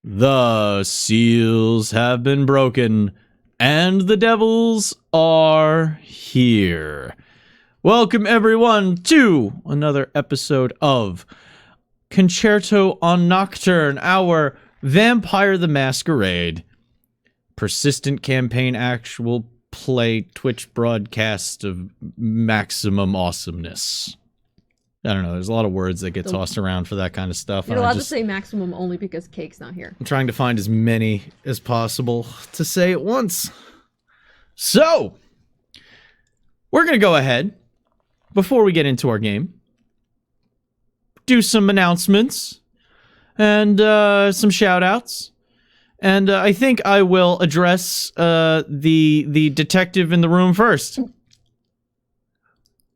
The seals have been broken, and the devils are here. Welcome, everyone, to another episode of Concerto on Nocturne, our Vampire the Masquerade persistent campaign actual play Twitch broadcast of maximum awesomeness. I don't know, there's a lot of words that get tossed around for that kind of stuff. You're allowed to say maximum only because Cake's not here. I'm trying to find as many as possible to say at once. So, we're going to go ahead, before we get into our game, do some announcements and some shout-outs. And I think I will address the detective in the room first.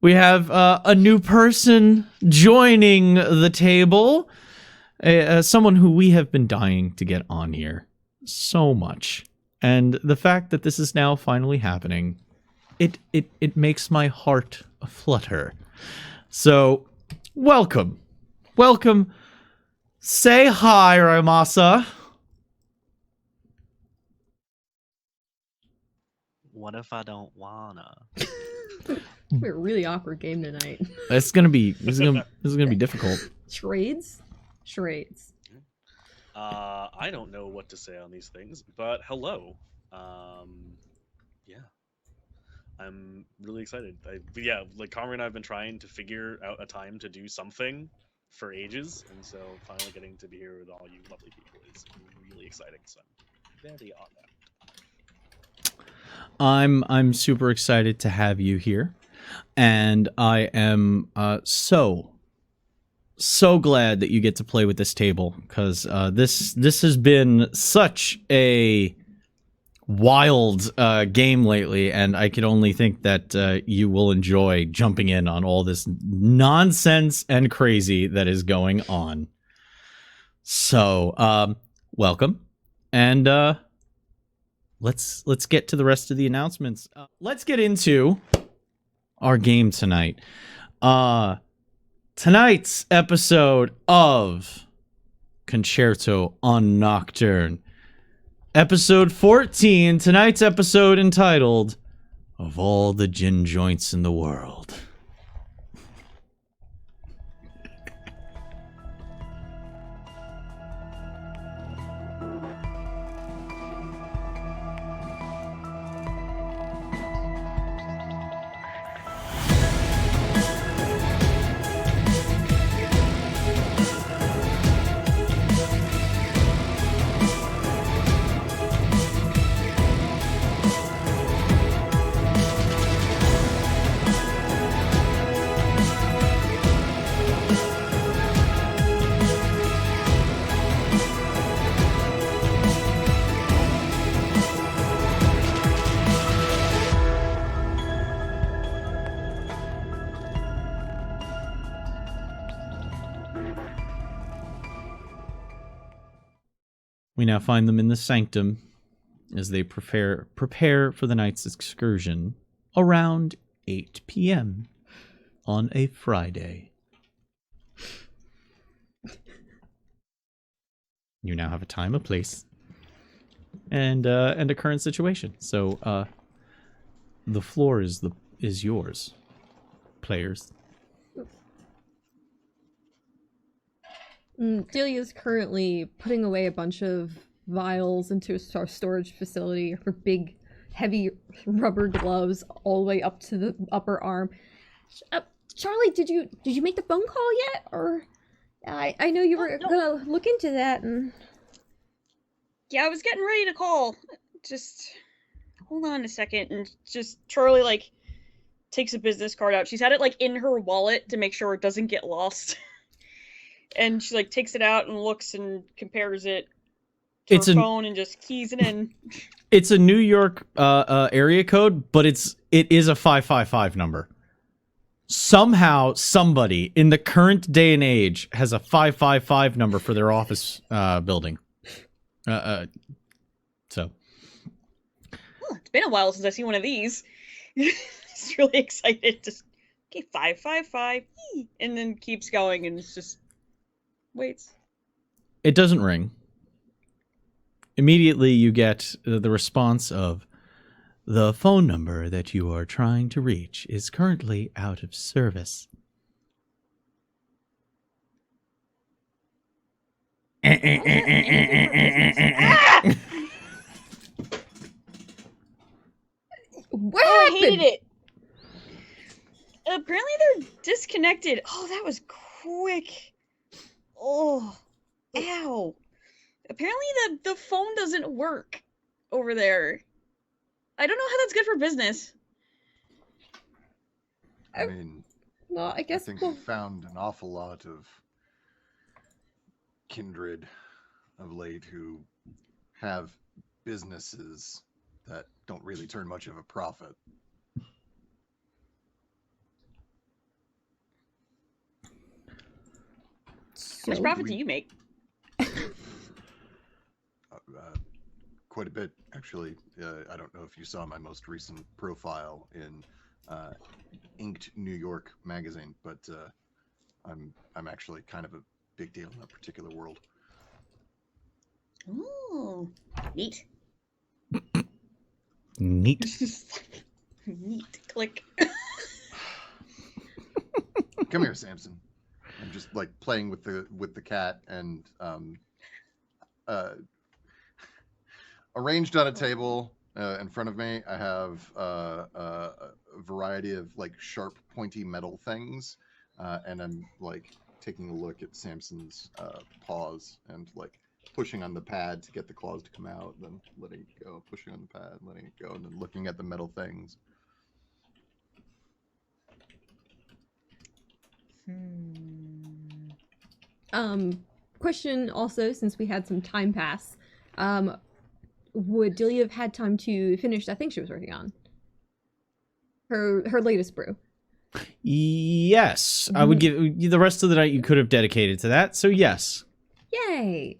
We have a new person joining the table. Someone who we have been dying to get on here so much. And the fact that this is now finally happening, it makes my heart flutter. So, welcome. Welcome. Say hi, Ramasa. What if I don't wanna? We're a really awkward game tonight. This is gonna be difficult. Charades? Charades. I don't know what to say on these things, but hello. Yeah. I'm really excited. Like Conrad and I have been trying to figure out a time to do something for ages, and so finally getting to be here with all you lovely people is really exciting. So I'm very honored. I'm super excited to have you here, and I am so glad that you get to play with this table, because this has been such a wild game lately, and I can only think that you will enjoy jumping in on all this nonsense and crazy that is going on. So welcome, and let's get to the rest of the announcements. Let's get into our game tonight. Tonight's episode of Concerto on Nocturne, episode 14. Tonight's episode entitled "Of All the Gin Joints in the World." We now find them in the sanctum as they prepare for the night's excursion around 8 p.m. on a Friday. You now have a time, a place, and a current situation. So the floor is yours, players. Delia's currently putting away a bunch of vials into a storage facility. Her big, heavy rubber gloves all the way up to the upper arm. Charlie, did you make the phone call yet? Or I know you were gonna look into that. And yeah, I was getting ready to call. Just hold on a second, and just Charlie like takes a business card out. She's had it like in her wallet to make sure it doesn't get lost. And she like takes it out and looks and compares it to her phone and just keys it in. It's a New York area code, but it is a 555 number. Somehow somebody in the current day and age has a 555 number for their office building. So. Well, it's been a while since I've seen one of these. It's really excited. Just okay, 555, and then keeps going, and it's just waits. It doesn't ring. Immediately, you get the response of, the phone number that you are trying to reach is currently out of service. What Oh, I happened? hated it. Apparently they're disconnected. Oh, that was quick. Oh, ow. Apparently the phone doesn't work over there. I don't know how that's good for business. I mean, Well, I I guess think we'll... we found an awful lot of kindred of late who have businesses that don't really turn much of a profit. How much profit do you make? Quite a bit, actually. I don't know if you saw my most recent profile in Inked New York magazine, but I'm actually kind of a big deal in that particular world. Ooh, neat. Neat. Neat. Click. Come here, Samson. I'm just like playing with the cat, and arranged on a table in front of me, I have a variety of like sharp, pointy metal things, and I'm like taking a look at Samson's paws and like pushing on the pad to get the claws to come out, then letting it go, pushing on the pad, letting it go, and then looking at the metal things. Question also, since we had some time pass, would Delia have had time to finish that thing she was working on? Her latest brew. Yes, I would give the rest of the night you could have dedicated to that. So yes, Yay!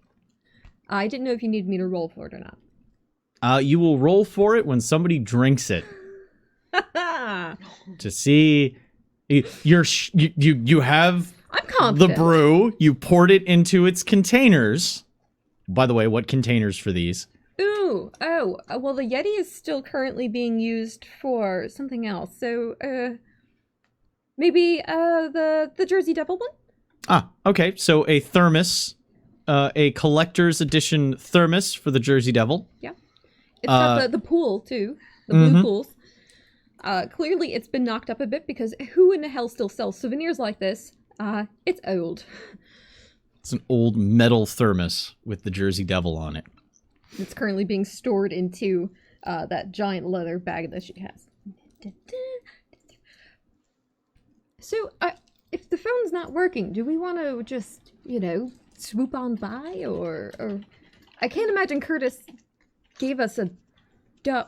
I didn't know if you needed me to roll for it or not. you will roll for it when somebody drinks it to see. You have I'm confident. the brew. You poured it into its containers. By the way, what containers for these? Ooh, oh, well, the Yeti is still currently being used for something else. So, maybe the Jersey Devil one. Ah, okay. So a thermos, a collector's edition thermos for the Jersey Devil. Yeah, it's got the pool too, the blue pools. Clearly, it's been knocked up a bit because who in the hell still sells souvenirs like this? It's old. It's an old metal thermos with the Jersey Devil on it. It's currently being stored into that giant leather bag that she has. So, if the phone's not working, do we want to just, swoop on by, or I can't imagine Curtis gave us a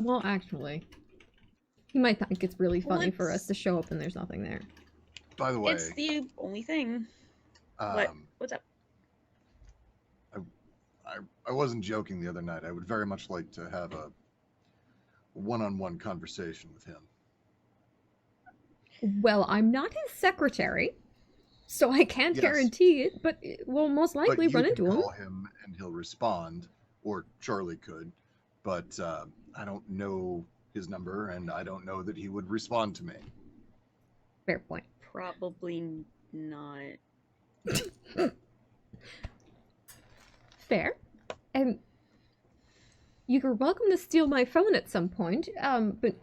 well, actually, he might think it's really funny for us to show up and there's nothing there. By the way, It's the only thing. What's up? I wasn't joking the other night. I would very much like to have a one-on-one conversation with him. Well, I'm not his secretary, so I can't guarantee it, but we'll most likely run into him. Call him and he'll respond, or Charlie could, but I don't know his number, and I don't know that he would respond to me. Fair point. Probably not. Fair. And you're welcome to steal my phone at some point, but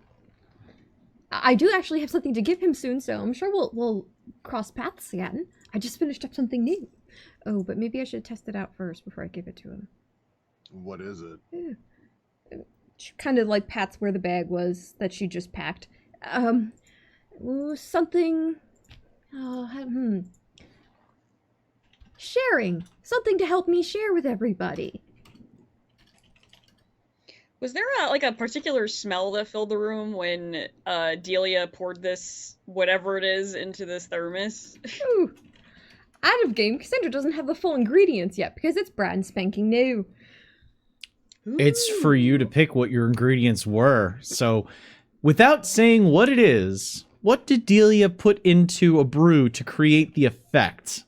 I do actually have something to give him soon, so I'm sure we'll cross paths again. I just finished up something new. Oh, but maybe I should test it out first before I give it to him. What is it? She kind of like pats where the bag was that she just packed. Something... Sharing. Something to help me share with everybody. Was there a particular smell that filled the room when Delia poured this whatever it is into this thermos? Ooh. Out of game, Cassandra doesn't have the full ingredients yet because it's brand spanking new. It's for you to pick what your ingredients were. So, without saying what it is, what did Delia put into a brew to create the effect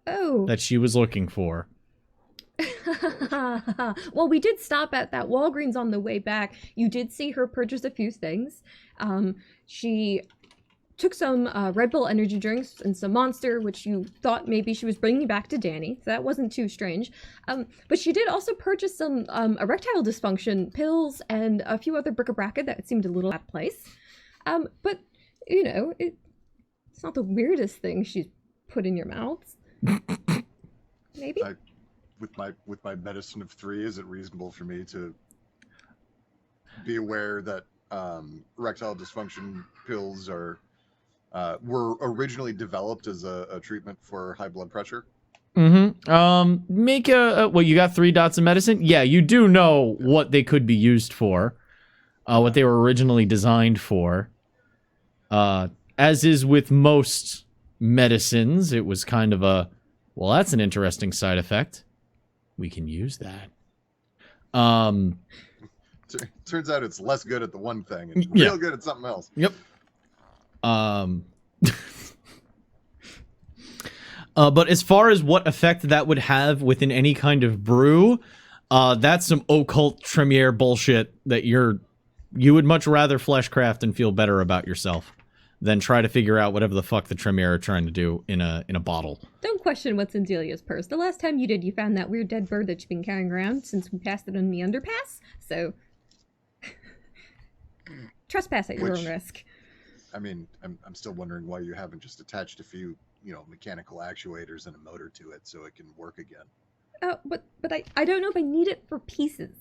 that she was looking for? Well, we did stop at that Walgreens on the way back. You did see her purchase a few things. She took some Red Bull energy drinks and some Monster, which you thought maybe she was bringing back to Danny. So that wasn't too strange. But she did also purchase some erectile dysfunction pills and a few other bric-a-brac that seemed a little out of place. But, you know, it's not the weirdest thing she's put in your mouths. Maybe? With my medicine of 3, is it reasonable for me to be aware that erectile dysfunction pills were originally developed as a treatment for high blood pressure? Make well, you got 3 dots of medicine? Yeah, you do know what they could be used for, what they were originally designed for. As is with most medicines, it was kind of a, well, that's an interesting side effect. We can use that. Turns out it's less good at the one thing and real good at something else. Yep. But as far as what effect that would have within any kind of brew, that's some occult Tremere bullshit that you would much rather fleshcraft and feel better about yourself than try to figure out whatever the fuck the Tremere are trying to do in a bottle. Don't question what's in Delia's purse. The last time you did, you found that weird dead bird that you've been carrying around since we passed it on the underpass. So, trespass at your own risk. I mean, I'm still wondering why you haven't just attached a few, mechanical actuators and a motor to it so it can work again. But I don't know if I need it for pieces.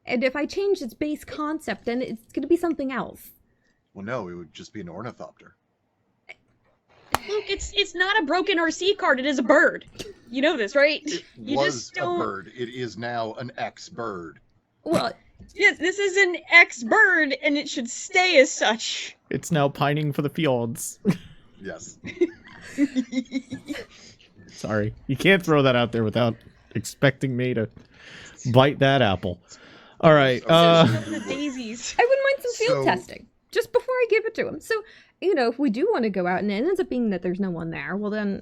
And if I change its base concept, then it's going to be something else. Well, no, it would just be an ornithopter. Luke, it's not a broken RC card. It is a bird. You know this, right? It you was just don't... a bird. It is now an ex-bird. Well, yes, this is an ex-bird, and it should stay as such. It's now pining for the fjords. Yes. Sorry. You can't throw that out there without expecting me to bite that apple. All right. The daisies. I wouldn't mind some field testing just before I give it to him. So, if we do want to go out and it ends up being that there's no one there, well,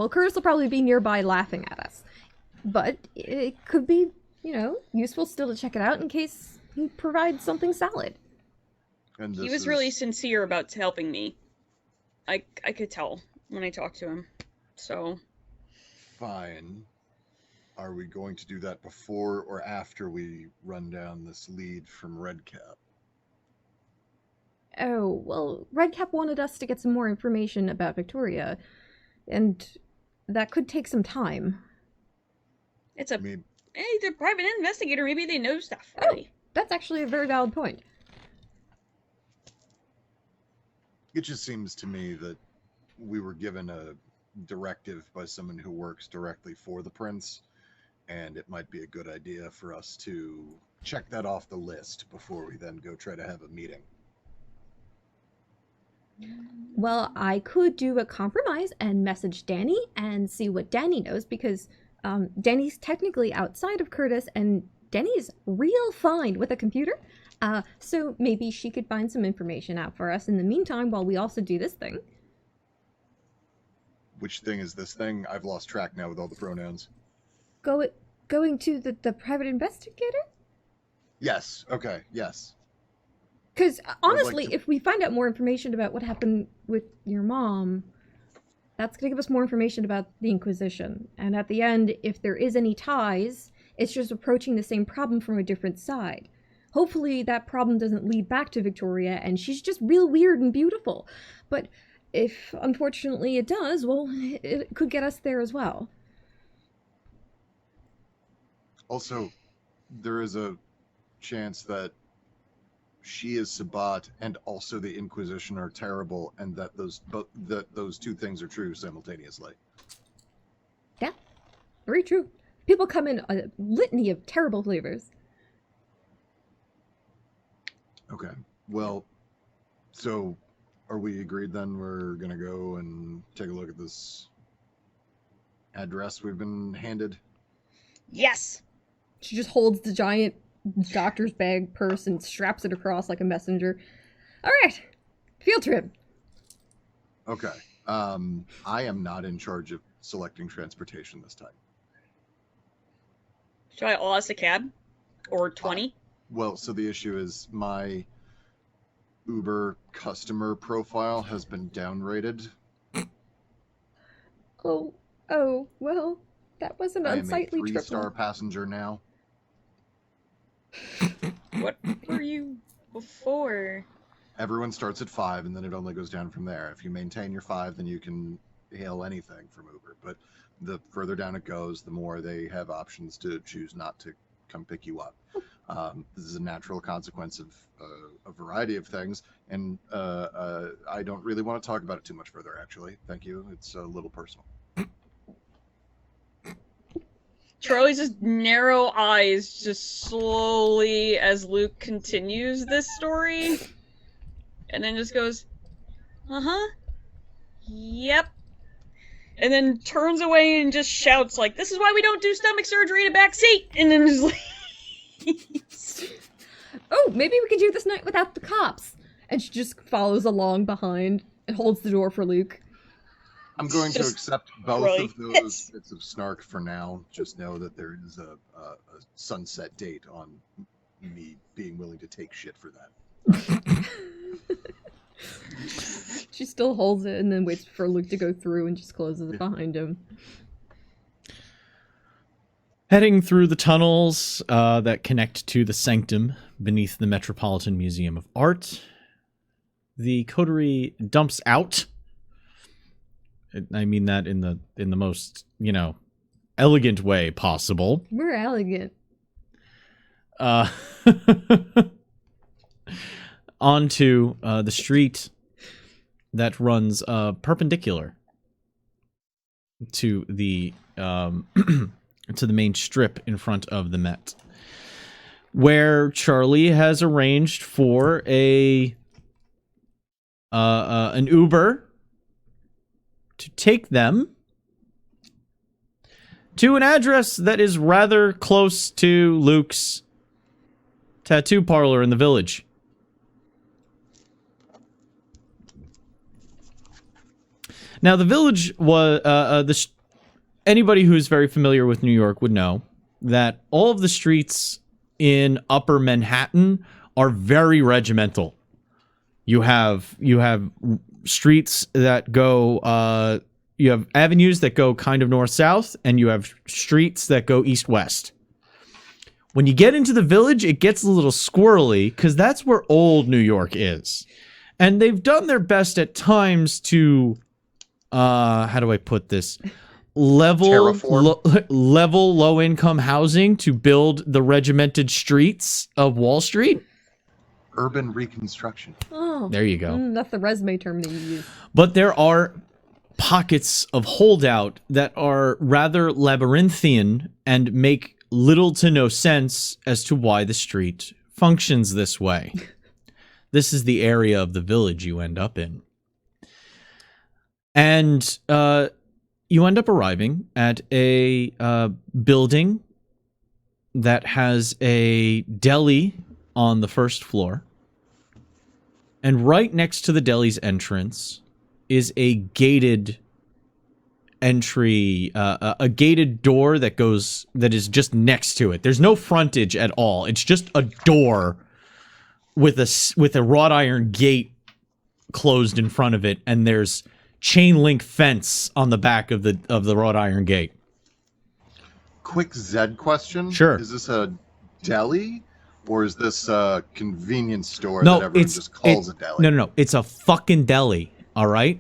Curtis will probably be nearby laughing at us. But it could be, useful still to check it out in case he provides something solid. And he was really sincere about helping me. I could tell when I talked to him. So. Fine. Are we going to do that before or after we run down this lead from Redcap? Oh, well, Redcap wanted us to get some more information about Victoria, and that could take some time. It's they're a private investigator. Maybe they know stuff. Really. Oh, that's actually a very valid point. It just seems to me that we were given a directive by someone who works directly for the prince, and it might be a good idea for us to check that off the list before we then go try to have a meeting. Well, I could do a compromise and message Danny and see what Danny knows, because Danny's technically outside of Curtis, and Danny's real fine with a computer. So maybe she could find some information out for us in the meantime while we also do this thing. Which thing is this thing? I've lost track now with all the pronouns. Going to the private investigator? Yes. Okay. Yes. Because honestly, if we find out more information about what happened with your mom, that's going to give us more information about the Inquisition. And at the end, if there is any ties, it's just approaching the same problem from a different side. Hopefully that problem doesn't lead back to Victoria and she's just real weird and beautiful. But if unfortunately it does, well, it could get us there as well. Also, there is a chance that she is Sabat and also the Inquisition are terrible, and that those two things are true simultaneously. Yeah, very true. People come in a litany of terrible flavors. Okay, well, so are we agreed then we're gonna go and take a look at this address we've been handed? Yes! She just holds the giant doctor's bag purse and straps it across like a messenger. All right, field trip. Okay. I am not in charge of selecting transportation this time. Should I all ask a cab? Or 20? Well, so the issue is my Uber customer profile has been downrated. Oh, well, that was an I am a unsightly 3-star triple. passenger now. What were you before? Everyone starts at 5, and then it only goes down from there. If you maintain your 5, then you can hail anything from Uber. But the further down it goes, the more they have options to choose not to come pick you up. This is a natural consequence of a variety of things, and I don't really want to talk about it too much further, actually. Thank you. It's a little personal. Charlie's just narrow eyes just slowly as Luke continues this story. And then just goes, uh-huh. Yep. And then turns away and just shouts like, "This is why we don't do stomach surgery in a back seat!" And then just leaves. Oh, maybe we could do this night without the cops. And she just follows along behind and holds the door for Luke. I'm going to Just accept both really- of those bits of snark for now. Just know that there is a sunset date on me being willing to take shit for that. She still holds it and then waits for Luke to go through and just closes it behind him. Heading through the tunnels that connect to the sanctum beneath the Metropolitan Museum of Art, the coterie dumps out. I mean that in the most, elegant way possible. We're elegant. Onto the street that runs perpendicular to the to the main strip in front of the Met, where Charlie has arranged for an Uber to take them to an address that is rather close to Luke's tattoo parlor in the village. Now, the village was anybody who's very familiar with New York would know that all of the streets in Upper Manhattan are very regimental. You have streets that go, you have avenues that go kind of north-south, and you have streets that go east-west. When you get into the village, it gets a little squirrely, because that's where old New York is. And they've done their best at times to, how do I put this? Level low-income housing to build the regimented streets of Wall Street. Urban reconstruction. Oh, There you go. that's the resume term that you use. But there are pockets of holdout that are rather labyrinthian and make little to no sense as to why the street functions this way. This is the area of the village you end up in. And you end up arriving at a building that has a deli on the first floor. And right next to the deli's entrance is a gated entry, a gated door that is just next to it. There's no frontage at all. It's just a door with a wrought iron gate closed in front of it, and there's chain link fence on the back of the wrought iron gate. Quick Zed question. Sure. Is this a deli? Or is this a convenience store No, that everyone just calls a deli? No. It's a fucking deli, all right?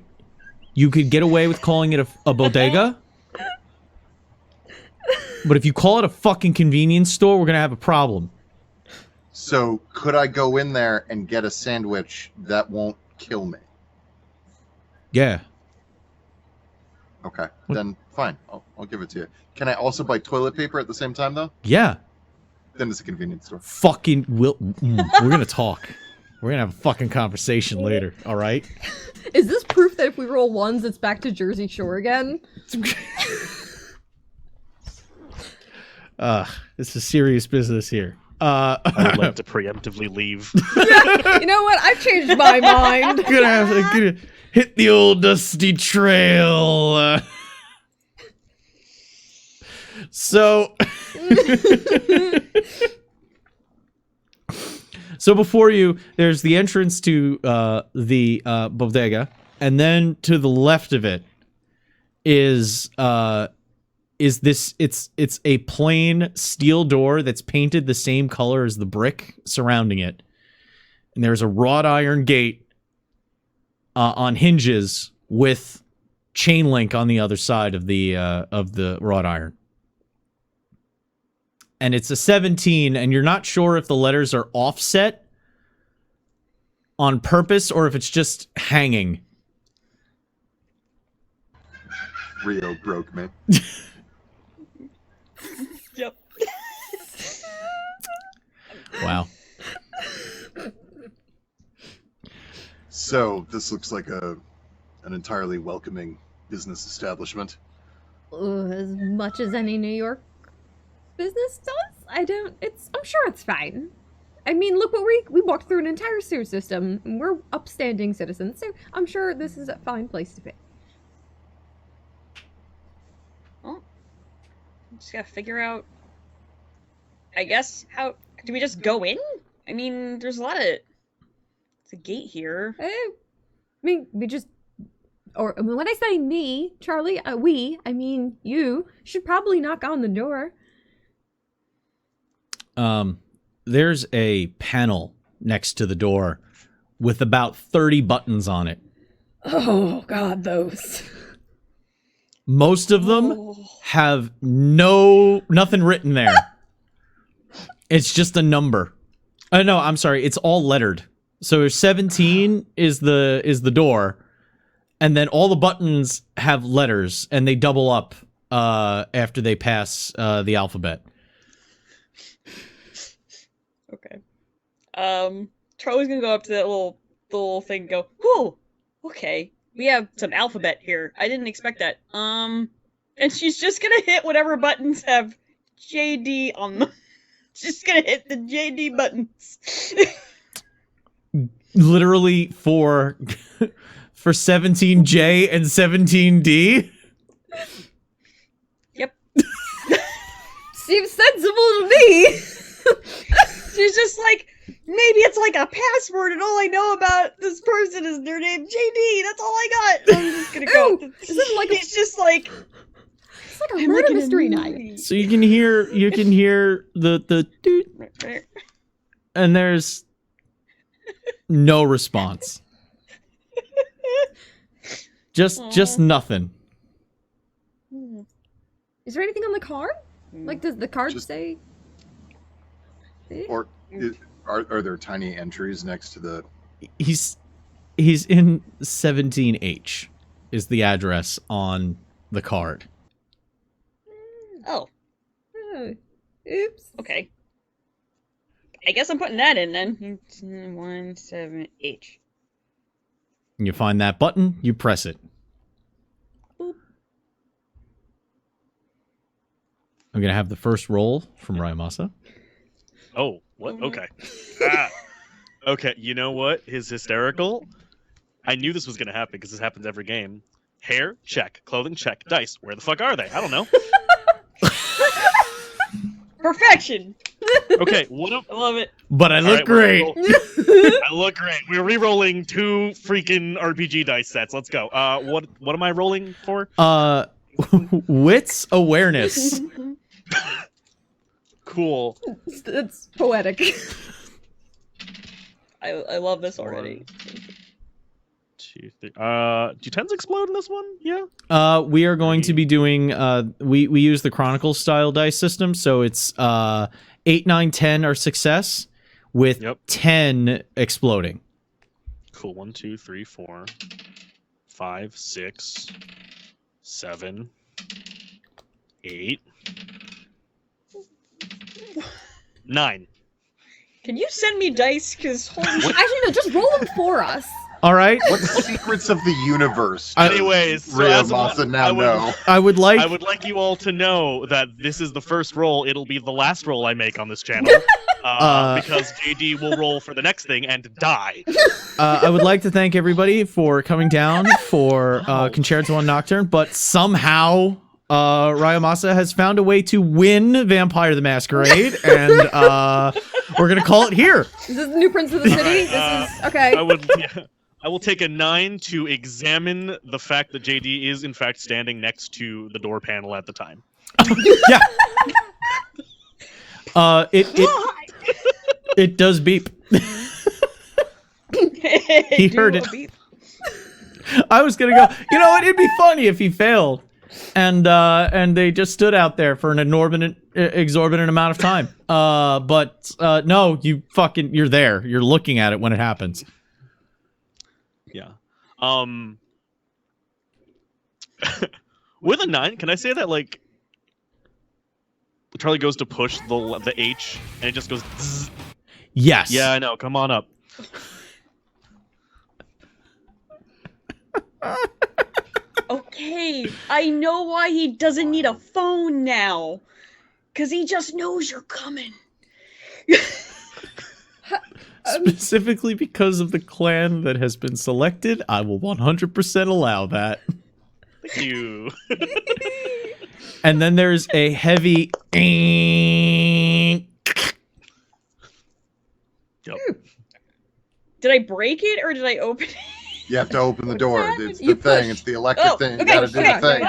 You could get away with calling it a bodega. But if you call it a fucking convenience store, we're going to have a problem. So could I go in there and get a sandwich that won't kill me? Yeah. Okay, then fine. I'll give it to you. Can I also buy toilet paper at the same time, though? Yeah. Then it's a convenience store. Fucking we're going to talk. We're going to have a fucking conversation later, all right? Is this proof that if we roll ones, it's back to Jersey Shore again? This is serious business here. I would like to preemptively leave. You know what? I've changed my mind. gonna hit the old dusty trail. So So before you, there's the entrance to the bodega, and then to the left of it is this? It's a plain steel door that's painted the same color as the brick surrounding it, and there's a wrought iron gate on hinges with chain link on the other side of the wrought iron. And it's a 17, and you're not sure if the letters are offset on purpose or if it's just hanging. Rio broke me. Yep. Wow. So this looks like an entirely welcoming business establishment. As much as any New York business does. I'm sure it's fine. I mean, look what we walked through an entire sewer system, and we're upstanding citizens, so I'm sure this is a fine place to be. Well, just gotta figure out, I guess, how do we just go in? I mean, there's a gate here. I mean, when I say me, Charlie, I mean you, should probably knock on the door. There's a panel next to the door with about 30 buttons on it. Oh, God, those. Most of them have nothing written there. It's just a number. No, I'm sorry. It's all lettered. So 17 is the door, and then all the buttons have letters, and they double up after they pass the alphabet. Okay. Charlie's gonna go up to that little thing and go, whew, okay. We have some alphabet here. I didn't expect that. And she's just gonna hit whatever buttons have JD on them. She's gonna hit the JD buttons. Literally for 17J and 17D? Yep. Seems sensible to me. She's just like, maybe it's like a password and all I know about this person is their name JD. That's all I got. I'm just gonna go. Ooh, is it like it's just like, it's like a I'm murder like in a mystery movie. night. So you can hear the doot, and there's no response. Just nothing. Is there anything on the card? Like, does the card Just- say? Or are there tiny entries next to the? He's in 17H is the address on the card. Oh, Oh, oops. okay. I guess I'm putting that in then. 17H. And you find that button, you press it. Boop. I'm gonna have the first roll from Ryamasa. Oh, what? Okay. Okay, you know what is hysterical? I knew this was going to happen because this happens every game. Hair, check. Clothing, check. Dice, where the fuck are they? I don't know. Perfection. Okay, I love it. But I All look right, we're great. I look great. We're re-rolling 2 freaking RPG dice sets. Let's go. What am I rolling for? Wits awareness. Cool. It's poetic. I love this already. 2, 3. Do 10s explode in this one? Yeah. We are going to be doing we use the Chronicle style dice system, so it's 8, 9, 10 are success with 10 exploding. Cool. 1, 2, 3, 4, 5, 6, 7, 8, 9. Can you send me dice? Because holy shit. Actually, no, just roll them for us. All right. What secrets of the universe? does Anyways, so Rhea as of- Masa now I would- know. I would I like would like you all to know that this is the first roll. It'll be the last roll I make on this channel. Because JD will roll for the next thing and die. I would like to thank everybody for coming down for Concerto on Nocturne, but somehow Ryomasa has found a way to win Vampire the Masquerade, and we're gonna call it here. Is this the new Prince of the City? Alright, This is okay. I will take a 9 to examine the fact that JD is in fact standing next to the door panel at the time. Yeah. It does beep. He heard it. I was gonna go. You know what? It'd be funny if he failed, and they just stood out there for an exorbitant amount of time. But no, you're there. You're looking at it when it happens. Yeah. With a 9, can I say that like Charlie goes to push the H and it just goes zzz. Yes. Yeah, I know. Come on up. Okay, I know why he doesn't need a phone now. Cause he just knows you're coming. Specifically because of the clan that has been selected, I will 100% allow that. Thank you. And then there's a heavy. Yep. Did I break it or did I open it? You have to open the door. It's You the thing. push. It's the electric thing. You gotta do the thing.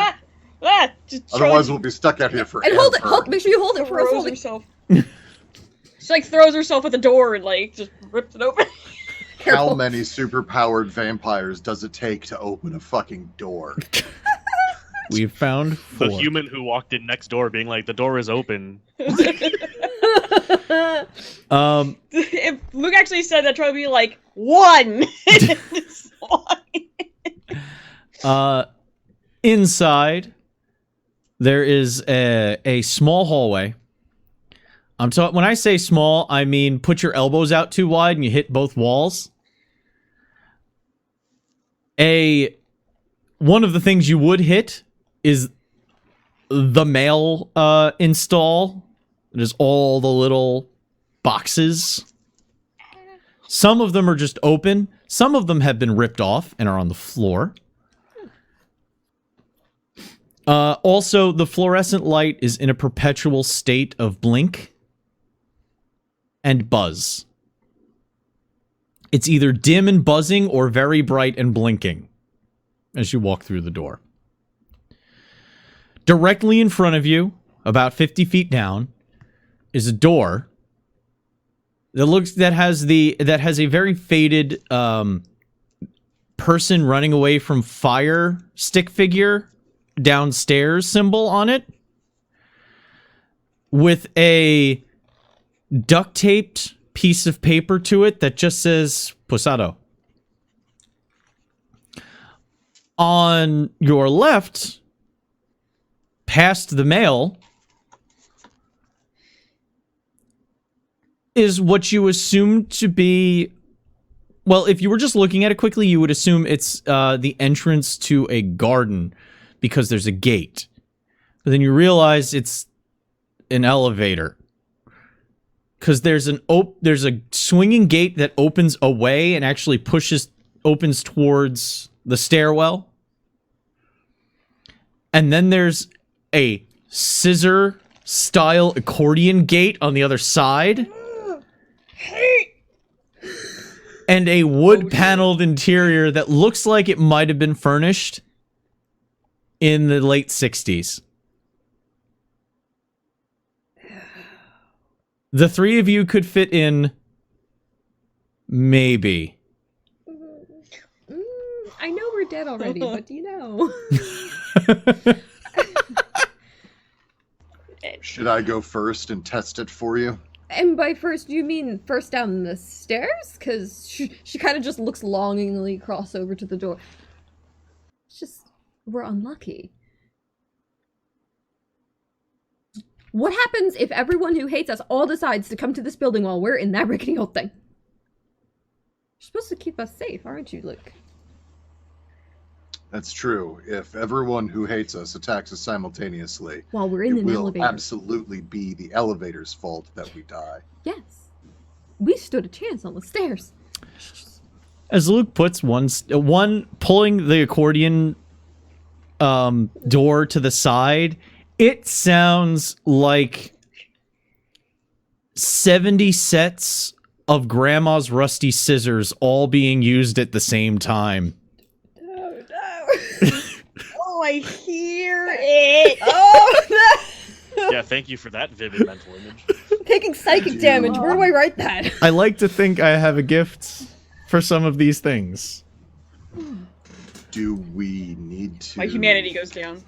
Just Otherwise, we'll be stuck out here forever. And hold, make sure you hold it for us. throws Hold it. herself. She like throws herself at the door and like just rips it open. How Careful. many superpowered vampires does it take to open a fucking door? We found The 4. human who walked in next door being like, the door is open. If Luke actually said that, Troy would be like, 1! It's fine. Inside, there is a small hallway. When I say small, I mean put your elbows out too wide and you hit both walls. One of the things you would hit is the mail install. It is all the little boxes. Some of them are just open. Some of them have been ripped off and are on the floor. Also, the fluorescent light is in a perpetual state of blink and buzz. It's either dim and buzzing or very bright and blinking as you walk through the door. Directly in front of you, about 50 feet down, is a door that has a very faded person running away from fire stick figure downstairs symbol on it, with a duct taped piece of paper to it that just says Posado. On your left, past the mail, is what you assume to be, well, if you were just looking at it quickly, you would assume it's the entrance to a garden because there's a gate. But then you realize it's an elevator. Because there's a swinging gate that opens away and actually opens towards the stairwell. And then there's a scissor-style accordion gate on the other side. And a wood-paneled interior that looks like it might have been furnished in the late 60s. The three of you could fit in, maybe. I know we're dead already, but do you know? Should I go first and test it for you? And by first, do you mean first down the stairs? Because she kind of just looks longingly across over to the door. It's just, we're unlucky. What happens if everyone who hates us all decides to come to this building while we're in that rickety old thing? You're supposed to keep us safe, aren't you, Luke? That's true. If everyone who hates us attacks us simultaneously, While we're in it an will elevator. absolutely be the elevator's fault that we die. Yes. We stood a chance on the stairs. As Luke puts one pulling the accordion door to the side, it sounds like 70 sets of grandma's rusty scissors all being used at the same time. No, no. Oh, I hear it. Oh, no. Yeah, thank you for that vivid mental image. Taking psychic damage. Where do I write that? I like to think I have a gift for some of these things. Do we need to? My humanity goes down.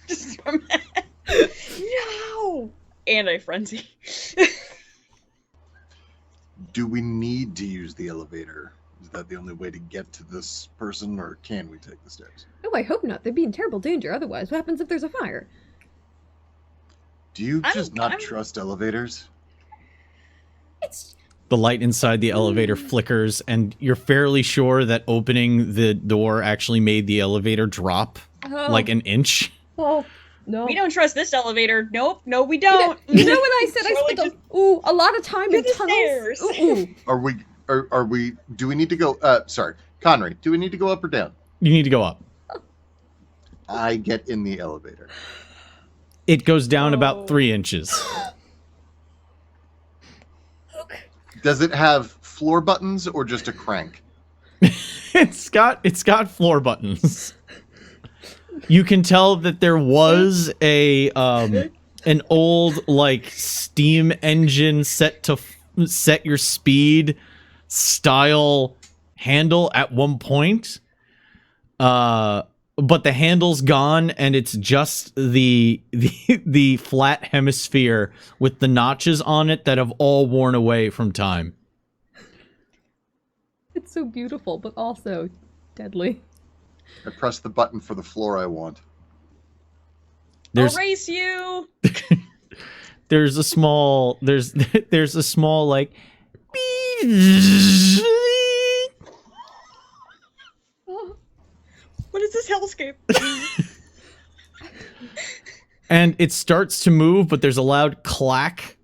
Just from that. No. And I frenzy. Do we need to use the elevator? Is that the only way to get to this person, or can we take the stairs? Oh, I hope not. They'd be in terrible danger otherwise. What happens if there's a fire? Do you just not I'm- trust elevators? It's... The light inside the elevator flickers, and you're fairly sure that opening the door actually made the elevator drop Oh, like an inch. oh, no. We don't trust this elevator. Nope. No, we don't. You know when I said I Surely spent a lot of time to in the tunnels? stairs. Ooh. Are we? Do we need to go? Sorry, Connery. Do we need to go up or down? You need to go up. I get in the elevator. It goes down Oh. about 3 inches. Does it have floor buttons or just a crank? It's got floor buttons. You can tell that there was an old like steam engine set your speed style handle at one point. But the handle's gone, and it's just the flat hemisphere with the notches on it that have all worn away from time. It's so beautiful, but also deadly. I press the button for the floor I want. There's I'll race you. there's a small like Oh, What is this hellscape? and it starts to move, but there's a loud clack,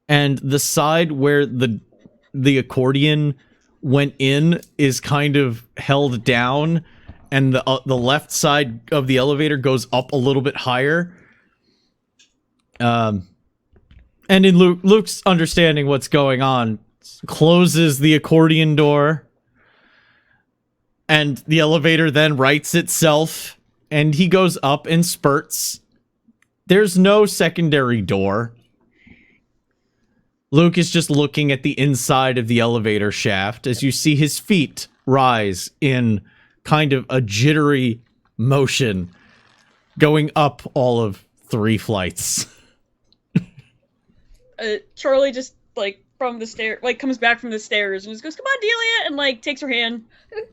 and the side where the accordion went in is kind of held down, and the left side of the elevator goes up a little bit higher. And in Luke's understanding what's going on, closes the accordion door, and the elevator then rights itself, and he goes up in spurts. There's no secondary door. Luke is just looking at the inside of the elevator shaft as you see his feet rise in kind of a jittery motion, going up all of 3 flights. Charlie just like from the stair, like comes back from the stairs and just goes, "Come on, Delia," and like takes her hand,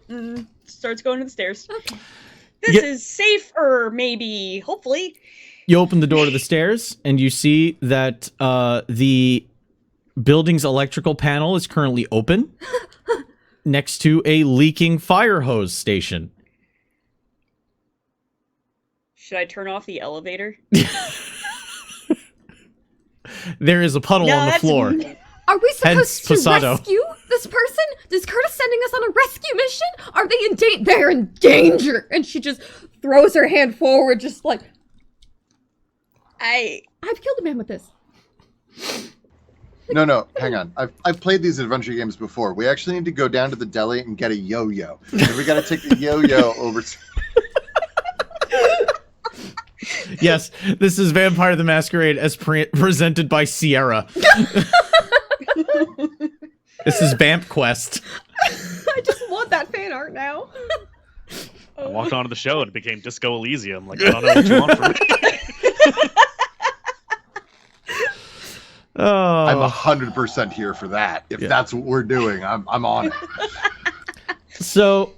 and starts going to the stairs. okay. This Yeah. is safer, maybe, hopefully. You open the door to the stairs, and you see that the building's electrical panel is currently open next to a leaking fire hose station. Should I turn off the elevator? There is a puddle on the that's- floor. Are we Hence, supposed to Posado. rescue this person? Is Curtis sending us on a rescue mission? Are they in They're in danger! And she just throws her hand forward, just like, I've killed a man with this. No, hang on. I've played these adventure games before. We actually need to go down to the deli and get a yo-yo. And we got to take the yo-yo over to... Yes, this is Vampire the Masquerade as presented by Sierra. This is Vamp Quest. I just want that fan art now. I walked onto the show and it became Disco Elysium. Like, I don't know what you want from me. Oh, I'm 100% here for that. If Yeah. that's what we're doing, I'm on it. So,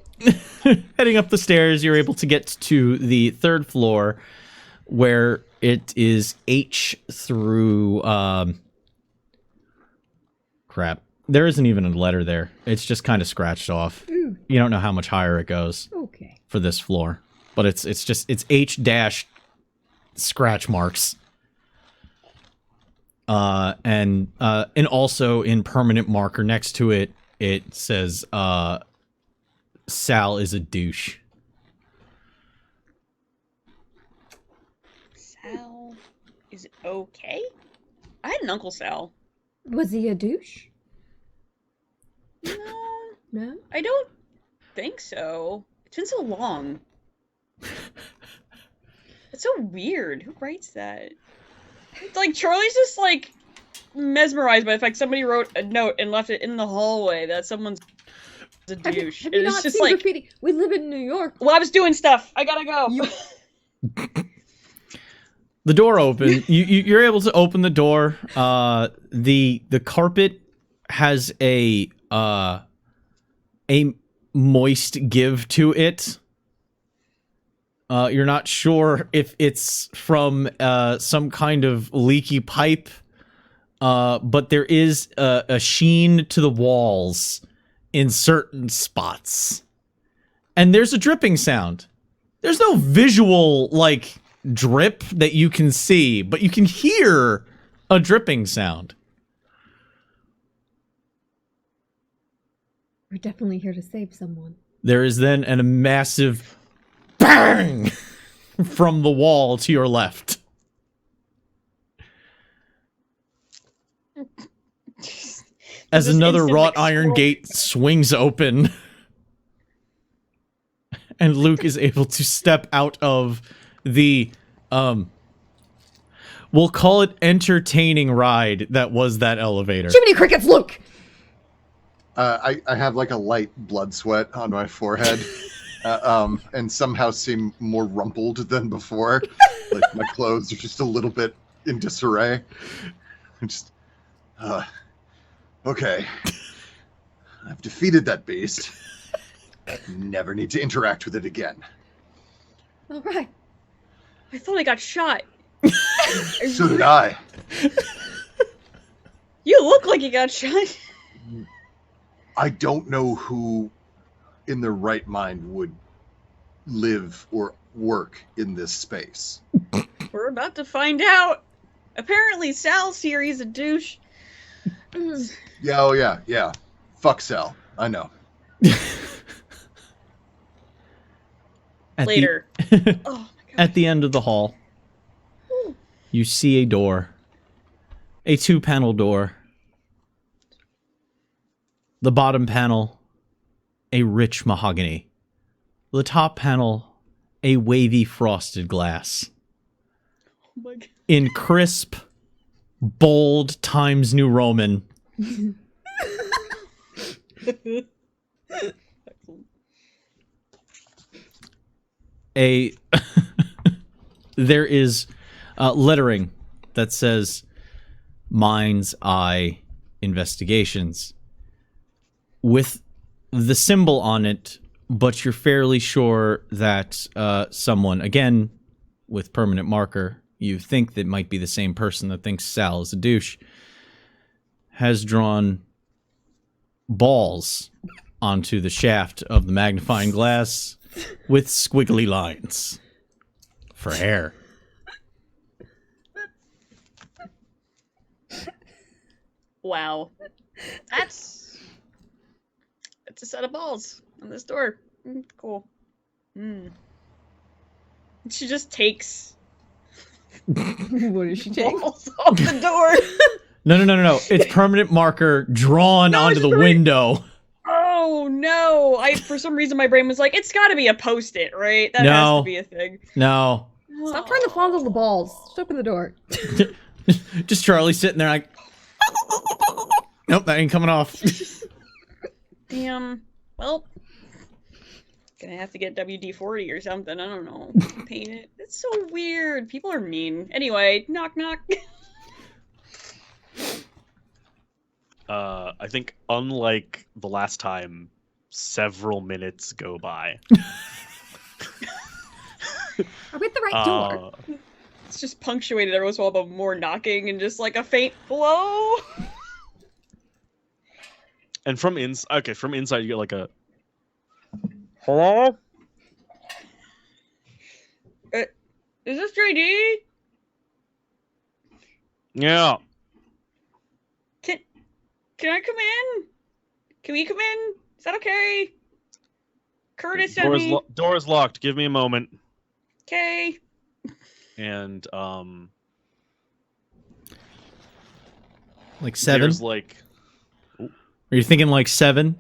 heading up the stairs, you're able to get to the 3rd floor, where it is H through, crap. There isn't even a letter there. It's just kind of scratched off. Ooh, You don't know how much higher it goes okay. for this floor, but it's H dash scratch marks. And also in permanent marker next to it, it says Sal is a douche. Sal is okay? I had an Uncle Sal. Was he a douche? No, No? I don't think so. It's been so long. It's so weird. Who writes that? It's like Charlie's just like mesmerized by the fact somebody wrote a note and left it in the hallway that someone's a douche. Have you And not it's just seen like, graffiti? We live in New York. well, I was doing stuff. I gotta go. The door open. You're able to open the door. The carpet has a moist give to it. You're not sure if it's from some kind of leaky pipe, but there is a sheen to the walls in certain spots. And there's a dripping sound. There's no visual, like, drip that you can see, but you can hear a dripping sound. We're definitely here to save someone. There is then a massive bang from the wall to your left. As This another instant, wrought like, iron swirl- gate swings open. And Luke is able to step out of the, we'll call it entertaining ride that was that elevator. Jiminy Crickets, Luke! I have like a light blood sweat on my forehead, and somehow seem more rumpled than before. Like my clothes are just a little bit in disarray. I'm just, okay. I've defeated that beast. Never need to interact with it again. All right. I thought I got shot. So did I. You look like you got shot. I don't know who in their right mind would live or work in this space. We're about to find out. Apparently Sal's here, he's a douche. Yeah, oh yeah. Fuck Sal. I know. Later. Oh my god. At the end of the hall, you see a door. A 2-panel door. The bottom panel, a rich mahogany. The top panel, a wavy frosted glass. Oh my god. In crisp, bold Times New Roman. There is lettering that says Mind's Eye Investigations with the symbol on it, but you're fairly sure that someone, again, with permanent marker, you think that might be the same person that thinks Sal is a douche, has drawn balls onto the shaft of the magnifying glass with squiggly lines for hair. Wow. That's a set of balls on this door. Cool. She just takes What did she take? balls off the door. No. It's permanent marker drawn No, onto it's the just window. Oh no! For some reason my brain was like, it's got to be a post-it, right? That has No. to be a thing. No. Stop trying to fondle the balls. Just open the door. Just Charlie sitting there like, nope, that ain't coming off. Damn. Well, gonna have to get WD-40 or something. I don't know. Paint it. It's so weird. People are mean. Anyway, knock knock. I think unlike the last time, several minutes go by. Are we at the right door? It's just punctuated every once in a while by more knocking and just like a faint blow. And from inside you get like a hello? Is this JD? Yeah. Can I come in? Can we come in? Is that okay? Curtis sent me. Door's locked. Give me a moment. Okay. And Like 7? there's like Are you thinking like 7?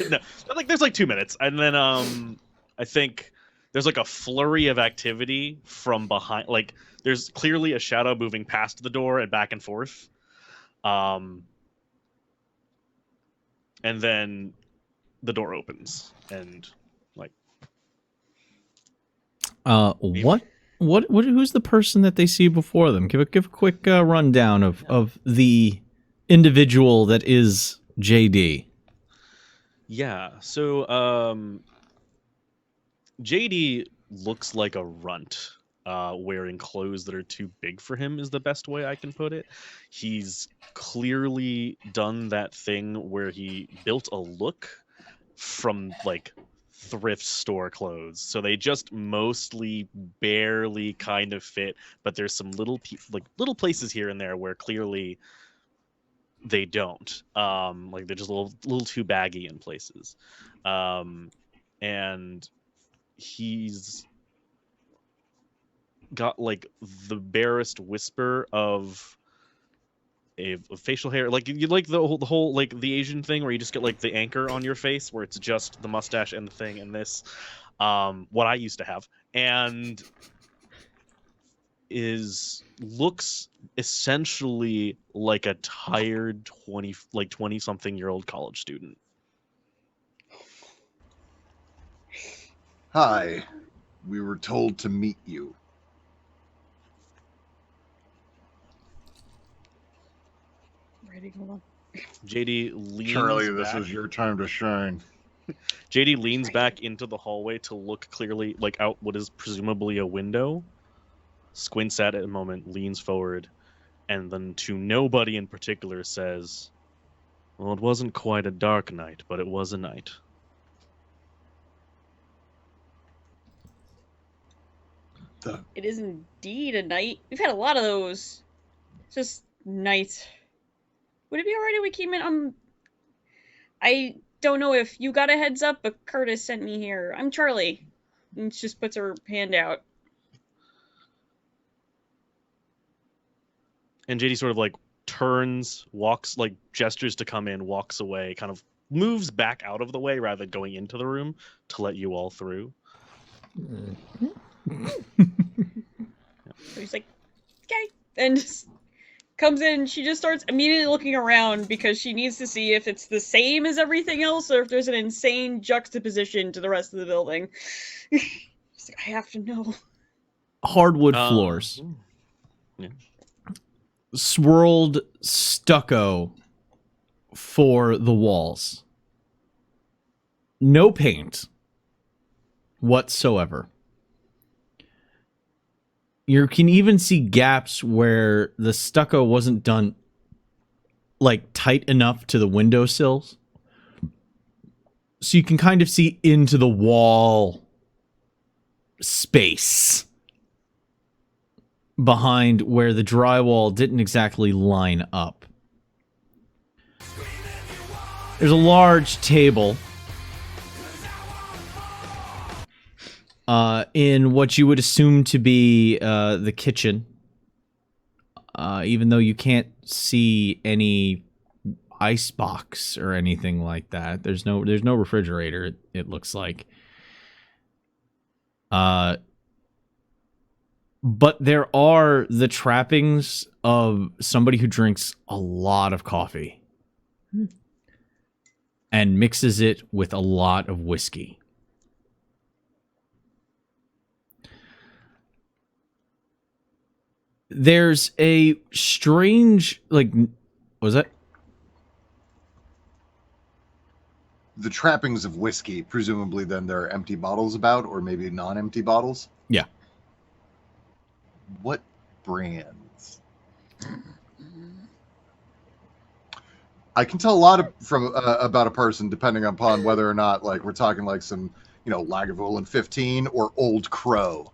no, there's like 2 minutes, and then I think there's like a flurry of activity from behind. Like there's clearly a shadow moving past the door and back and forth. And then the door opens and like who's the person that they see before them? Give a quick rundown of the individual that is JD. Yeah, so JD looks like a runt, wearing clothes that are too big for him is the best way I can put it. He's clearly done that thing where he built a look from like thrift store clothes, so they just mostly barely kind of fit, but there's some little places here and there where clearly they don't. Like they're just a little too baggy in places. And he's got like the barest whisper of a facial hair. Like you like the whole like the Asian thing where you just get like the anchor on your face where it's just the mustache and the thing and this. What I used to have. And looks essentially like a tired 20 something year old college student. Hi, we were told to meet you. Ready, hold on. JD leans Charlie, this back. is your time to shine. JD leans back into the hallway to look clearly like out what is presumably a window. Squints at it a moment, leans forward, and then to nobody in particular says, "Well, it wasn't quite a dark night, but it was a night." It is indeed a night. We've had a lot of those. Just nights. Would it be alright if we came in? I don't know if you got a heads up, but Curtis sent me here. I'm Charlie. And she just puts her hand out. And JD sort of like turns, walks, like gestures to come in, walks away, kind of moves back out of the way rather than going into the room to let you all through. So he's like, okay. And just comes in. She just starts immediately looking around because she needs to see if it's the same as everything else or if there's an insane juxtaposition to the rest of the building. She's like, I have to know. Hardwood floors. Yeah. Swirled stucco for the walls. No paint whatsoever. You can even see gaps where the stucco wasn't done like tight enough to the windowsills. So you can kind of see into the wall space behind where the drywall didn't exactly line up. There's a large table in what you would assume to be the kitchen, even though you can't see any ice box or anything like that. There's no refrigerator. It looks like. But there are the trappings of somebody who drinks a lot of coffee and mixes it with a lot of whiskey. There's a strange, like, what was that? The trappings of whiskey, presumably then there are empty bottles about, or maybe non-empty bottles. Yeah. What brands? I can tell a lot from about a person depending upon whether or not, like, we're talking like some, Lagavulin 15 or Old Crow.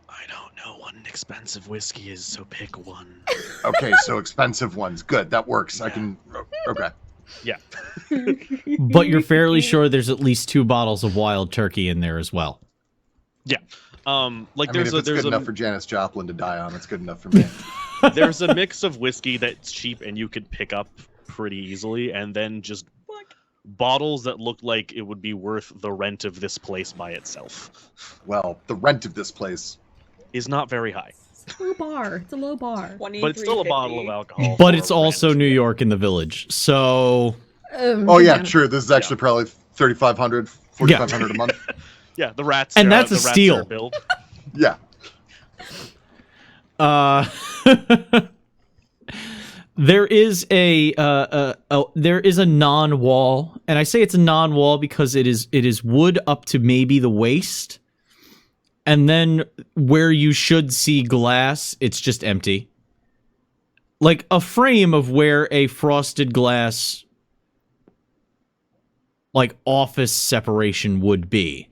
I don't know what an expensive whiskey is, so pick one. Okay, so expensive ones. Good, that works. Yeah. Okay. Yeah. But you're fairly sure there's at least 2 bottles of wild turkey in there as well. Yeah. Like I mean, there's if a it's there's good a enough for Janis Joplin to die on, it's good enough for me. there's a mix of whiskey that's cheap and you could pick up pretty easily, and then just bottles that look like it would be worth the rent of this place by itself. Well, the rent of this place. Is not very high. It's a low bar. It's a low bar. But it's still a bottle of alcohol. But for it's also rent. New York in the Village. So Oh yeah, true. This is actually probably 3,500, 4,500 a month. Yeah, the rats. And that's a the rats steal. are billed. Yeah. there is a non-wall, and I say it's a non-wall because it is wood up to maybe the waist, and then where you should see glass, it's just empty. Like a frame of where a frosted glass, like office separation would be.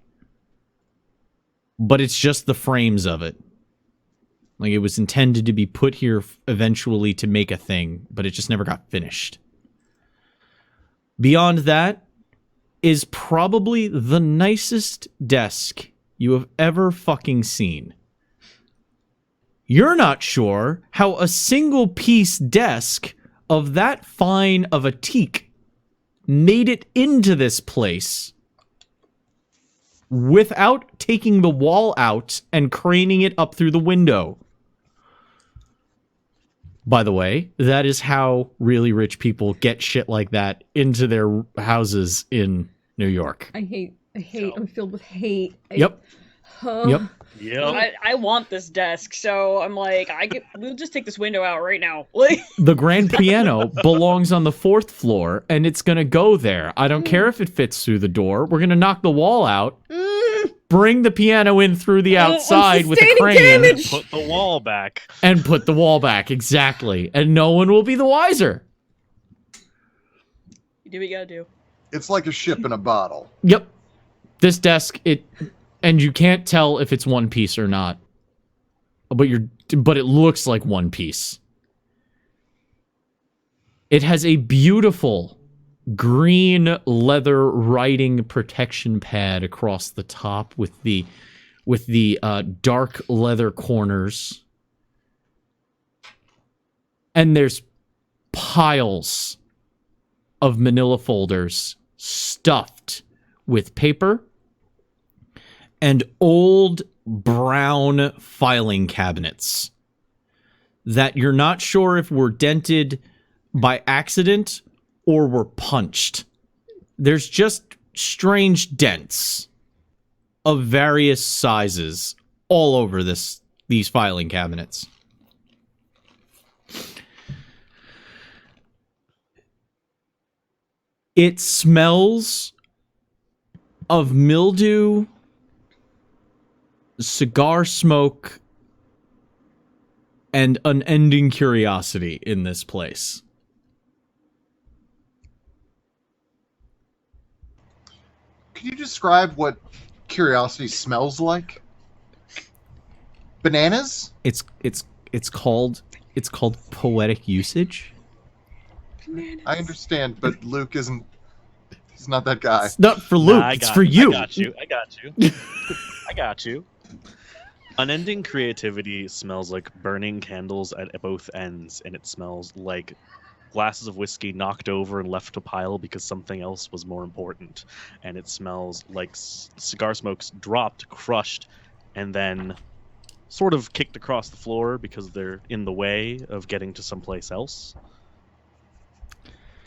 But it's just the frames of it. Like it was intended to be put here eventually to make a thing, but it just never got finished. Beyond that is probably the nicest desk you have ever fucking seen. You're not sure how a single piece desk of that fine of a teak made it into this place without taking the wall out and craning it up through the window. By the way, that is how really rich people get shit like that into their houses in New York. I hate. I'm filled with hate. Yep. Yep. Yep. I want this desk, so I'm like, we'll just take this window out right now. Like, The grand piano belongs on the 4th floor, and it's gonna go there. I don't care if it fits through the door. We're gonna knock the wall out, bring the piano in through the outside with a sustaining crane, damage. Put the wall back. and put the wall back. Exactly. And no one will be the wiser. you do what you gotta do. It's like a ship in a bottle. Yep. This desk, and you can't tell if it's one piece or not. But it looks like one piece. It has a beautiful green leather writing protection pad across the top with the dark leather corners. And there's piles of manila folders stuffed with paper and old brown filing cabinets that you're not sure if were dented by accident or were punched. There's just strange dents of various sizes all over these filing cabinets. It smells of mildew, cigar smoke, and unending curiosity in this place. Can you describe what curiosity smells like? Bananas? It's called poetic usage. I understand, but Luke isn't. He's not that guy. It's not for Luke. Nah, It's for you. I got you. Unending creativity smells like burning candles at both ends, and it smells like glasses of whiskey knocked over and left to pile because something else was more important. And it smells like cigar smokes dropped, crushed, and then sort of kicked across the floor because they're in the way of getting to someplace else.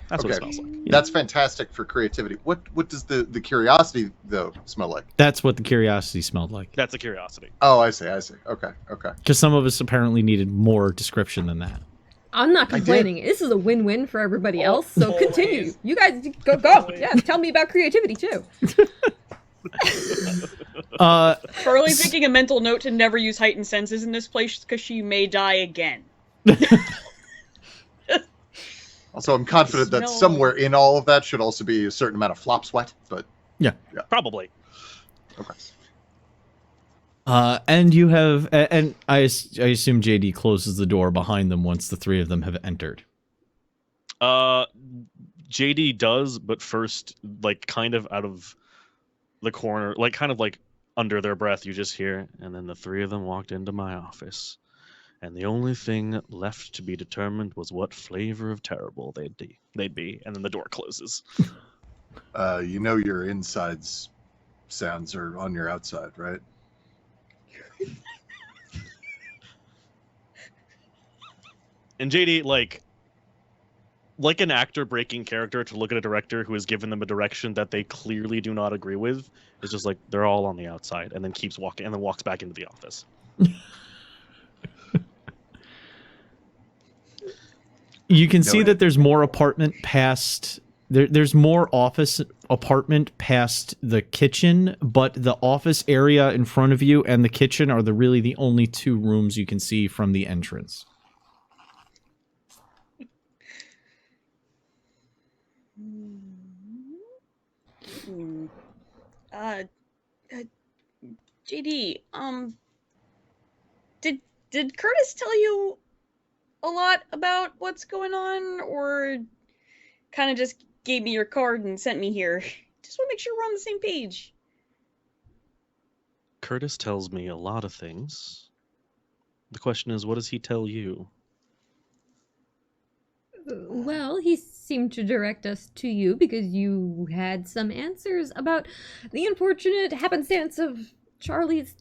That's what it smells like. That's fantastic for creativity. What does the curiosity though smell like? That's what the curiosity smelled like. That's a curiosity. Oh, I see. Okay. Because some of us apparently needed more description than that. I'm not I did. complaining. This is a win-win for everybody else. So Always. continue. You guys go. Always. Yeah, tell me about creativity too. Charlie's making a mental note to never use heightened senses in this place because she may die again. Also, I'm confident that Smell. somewhere in all of that should also be a certain amount of flop sweat. But Probably. okay. And you have, and I assume JD closes the door behind them once the three of them have entered. JD does, but first, like, kind of out of the corner, like, kind of like under their breath, you just hear, and then the three of them walked into my office. And the only thing left to be determined was what flavor of terrible they'd be. And then the door closes. You know your insides sounds are on your outside, right? And JD, like an actor breaking character to look at a director who has given them a direction that they clearly do not agree with, is just like, they're all on the outside, and then keeps walking, and then walks back into the office. You can see that there's more apartment past... There's more office apartment past the kitchen, but the office area in front of you and the kitchen are really the only two rooms you can see from the entrance. JD, did Curtis tell you a lot about what's going on, or kind of just gave me your card and sent me here? Just want to make sure we're on the same page. Curtis tells me a lot of things. The question is, what does he tell you? Well, he seemed to direct us to you because you had some answers about the unfortunate happenstance of Charlie's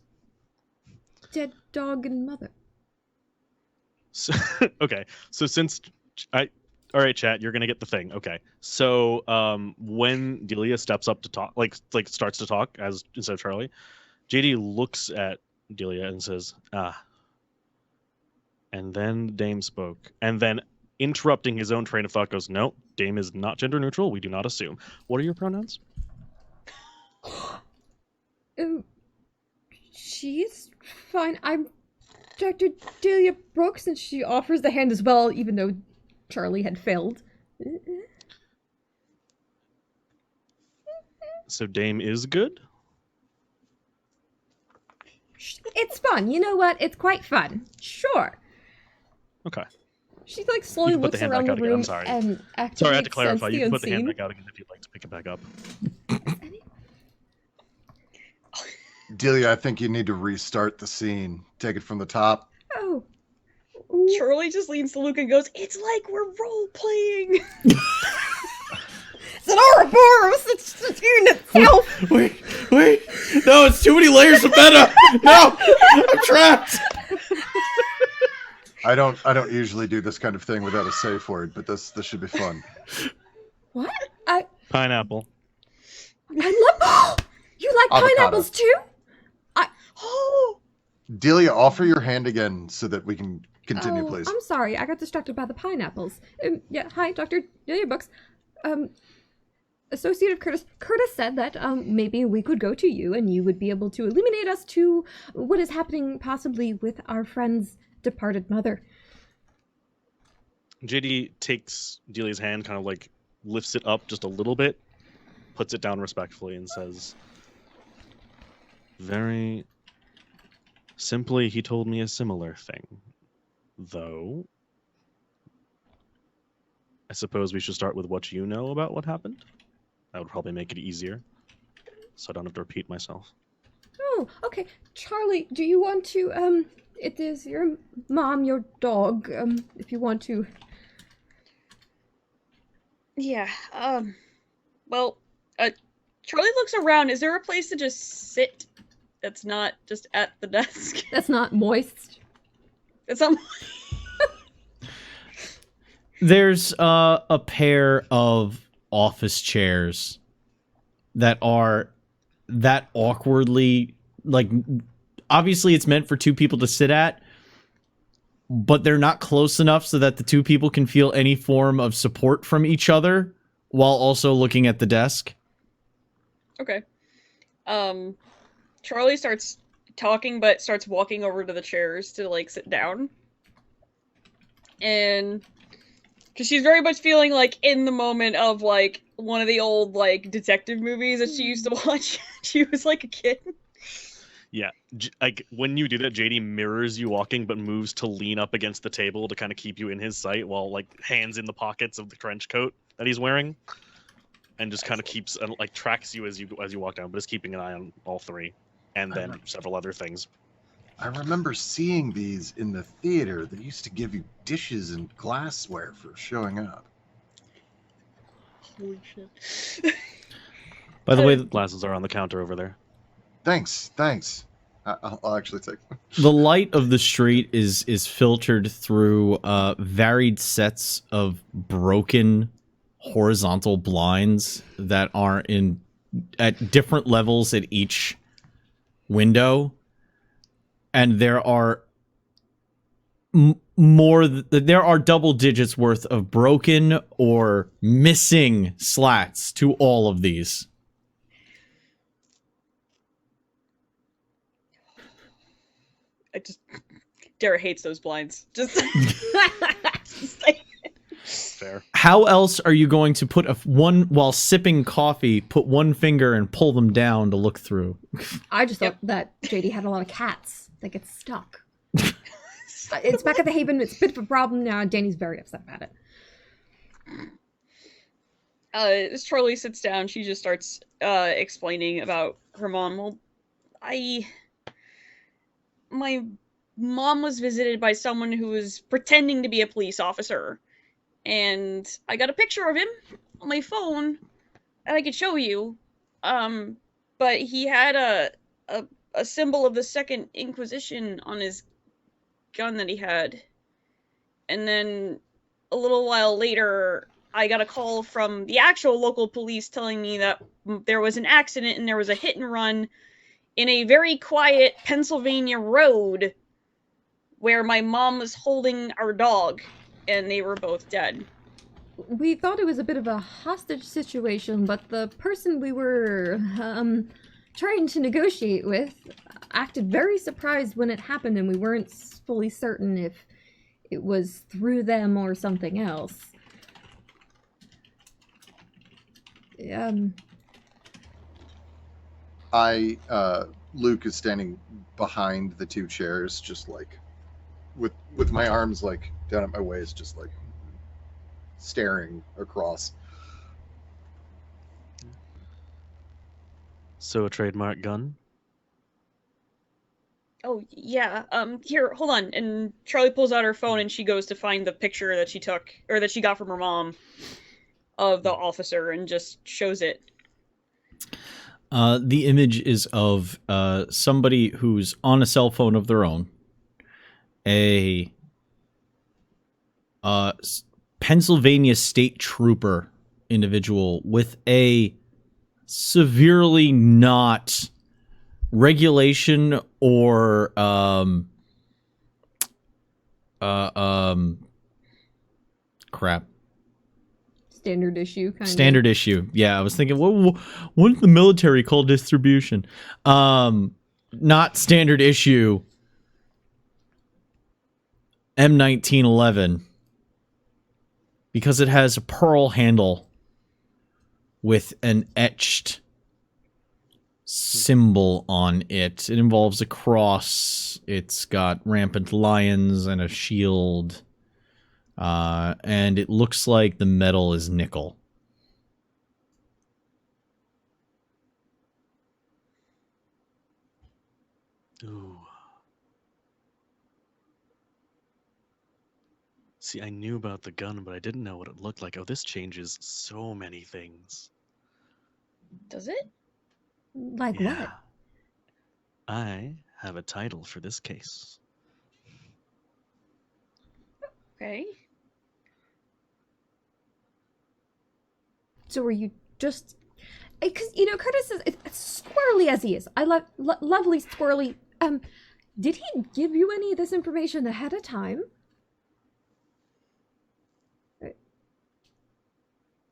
dead dog and mother. So, okay, so all right, chat, you're gonna get the thing. Okay, so when Delia steps up to talk, like starts to talk as instead of Charlie, JD looks at Delia and says, and then Dame spoke, and then interrupting his own train of thought goes, no, Dame is not gender neutral. We do not assume. What are your pronouns? She's fine. I'm Dr. Delia Brooks, and she offers the hand as well, even though Charlie had failed. So Dame is good? It's fun. You know what? It's quite fun. Sure. Okay. She like slowly put the looks hand around back the out again. I'm room sorry. and activates Sorry, I had to clarify. Sense You the can put the hand Unseen. back out again if you'd like to pick it back up. Delia, I think you need to restart the scene. Take it from the top. Oh. Charlie just leans to Luke and goes, "It's like we're role playing." It's an Ouroboros! It's in itself! Wait! No, it's too many layers of meta! No! I'm trapped! I don't usually do this kind of thing without a safe word, but this should be fun. What? Pineapple. I love... You like Avocado. pineapples too? Delia, offer your hand again so that we can continue, Oh, please. I'm sorry, I got distracted by the pineapples. Yeah, hi, Dr. Delia Brooks. Associate of Curtis. Curtis said that maybe we could go to you and you would be able to illuminate us to what is happening possibly with our friend's departed mother. JD takes Delia's hand, kind of like lifts it up just a little bit, puts it down respectfully, and says, very simply, he told me a similar thing. Though, I suppose we should start with what you know about what happened. That would probably make it easier, so I don't have to repeat myself. Oh, okay. Charlie, do you want to, it is your mom, your dog, if you want to. Yeah, well, Charlie looks around. Is there a place to just sit that's not just at the desk? That's not moist. It's not. There's a pair of office chairs that are that awkwardly, like, obviously it's meant for two people to sit at, but they're not close enough so that the two people can feel any form of support from each other while also looking at the desk. Okay. Charlie starts talking, but starts walking over to the chairs to, like, sit down. And because she's very much feeling like in the moment of, like, one of the old, like, detective movies that she used to watch. She was like a kid. Yeah, like when you do that, JD mirrors you walking, but moves to lean up against the table to kind of keep you in his sight while, like, hands in the pockets of the trench coat that he's wearing, and just kind of keeps like tracks you as you walk down, but is keeping an eye on all three, and then several other things. I remember seeing these in the theater. They used to give you dishes and glassware for showing up. Holy shit. By the way, Glasses are on the counter over there. Thanks. I'll actually take them. the light of the street is filtered through varied sets of broken horizontal blinds that are at different levels at each window, and there are there are double digits worth of broken or missing slats to all of these. Dara hates those blinds. Just like, Fair. How else are you going to put one while sipping coffee, put one finger and pull them down to look through? I just thought that JD had a lot of cats that get stuck. It's back at the Haven. It's a bit of a problem now. Danny's very upset about it. as Charlie sits down, she just starts explaining about her mom. Well, my mom was visited by someone who was pretending to be a police officer, and I got a picture of him on my phone that I could show you. But he had a symbol of the Second Inquisition on his gun that he had. And then a little while later, I got a call from the actual local police telling me that there was an accident and there was a hit and run in a very quiet Pennsylvania road where my mom was holding our dog, and they were both dead. We thought it was a bit of a hostage situation, but the person we were trying to negotiate with acted very surprised when it happened, and we weren't fully certain if it was through them or something else. Luke is standing behind the two chairs, just like with my arms like down at my waist, just like staring across. So a trademark gun? Oh, yeah, here, hold on. And Charlie pulls out her phone and she goes to find the picture that she took, or that she got from her mom, of the officer, and just shows it. The image is of somebody who's on a cell phone of their own. A Pennsylvania state trooper individual with a severely not regulation or crap. Standard issue, kind of. Standard issue. Yeah, I was thinking, what if the military called distribution? Not standard issue. M1911. Because it has a pearl handle with an etched symbol on it. It involves a cross. It's got rampant lions and a shield. And it looks like the metal is nickel. Ooh. See, I knew about the gun, but I didn't know what it looked like. Oh, this changes so many things. Does it? Like Yeah. what? I have a title for this case. Okay. So were you just... Because, Curtis is as squirrely as he is. I love lovely squirrely. Did he give you any of this information ahead of time?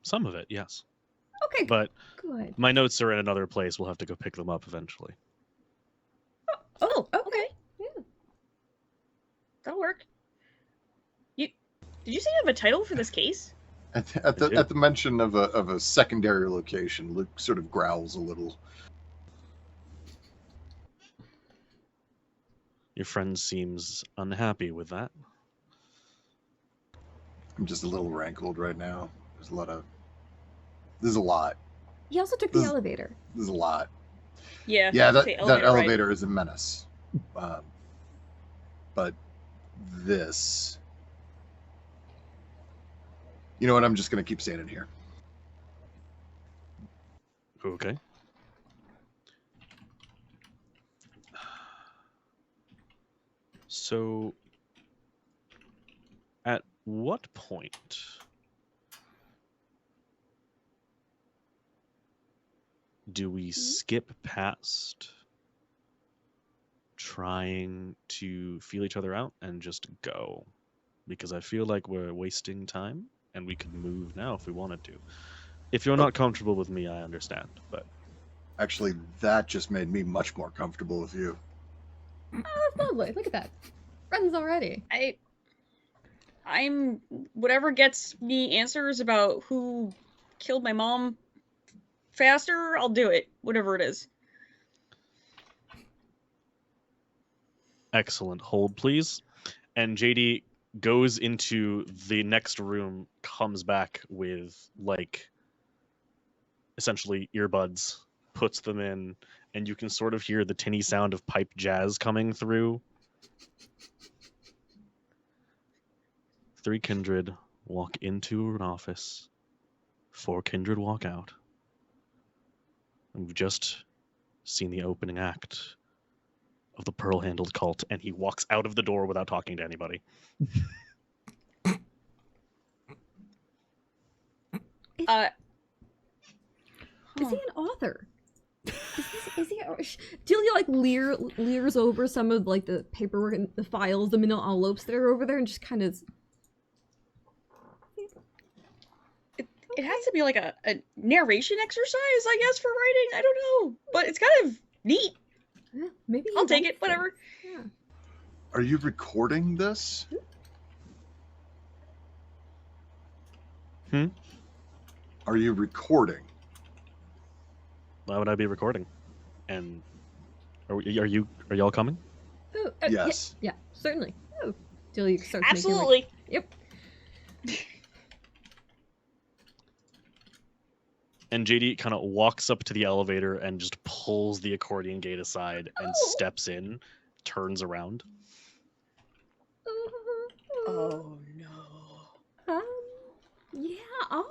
Some of it, yes. Okay, But good. my notes are in another place. We'll have to go pick them up eventually. Oh, okay. Yeah. That'll work. Did you say you have a title for this case? At the mention of a secondary location, Luke sort of growls a little. Your friend seems unhappy with that. I'm just a little rankled right now. There's a lot of This is a lot. He also took the elevator. This is a lot. Yeah. Yeah, that the elevator ride. is a menace. But this... You know what? I'm just going to keep standing here. Okay. So, at what point do we skip past trying to feel each other out and just go? Because I feel like we're wasting time and we could move now if we wanted to. If you're not comfortable with me, I understand, but... Actually, that just made me much more comfortable with you. Oh, that's lovely. Look at that. Friends already. I'm whatever gets me answers about who killed my mom faster, I'll do it. Whatever it is. Excellent. Hold, please. And JD goes into the next room, comes back with, like, essentially earbuds, puts them in, and you can sort of hear the tinny sound of pipe jazz coming through. 3 kindred walk into an office. 4 kindred walk out. And we've just seen the opening act of the pearl-handled cult, and he walks out of the door without talking to anybody. Is he an author? Is he? Delia like leers over some of like the paperwork and the files, the manila envelopes that are over there, and just kind of. It has to be like a narration exercise, I guess, for writing. I don't know, but it's kind of neat. Yeah, maybe I'll take it. Whatever. Yeah. Are you recording this? Are you recording? Why would I be recording? And are y'all coming? Oh, Yes. Yeah, certainly. Oh, Delia starts Absolutely. Yep. And JD kind of walks up to the elevator and just pulls the accordion gate aside and steps in, turns around. Oh no. Yeah.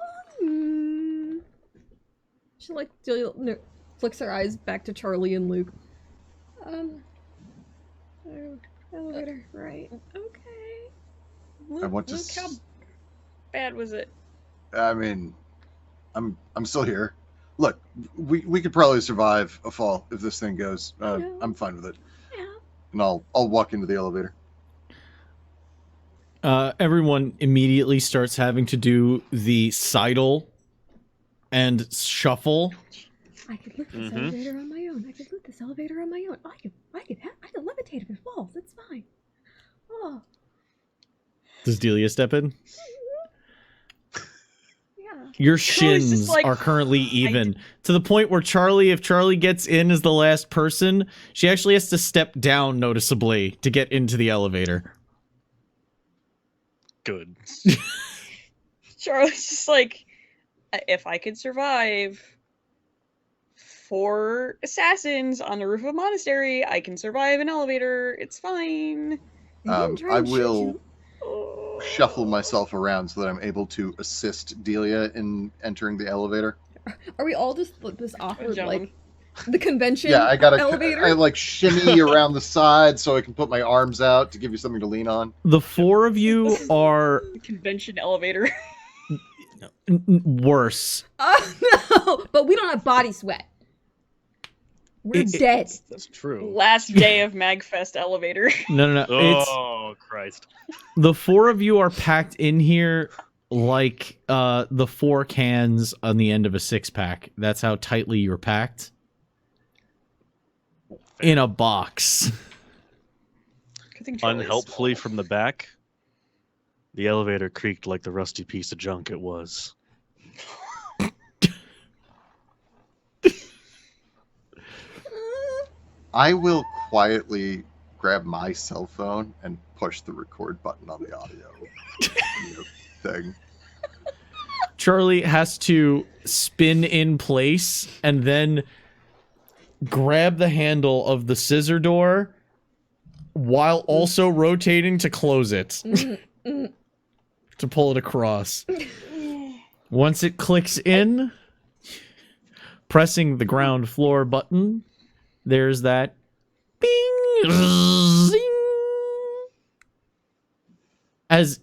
She like Delia flicks her eyes back to Charlie and Luke. Elevator, right? Okay. I want to. Luke, how bad was it? I mean, I'm still here. Look, we could probably survive a fall if this thing goes. I'm fine with it. Yeah. And I'll walk into the elevator. Everyone immediately starts having to do the sidle and shuffle. I could lift this elevator on my own. I could lift this elevator on my own. I could levitate if it falls. It's fine. Oh. Does Delia step in? Yeah. Your shins like, are currently even to the point where if Charlie gets in as the last person, she actually has to step down noticeably to get into the elevator. Good. Charlie's just like, if I could survive 4 assassins on the roof of a monastery, I can survive an elevator. It's fine. I will shuffle myself around so that I'm able to assist Delia in entering the elevator. Are we all just this awkward Gentlemen. like the convention Yeah, elevator? I like shimmy around the side so I can put my arms out to give you something to lean on. The 4 of you are Convention elevator. worse. Oh no! But we don't have body sweat. We're dead. That's true. Last day of MagFest elevator. No. Oh, Christ. The 4 of you are packed in here like the 4 cans on the end of a 6-pack. That's how tightly you're packed. In a box. Unhelpfully from the back, the elevator creaked like the rusty piece of junk it was. I will quietly grab my cell phone and push the record button on the audio thing. Charlie has to spin in place and then grab the handle of the scissor door while also rotating to close it. To pull it across. Once it clicks in, pressing the ground floor button, there's that bing, zing, as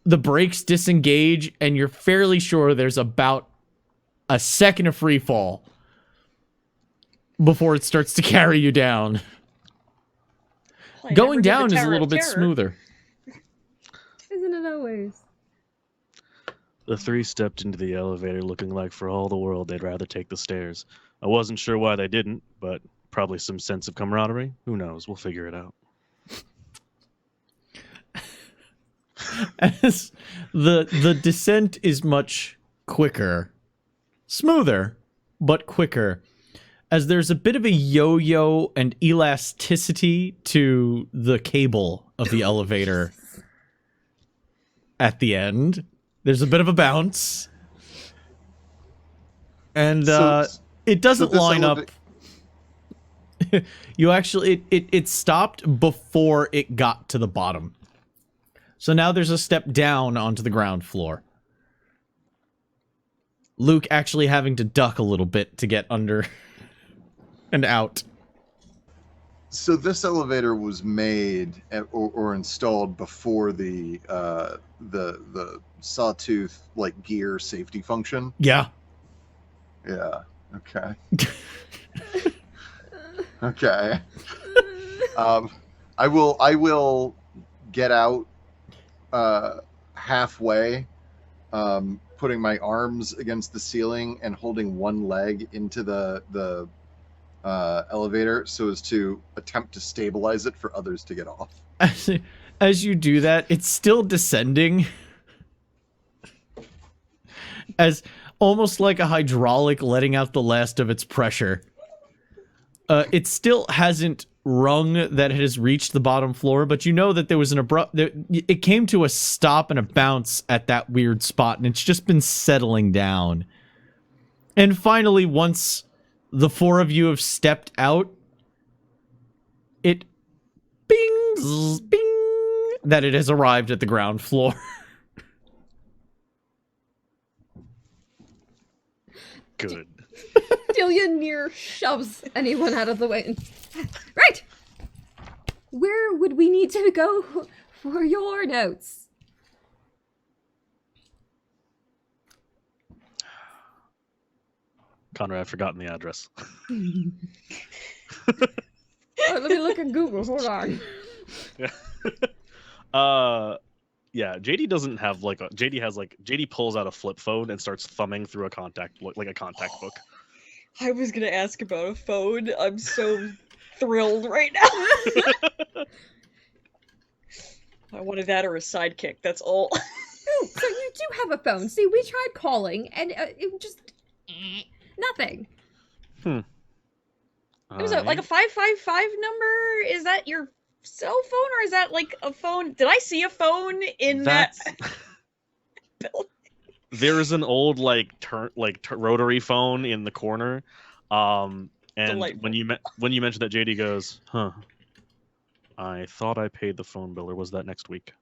the brakes disengage, and you're fairly sure there's about a second of free fall before it starts to carry you down. Well, I Going never did the down is a Tower little of bit Terror. smoother. Isn't it always? The three stepped into the elevator looking like for all the world they'd rather take the stairs. I wasn't sure why they didn't, but probably some sense of camaraderie. Who knows? We'll figure it out. As the descent is much quicker, smoother, but quicker, as there's a bit of a yo-yo and elasticity to the cable of the elevator at the end. There's a bit of a bounce, and it doesn't line up. You actually, it stopped before it got to the bottom. So now there's a step down onto the ground floor. Luke actually having to duck a little bit to get under and out. So this elevator was made or installed before the sawtooth like gear safety function. Yeah. Yeah. Okay. Okay. I will get out halfway, putting my arms against the ceiling and holding one leg into the elevator so as to attempt to stabilize it for others to get off. As you do that, it's still descending. As almost like a hydraulic letting out the last of its pressure. It still hasn't rung that it has reached the bottom floor, but you know that there was an abrupt... It came to a stop and a bounce at that weird spot, and it's just been settling down. And finally, once the four of you have stepped out, it bings, bing, that it has arrived at the ground floor. Good. Delia near shoves anyone out of the way. Right! Where would we need to go for your notes? Conrad, I've forgotten the address. Let me look at Google. Hold on. Yeah, JD doesn't have like a... JD pulls out a flip phone and starts thumbing through a contact book. I was gonna ask about a phone. I'm so thrilled right now. I wanted that or a sidekick, that's all. Oh, so you do have a phone. See, we tried calling, and it just... nothing. It was like a 555 number? Is that your cell phone, or is that like a phone? Did I see a phone in that building? There's an old rotary phone in the corner, and Delightful. when you mentioned that, JD goes, "Huh, I thought I paid the phone bill, or was that next week?"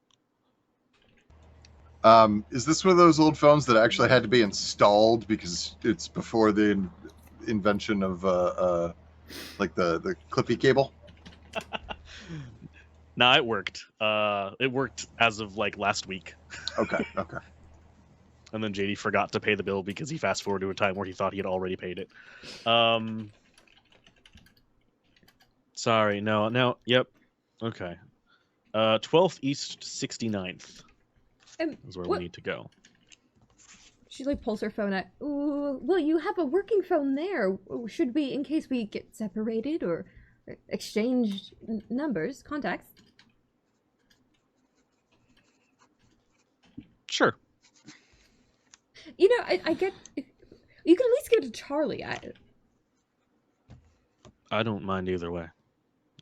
Is this one of those old phones that actually had to be installed because it's before the invention of like the clippy cable? Nah, it worked. It worked as of like last week. Okay. And then JD forgot to pay the bill because he fast forwarded to a time where he thought he had already paid it. Sorry, no, yep. Okay. 12th East 69th is where we need to go. She like pulls her phone out. Ooh, well, you have a working phone there. Should we, in case we get separated or exchange numbers, contacts? Sure. You know, I get... You can at least give it to Charlie. I don't mind either way.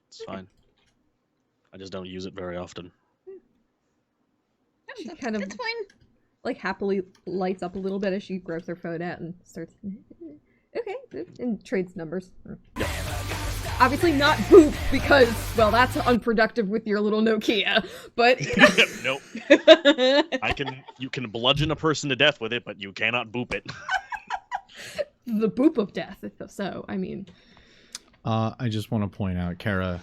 It's fine. I just don't use it very often. She kind of That's fine. like happily lights up a little bit as she grabs her phone out and starts. Okay, and trades numbers. Obviously not boop because, well, that's unproductive with your little Nokia. But Nope. You can bludgeon a person to death with it, but you cannot boop it. the boop of death, if so. I mean, I just want to point out, Kara,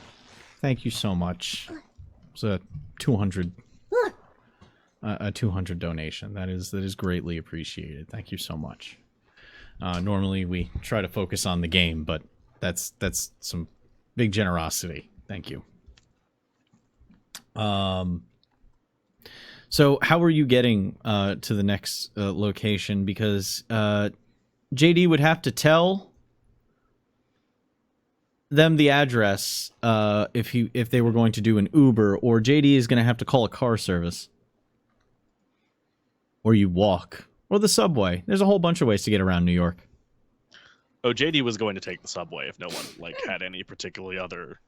thank you so much. It's a 200 donation. That is greatly appreciated. Thank you so much. Normally we try to focus on the game, but that's some big generosity. Thank you. So how are you getting to the next location? Because JD would have to tell them the address if they were going to do an Uber, or JD is going to have to call a car service, or you walk, or the subway. There's a whole bunch of ways to get around New York. Oh, JD was going to take the subway if no one had any particularly other.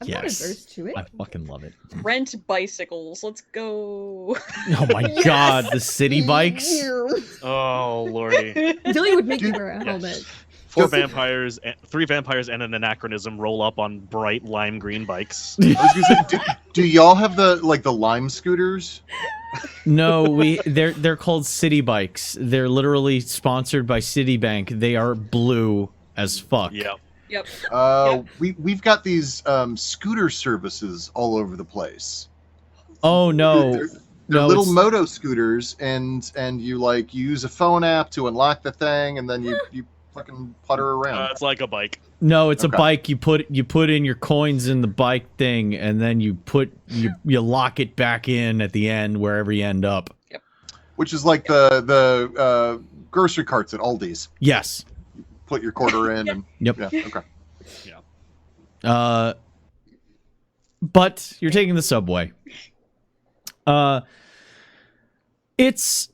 I'm not averse to it. I fucking love it. Rent bicycles. Let's go. Oh my god, the city bikes. Oh lordy. Dilly would make you wear a helmet. Three vampires, and an anachronism roll up on bright lime green bikes. I was gonna say, do y'all have the lime scooters? No, they're called city bikes. They're literally sponsored by Citibank. They are blue as fuck. Yep. We've got these scooter services all over the place. Oh no. They're little moto scooters, and you use a phone app to unlock the thing, and then you fucking putter around. It's like a bike. No, it's a bike. You put in your coins in the bike thing, and then you lock it back in at the end wherever you end up. Yep. Which is like the grocery carts at Aldi's. Yes. Put your quarter in and Yep. Yeah. Okay. Yeah. But you're taking the subway. It's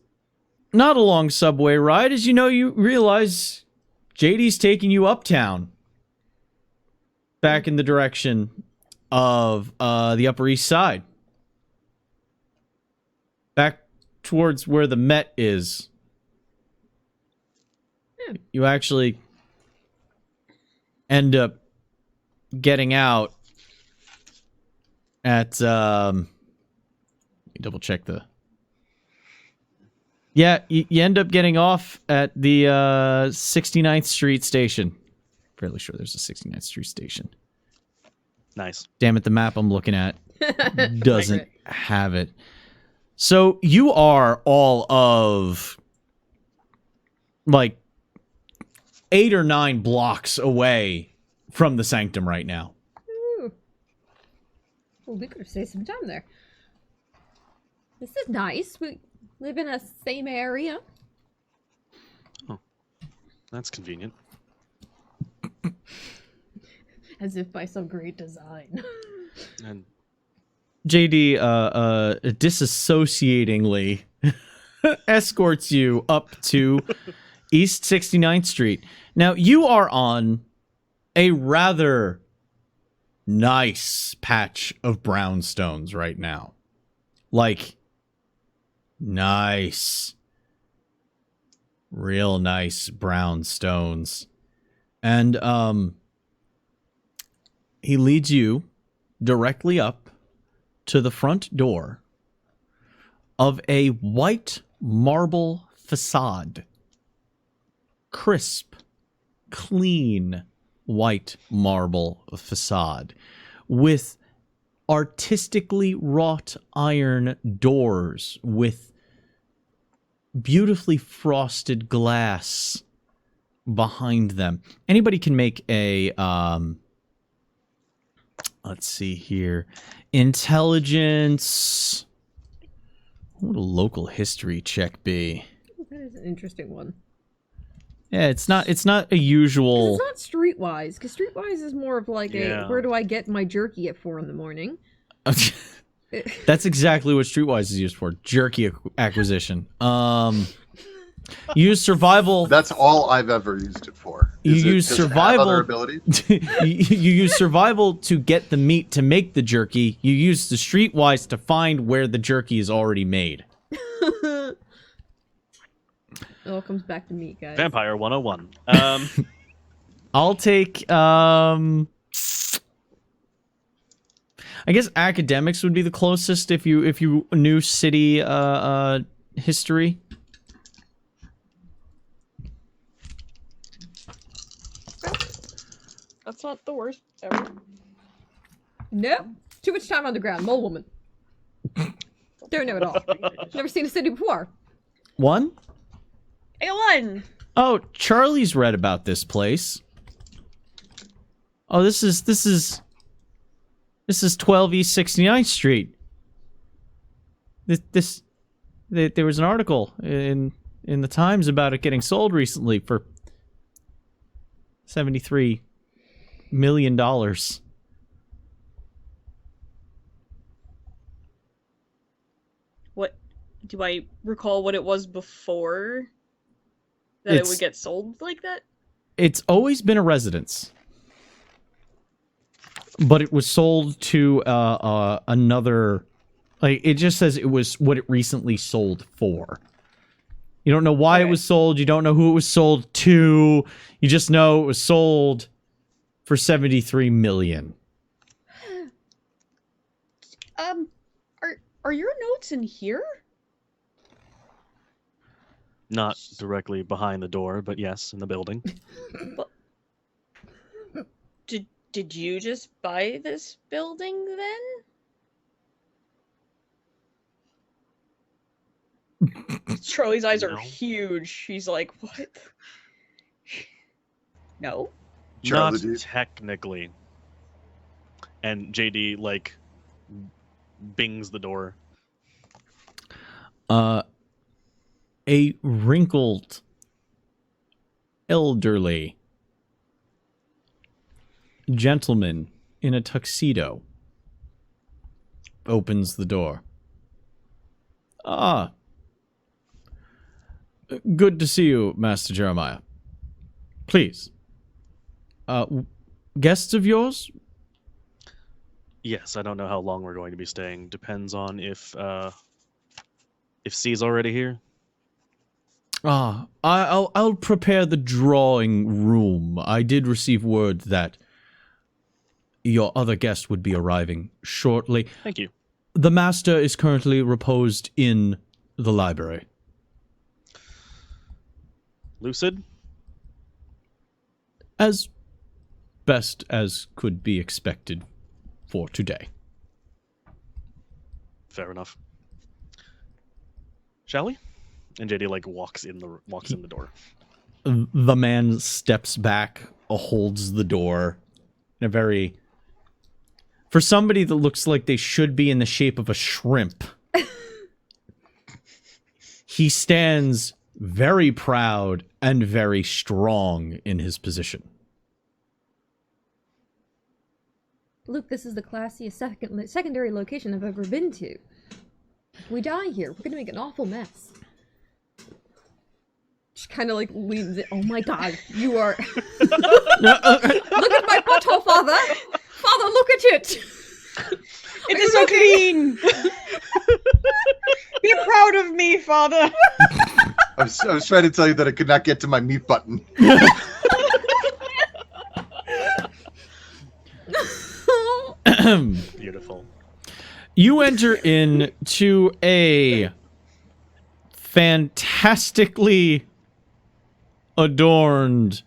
not a long subway ride, as you realize JD's taking you uptown, back in the direction of the Upper East Side, back towards where the Met is. You actually end up getting out at double check the. Yeah, you end up getting off at the 69th Street station. Fairly sure there's a 69th Street station. Nice. Damn it, the map I'm looking at doesn't have it. So you are all of 8 or 9 blocks away from the Sanctum right now. Ooh. Well, we could have saved some time there. This is nice. We live in a same area. Oh, that's convenient. As if by some great design. And JD, disassociatingly escorts you up to East 69th Street. Now, you are on a rather nice patch of brownstones right now. Nice. Real nice brownstones. And, he leads you directly up to the front door of a white marble facade. Crisp, clean white marble facade with artistically wrought iron doors with beautifully frosted glass behind them. Anybody can make a let's see here. Intelligence. What would a local history check be? That is an interesting one. Yeah, it's not a usual. It's not Streetwise, because Streetwise is more of a where do I get my jerky at 4 a.m. That's exactly what Streetwise is used for. Jerky acquisition. You use survival. That's all I've ever used it for. You use survival. Other abilities? You use survival to get the meat to make the jerky. You use the Streetwise to find where the jerky is already made. It all comes back to me, guys. Vampire 101. I'll take I guess academics would be the closest if you knew city history. That's not the worst ever. Nope. Too much time on the ground. Mole woman. Don't know it all. Never seen a city before. One? I got one. Oh, Charlie's read about this place. Oh, this is 12 East 69th Street. There was an article in the Times about it getting sold recently for $73 million. What do I recall what it was before that it would get sold like that? It's always been a residence. But it was sold to another, like, it just says it was what it recently sold for. You don't know why it was sold. You don't know who it was sold to. You just know it was sold for $73 million. Are your notes in here? Not directly behind the door, but yes, in the building. But did you just buy this building then? Charlie's eyes are huge. She's like, what? No. Charlie, Not dude. technically. And JD, like, bings the door. A wrinkled, elderly gentleman in a tuxedo opens the door. Ah. Good to see you, Master Jeremiah. Please. Guests of yours? Yes, I don't know how long we're going to be staying. Depends on if C's already here. Ah, I'll prepare the drawing room. I did receive word that your other guest would be arriving shortly. Thank you. The master is currently reposed in the library. Lucid? As best as could be expected for today. Fair enough. Shall we? And JD like walks in the door. The man steps back, holds the door in a very... For somebody that looks like they should be in the shape of a shrimp, he stands very proud and very strong in his position. Luke, this is the classiest secondary location I've ever been to. If we die here, we're gonna make an awful mess. Just kind of like leans it. Oh my god, you are... Look at my butthole, father! Father, look at it! It is so clean! Be proud of me, father! I was trying to tell you that I could not get to my mute button. Beautiful. You enter into a fantastically adorned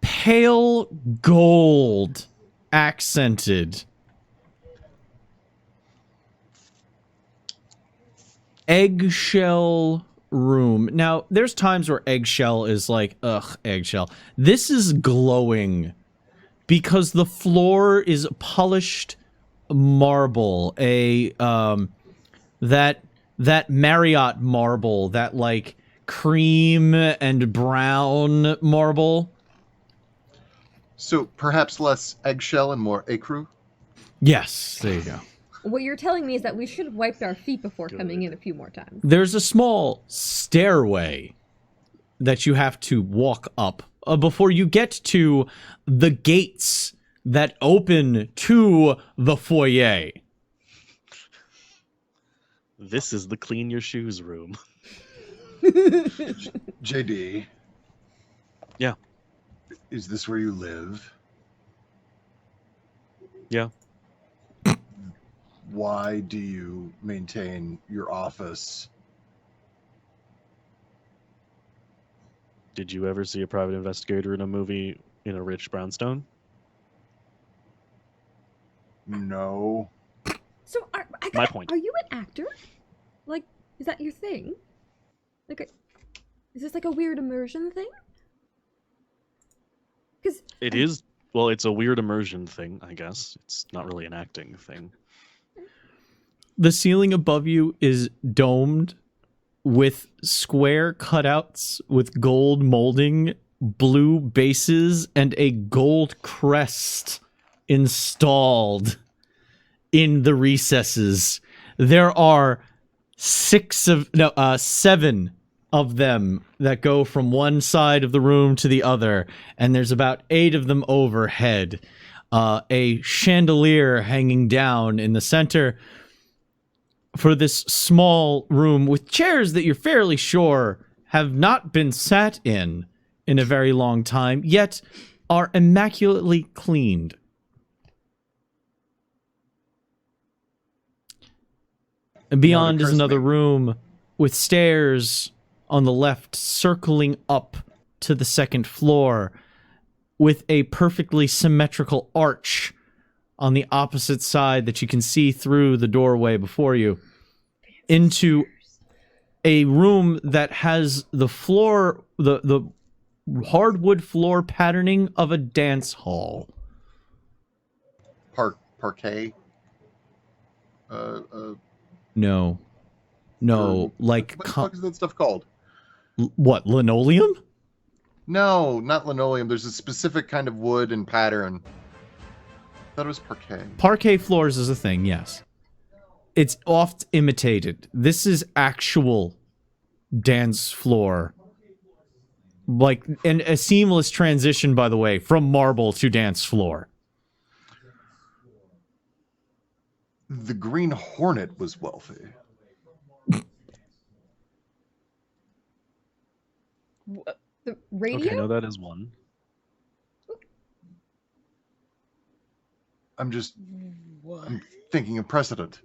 pale gold accented eggshell room. Now, there's times where eggshell is like, ugh, eggshell. This is glowing because the floor is polished marble, that Marriott marble, that like cream and brown marble. So perhaps less eggshell and more ecru? Yes, there you go. What you're telling me is that we should have wiped our feet before coming in a few more times. There's a small stairway that you have to walk up before you get to the gates that open to the foyer. This is the clean your shoes room. JD. Yeah. Is this where you live? Yeah. Why do you maintain your office? Did you ever see a private investigator in a movie in a rich brownstone? No. So, My point. Are you an actor? Like, is that your thing? Like, is this like a weird immersion thing? Because It is. Well, it's a weird immersion thing, I guess. It's not really an acting thing. The ceiling above you is domed with square cutouts with gold molding, blue bases, and a gold crest installed in the recesses. There are 7 of them that go from one side of the room to the other, and there's about 8 of them overhead. A chandelier hanging down in the center for this small room with chairs that you're fairly sure have not been sat in a very long time, yet are immaculately cleaned. And beyond is another room with stairs on the left circling up to the second floor with a perfectly symmetrical arch on the opposite side that you can see through the doorway before you into a room that has the floor, the hardwood floor patterning of a dance hall. Parquet? No, like what the fuck is that stuff called? What, linoleum? No, not linoleum. There's a specific kind of wood and pattern. I thought it was parquet. Parquet floors is a thing, yes. It's oft imitated. This is actual dance floor. Like, and a seamless transition, by the way, from marble to dance floor. The Green Hornet was wealthy. the radio? Okay, no, that is one. I'm thinking of precedent.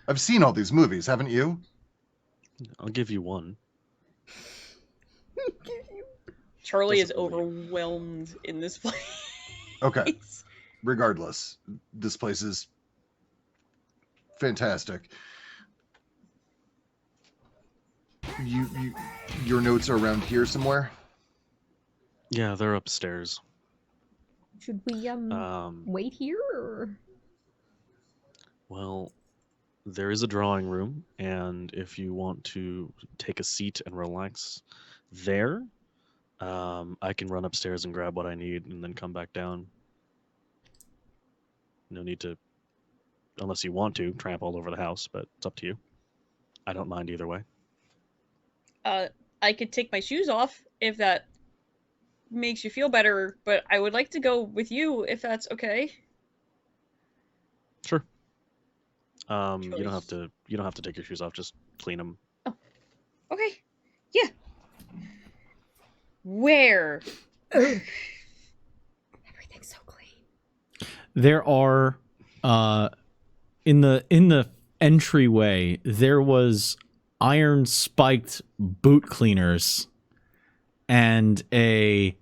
I've seen all these movies, haven't you? I'll give you one. Charlie is Doesn't really- overwhelmed in this place. Okay. Regardless, this place is fantastic. Your notes are around here somewhere? Yeah, they're upstairs. Should we wait here or? Well, there is a drawing room, and if you want to take a seat and relax there, I can run upstairs and grab what I need and then come back down. No need to, unless you want to, tramp all over the house, but it's up to you. I don't mind either way. I could take my shoes off if that makes you feel better, but I would like to go with you if that's okay. Sure. You don't have to take your shoes off, just clean them. Oh. Okay. Yeah. Where? Everything's so clean. There are in the entryway there was iron spiked boot cleaners and a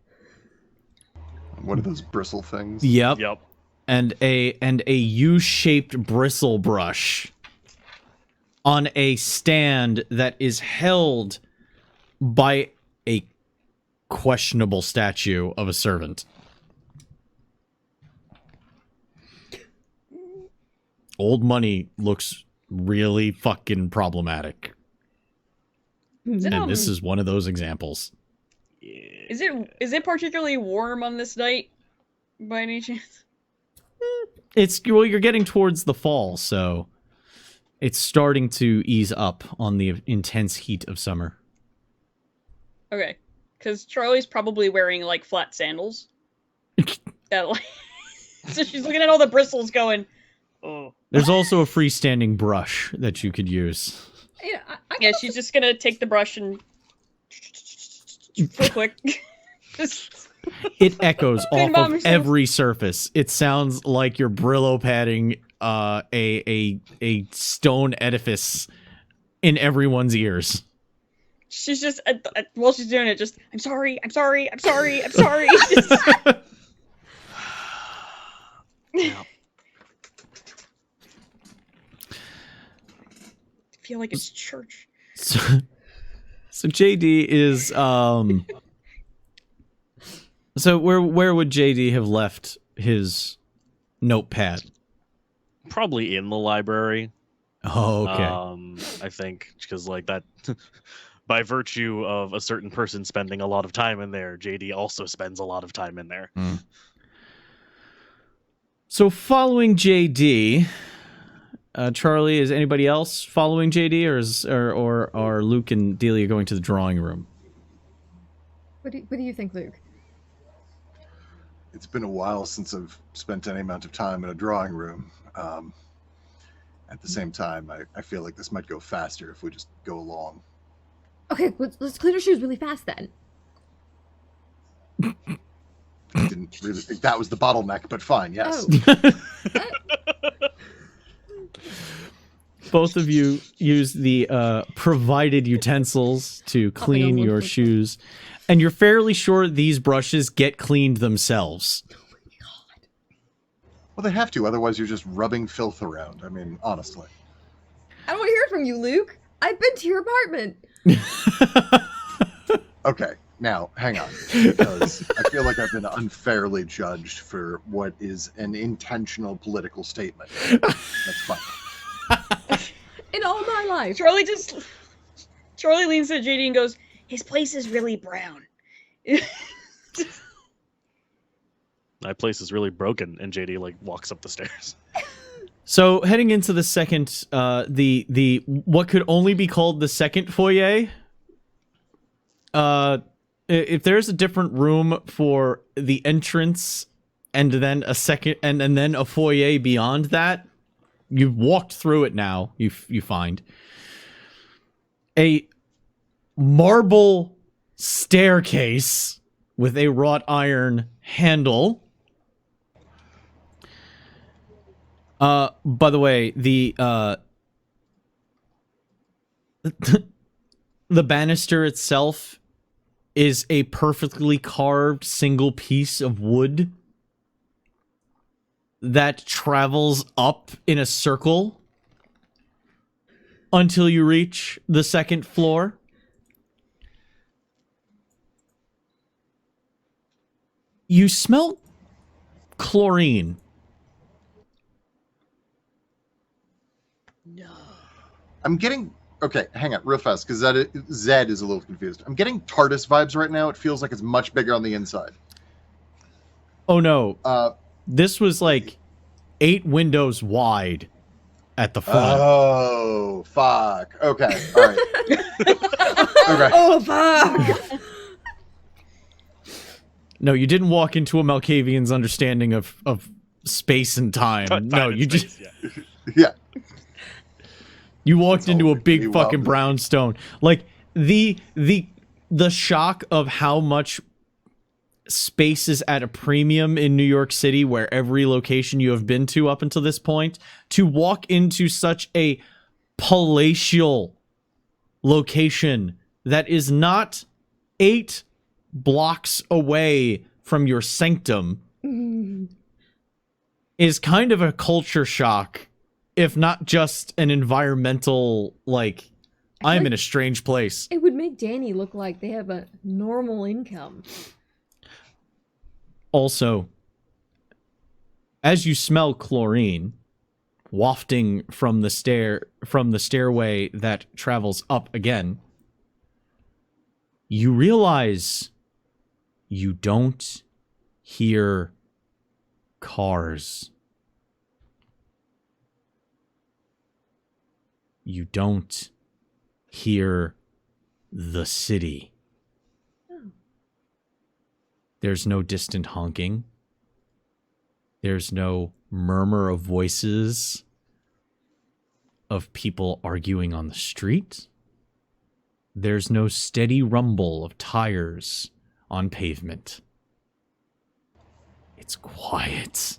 what are those bristle things? Yep. And a U-shaped bristle brush on a stand that is held by a questionable statue of a servant. Old money looks really fucking problematic. And this is one of those examples. Is it particularly warm on this night, by any chance? Well, you're getting towards the fall, so it's starting to ease up on the intense heat of summer. Okay, because Charlie's probably wearing like flat sandals. So she's looking at all the bristles, going, "Oh." There's also a freestanding brush that you could use. Yeah, Yeah, she's just gonna take the brush and real quick. Just It echoes Clean off bomb of yourself. every surface. It sounds like you're Brillo padding a stone edifice in everyone's ears. she's just while she's doing it, just I'm sorry. Just, Yeah. feel like it's church. So JD is so where would JD have left his notepad? Probably in the library. Oh, okay. I think because like that, by virtue of a certain person spending a lot of time in there, JD also spends a lot of time in there. So following JD, Charlie, is anybody else following JD, or are Luke and Delia going to the drawing room? What do you think, Luke? It's been a while since I've spent any amount of time in a drawing room. At the same time, I feel like this might go faster if we just go along. Okay, let's clean our shoes really fast then. I didn't really think that was the bottleneck, but fine, yes. Oh. Both of you use the provided utensils to clean one your quick. shoes, and you're fairly sure these brushes get cleaned themselves. Well, they have to, otherwise you're just rubbing filth around. I mean, honestly. I don't want to hear from you, Luke. I've been to your apartment. Okay, now, hang on. Because I feel like I've been unfairly judged for what is an intentional political statement. That's fine. In all my life. Charlie leans to JD and goes, "His place is really brown." My place is really broken, and JD like walks up the stairs. So heading into the second, the what could only be called the second foyer. If there's a different room for the entrance, and then a second, and then a foyer beyond that, you've walked through it now. You find a marble staircase with a wrought iron handle. By the way, the banister itself is a perfectly carved single piece of wood that travels up in a circle until you reach the second floor. You smell chlorine. I'm getting... Okay, hang on, real fast, because Zed is a little confused. I'm getting TARDIS vibes right now. It feels like it's much bigger on the inside. Oh no. This was like 8 windows wide at the front. Oh, fuck. Okay, alright. Okay. Oh, fuck! No, you didn't walk into a Malkavian's understanding of space and time. No, Time and you space, just yeah. Yeah. you walked It's into all a big pretty fucking well. brownstone. Like the shock of how much space is at a premium in New York City, where every location you have been to up until this point, to walk into such a palatial location that is not 8 blocks away from your sanctum is kind of a culture shock, if not just an environmental, like, I'm in a strange place. It would make Danny look like they have a normal income. Also, as you smell chlorine wafting from the stairway that travels up again, you realize you don't hear cars. You don't hear the city. There's no distant honking. There's no murmur of voices of people arguing on the street. There's no steady rumble of tires on pavement. It's quiet.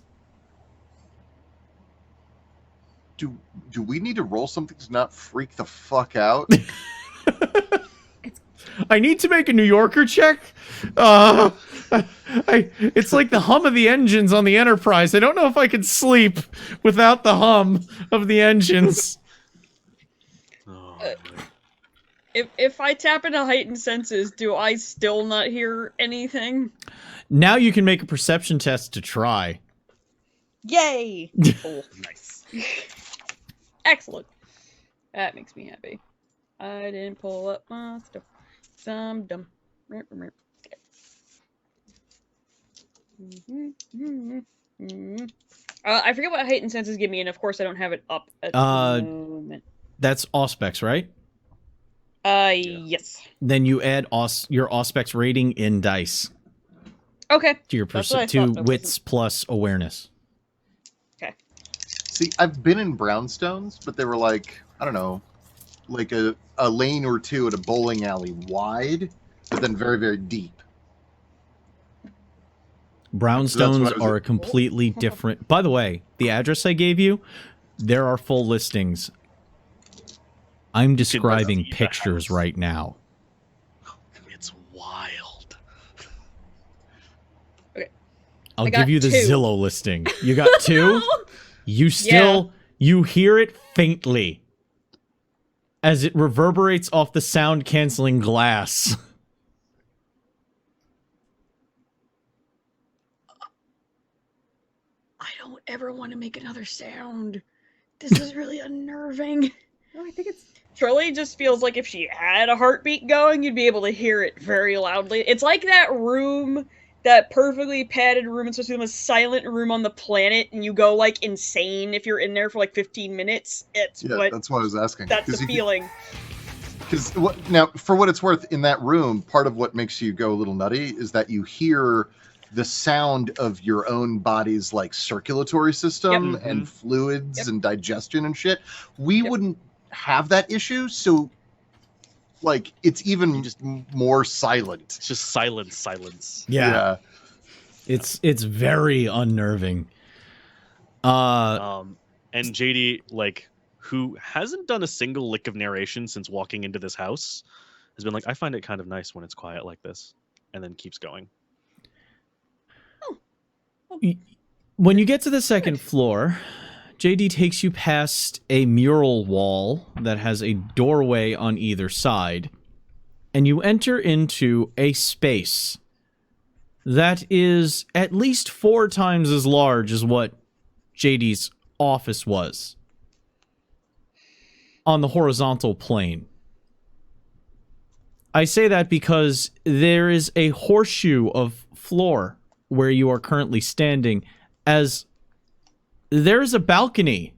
Do we need to roll something to not freak the fuck out? I need to make a New Yorker check. It's like the hum of the engines on the Enterprise. I don't know if I can sleep without the hum of the engines. Oh, If I tap into heightened senses, do I still not hear anything? Now you can make a perception test to try. Yay! Cool. nice. Excellent. That makes me happy. I didn't pull up my stuff. Some dumb. I forget what heightened senses give me, and of course I don't have it up at the moment. That's Auspex, right? Yes. Then you add your Auspex rating in dice Okay. to your That's what I to thought, that wits wasn't- plus awareness. Okay. See, I've been in brownstones, but they were like, I don't know, like a lane or two at a bowling alley wide, but then very, very deep. Brownstones So are a completely different. By the way, the address I gave you, there are full listings. I'm describing see the pictures house. right now. It's wild. I'll I give got you the 2. Zillow listing. You got 2? You still, you hear it faintly as it reverberates off the sound-canceling glass. I don't ever want to make another sound. This is really unnerving. No, I think it's Shirley just feels like if she had a heartbeat going, you'd be able to hear it very loudly. It's like that room, that perfectly padded room, it's supposed to be the most silent room on the planet, and you go, like, insane if you're in there for, like, 15 minutes. It's Yeah, what... that's what I was asking. That's the feeling. Because now, for what it's worth, in that room, part of what makes you go a little nutty is that you hear the sound of your own body's like circulatory system Yep. and fluids Yep. and digestion and shit. We Yep. wouldn't have that issue, so like it's even You just- more silent. It's just silence. It's very unnerving. And JD, like, who hasn't done a single lick of narration since walking into this house, has been like, I find it kind of nice when it's quiet like this, and then keeps going. When you get to the second floor, JD takes you past a mural wall that has a doorway on either side, and you enter into a space that is at least 4 times as large as what JD's office was on the horizontal plane. I say that because there is a horseshoe of floor where you are currently standing, as there's a balcony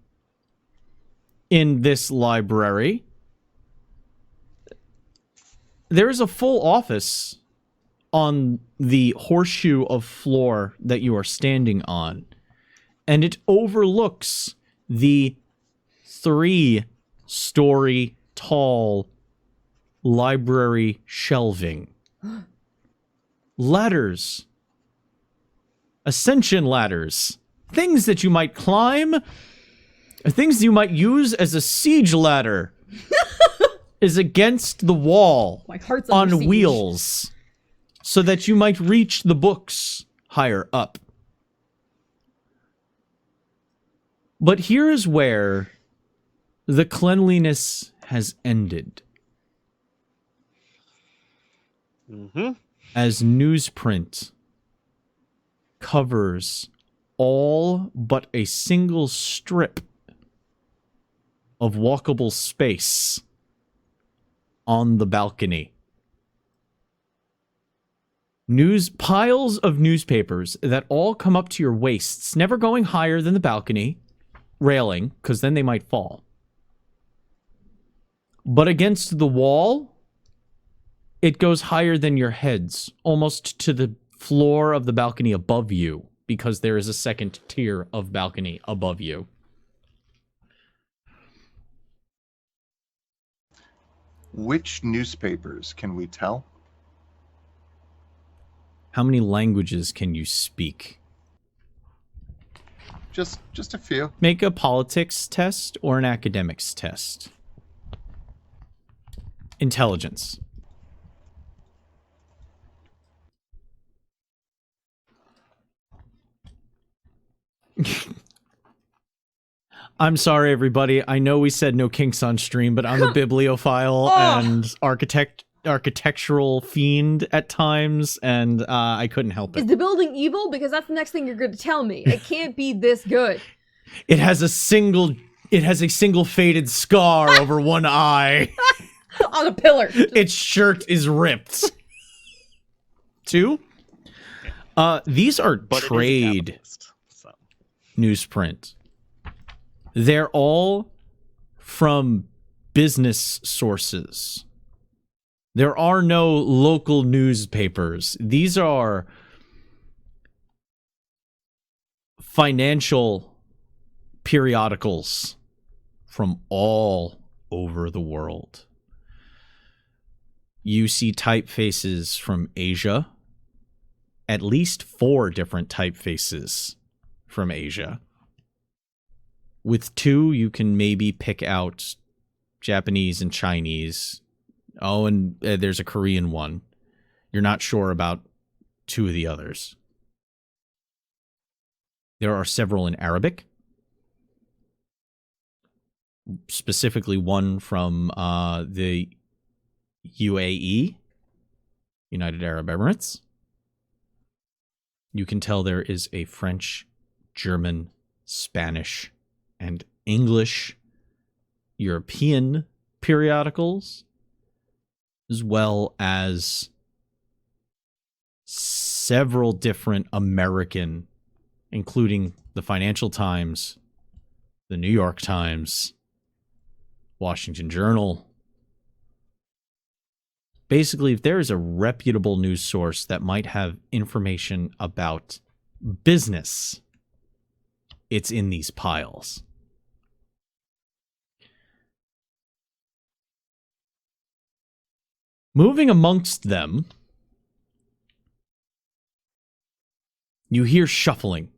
in this library. There is a full office on the horseshoe of floor that you are standing on, and it overlooks the 3-story tall library shelving. Ladders. Ascension ladders. Things that you might climb. Things you might use as a siege ladder. Is against the wall. my heart's under On siege. wheels. So that you might reach the books higher up. But here is where the cleanliness has ended. Mm-hmm. As newsprint covers all but a single strip of walkable space on the balcony. Piles of newspapers that all come up to your waists, never going higher than the balcony railing, because then they might fall. But against the wall, it goes higher than your heads, almost to the floor of the balcony above you, because there is a second tier of balcony above you. Which newspapers can we tell? How many languages can you speak? Just a few. Make a politics test or an academics test. Intelligence. I'm sorry, everybody. I know we said no kinks on stream, but I'm a bibliophile and architectural fiend at times, and I couldn't help Is it. the building evil? Because that's the next thing you're going to tell me. It can't be this good. It has a single faded scar over one eye. On a pillar. Its shirt is ripped. 2. These are But it is a trade capitalist, so. newsprint. They're all from business sources. There are no local newspapers. These are financial periodicals from all over the world. You see typefaces from Asia. At least 4 different typefaces from Asia. With 2, you can maybe pick out Japanese and Chinese. Oh, and there's a Korean one. You're not sure about 2 of the others. There are several in Arabic. Specifically one from the UAE, United Arab Emirates. You can tell there is a French, German, Spanish, and English European periodicals, as well as several different American, including the Financial Times, the New York Times, Washington Journal. Basically, if there is a reputable news source that might have information about business, it's in these piles. Moving amongst them, you hear shuffling.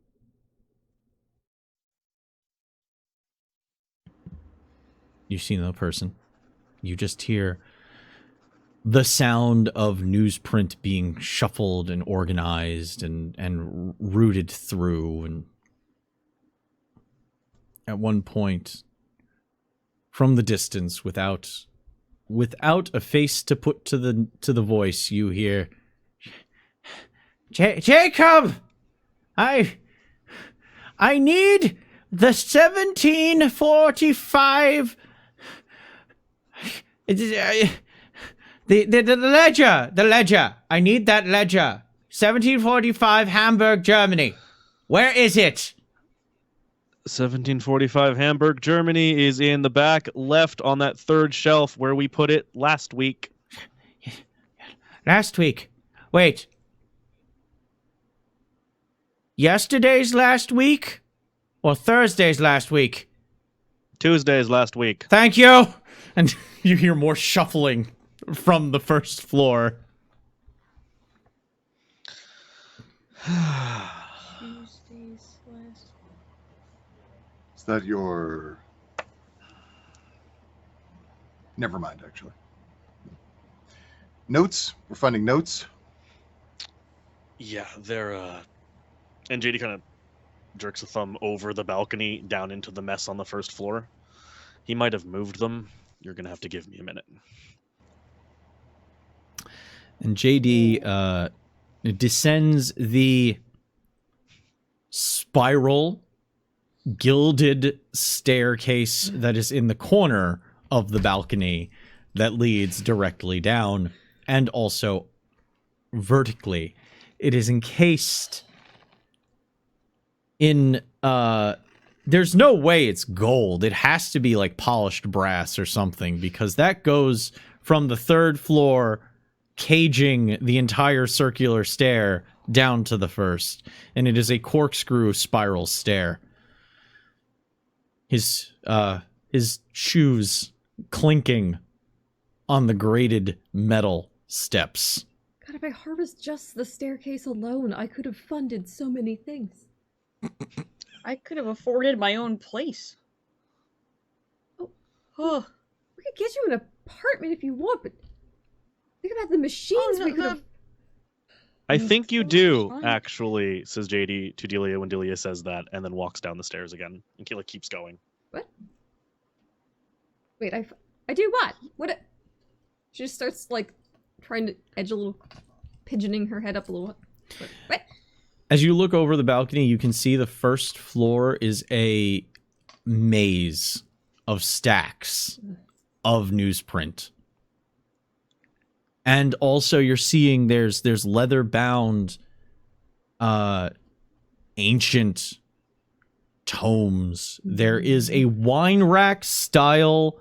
You see no person. You just hear the sound of newsprint being shuffled and organized and routed through. And at one point, from the distance, without a face to put to the voice, you hear, Jacob, I need the 1745. The ledger. I need that ledger. 1745 Hamburg, Germany. Where is it? 1745 Hamburg, Germany is in the back left on that third shelf where we put it last week. Last week. Wait. Yesterday's last week? Or Thursday's last week? Tuesday's last week. Thank you! And you hear more shuffling from the first floor. Tuesday's last. Is that your... Never mind, actually. Notes? We're finding notes? Yeah, they're, And JD kind of jerks a thumb over the balcony down into the mess on the first floor. He might have moved them. You're going to have to give me a minute. And JD descends the spiral gilded staircase that is in the corner of the balcony that leads directly down and also vertically. It is encased in there's no way it's gold. It has to be like polished brass or something, because that goes from the third floor, caging the entire circular stair down to the first, and it is a corkscrew spiral stair. His shoes clinking on the grated metal steps. God, if I harvest just the staircase alone, I could have funded so many things. I could have afforded my own place. Oh, We could get you an apartment if you want, but think about the machines we could have. I think you That's do, fine. actually, says JD to Delia when Delia says that, and then walks down the stairs again. And Kayla keeps going. What? Wait, I do what? What? She just starts, like, trying to edge a little, pigeoning her head up a little. What? As you look over the balcony, you can see the first floor is a maze of stacks of newsprint. And also you're seeing there's leather-bound ancient tomes. There is a wine rack style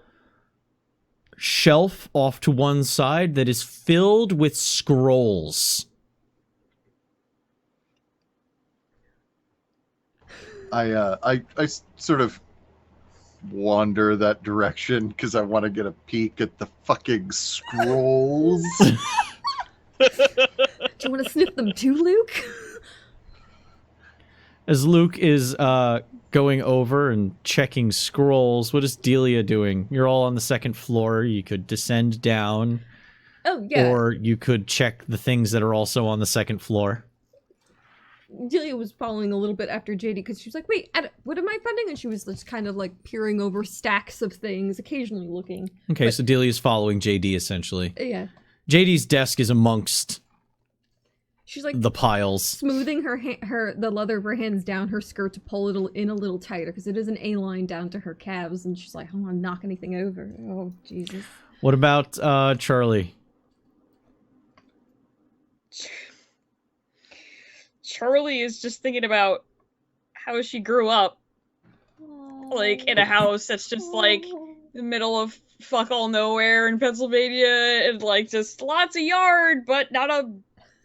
shelf off to one side that is filled with scrolls. I sort of wander that direction because I want to get a peek at the fucking scrolls. Do you want to sniff them too, Luke? As Luke is going over and checking scrolls, what is Delia doing? You're all on the second floor. You could descend down, Oh, yeah. or you could check the things that are also on the second floor. Delia was following a little bit after JD because she was like, wait, what am I funding? And she was just kind of like peering over stacks of things, occasionally looking. Okay, But- so Delia's following JD essentially. Yeah. JD's desk is amongst She's like the piles. smoothing the leather of her hands down her skirt to pull it in a little tighter because it is an A line down to her calves, and she's like, I don't want to knock anything over. Oh, Jesus. What about Charlie? Charlie is just thinking about how she grew up, like, in a house that's just, like, in the middle of fuck all nowhere in Pennsylvania, and, like, just lots of yard, but not a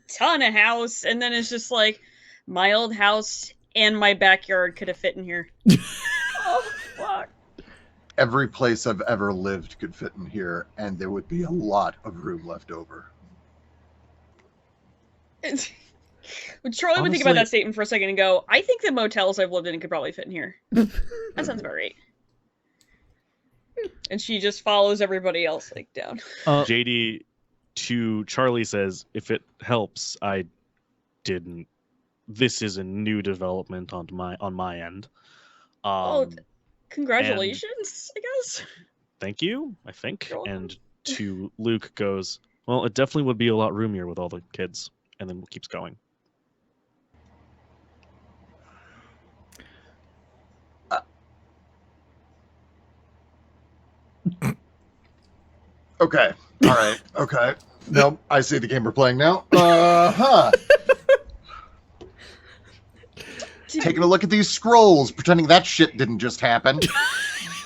ton of house, and then it's just, like, my old house and my backyard could have fit in here. Oh, fuck. Every place I've ever lived could fit in here, and there would be a lot of room left over. Would Charlie would think about that statement for a second and go, I think the motels I've lived in could probably fit in here. That sounds about right. And she just follows everybody else, like, down. JD to Charlie says, if it helps, I didn't. This is a new development on my end. Congratulations, I guess. Thank you, I think. You're welcome. And to Luke goes, well, it definitely would be a lot roomier with all the kids. And then keeps going. Okay. All right. Okay. Nope. I see the game we're playing now. Taking a look at these scrolls, pretending that shit didn't just happen.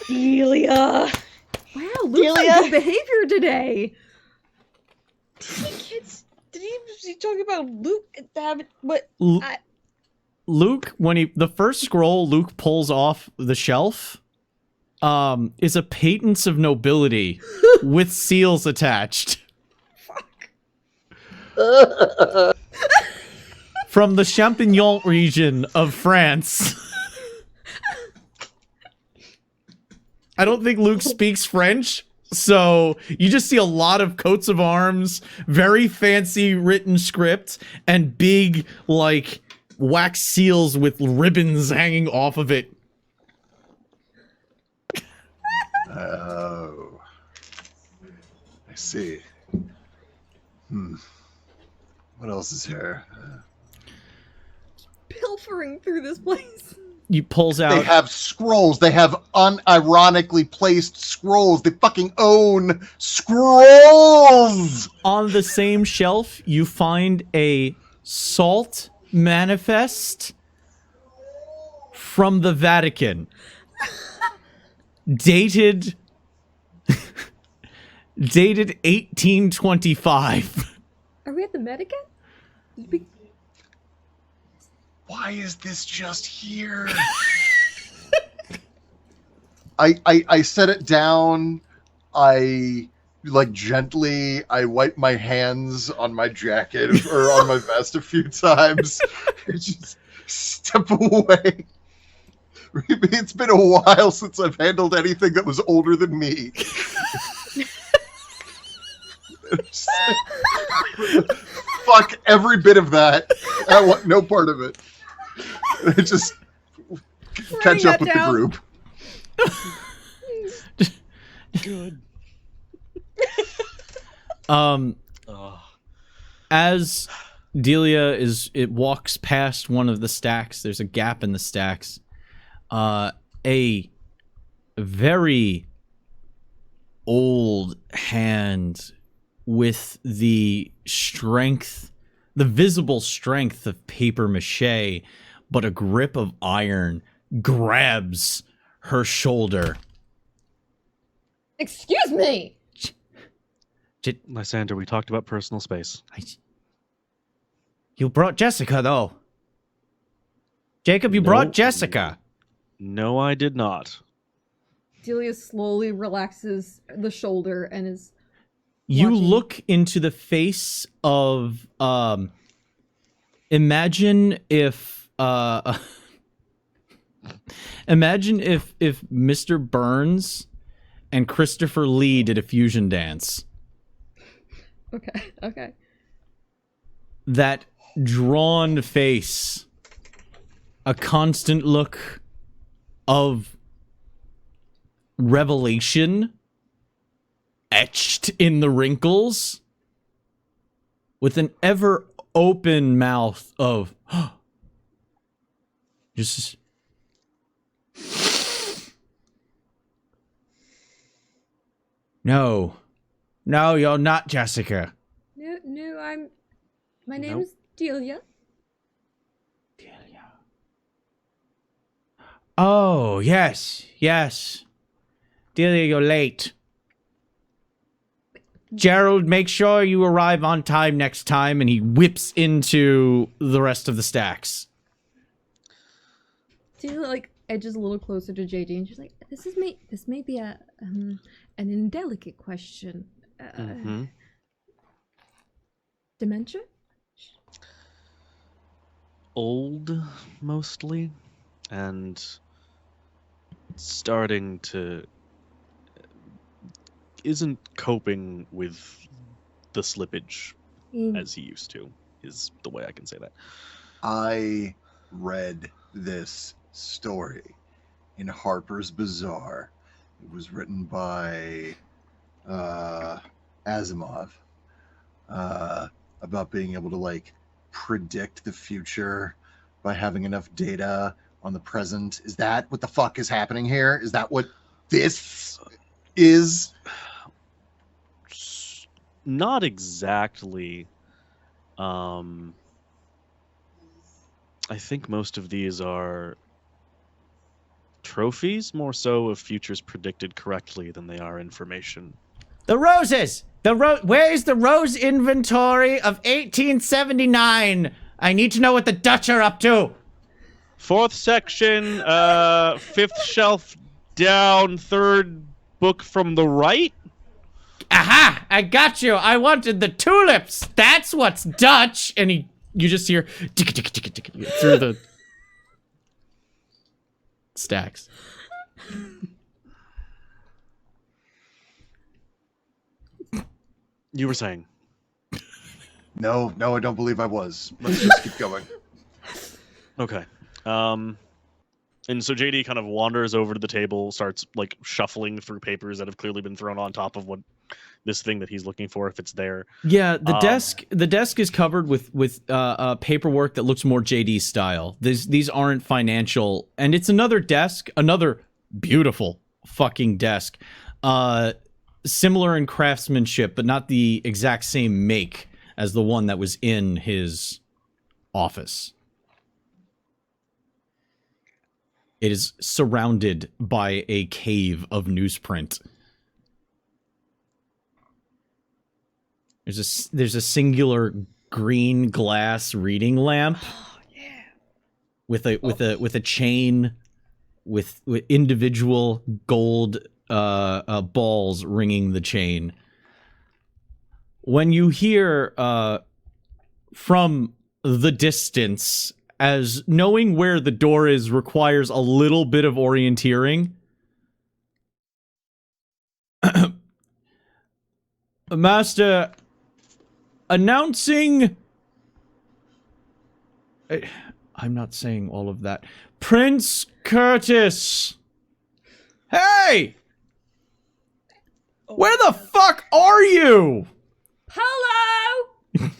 Delia. Wow, Luke's on good behavior today. Kids, did he talk about Luke having what? Luke, when the first scroll Luke pulls off the shelf, is a patents of nobility with seals attached. Fuck. From the Champignon region of France. I don't think Luke speaks French, so you just see a lot of coats of arms, very fancy written script, and big, like, wax seals with ribbons hanging off of it. Oh. I see. What else is here? Pilfering through this place. You pulls out. They have scrolls. They have unironically placed scrolls. They fucking own scrolls! On the same shelf, you find a salt manifest from the Vatican. Dated 1825. Are we at the Medican? Why is this just here? I set it down. I like gently, I wipe my hands on my jacket or on my vest a few times. And just step away. It's been a while since I've handled anything that was older than me. Fuck every bit of that. I want no part of it. Just catch up with the group. Good. As Delia walks past one of the stacks, there's a gap in the stacks. A very old hand with the strength, the visible strength of paper mache, but a grip of iron, grabs her shoulder. Excuse me! Lysander, we talked about personal space. You brought Jessica, though. Jacob, you brought Jessica. No, I did not. Delia slowly relaxes the shoulder and is You watching. look into the face of, imagine if Mr. Burns and Christopher Lee did a fusion dance. Okay. That drawn face, a constant look of revelation etched in the wrinkles, with an ever open mouth of just no, you're not Jessica. No, my name Nope. is Delia. Oh, yes. Delia, you're late. Gerald, make sure you arrive on time next time, and he whips into the rest of the stacks. Delia edges a little closer to JD, and she's like, "This may be an indelicate question. Dementia? Old, mostly, and starting to isn't coping with the slippage as he used to, is the way I can say that. I read this story in Harper's Bazaar. It was written by Asimov about being able to predict the future by having enough data on the present. Is that what the fuck is happening here? Is that what this is? Not exactly. I think most of these are trophies, more so of futures predicted correctly than they are information. The roses! Where is the rose inventory of 1879? I need to know what the Dutch are up to. Fourth section, fifth shelf down, third book from the right. Aha! I got you. I wanted the tulips. That's what's Dutch. And you just hear through the stacks. You were saying? No, I don't believe I was. Let's just keep going. Okay. And so JD kind of wanders over to the table, starts shuffling through papers that have clearly been thrown on top of what this thing that he's looking for, if it's there. Yeah, the desk is covered with paperwork that looks more JD style. These aren't financial, and it's another desk, another beautiful fucking desk. Similar in craftsmanship, but not the exact same make as the one that was in his office. It is surrounded by a cave of newsprint. There's a singular green glass reading lamp. Oh, yeah. With a chain with individual gold balls ringing the chain. when you hear from the distance, as knowing where the door is requires a little bit of orienteering. Master, announcing... I'm not saying all of that. Prince Curtis! Hey! Where the fuck are you? Hello!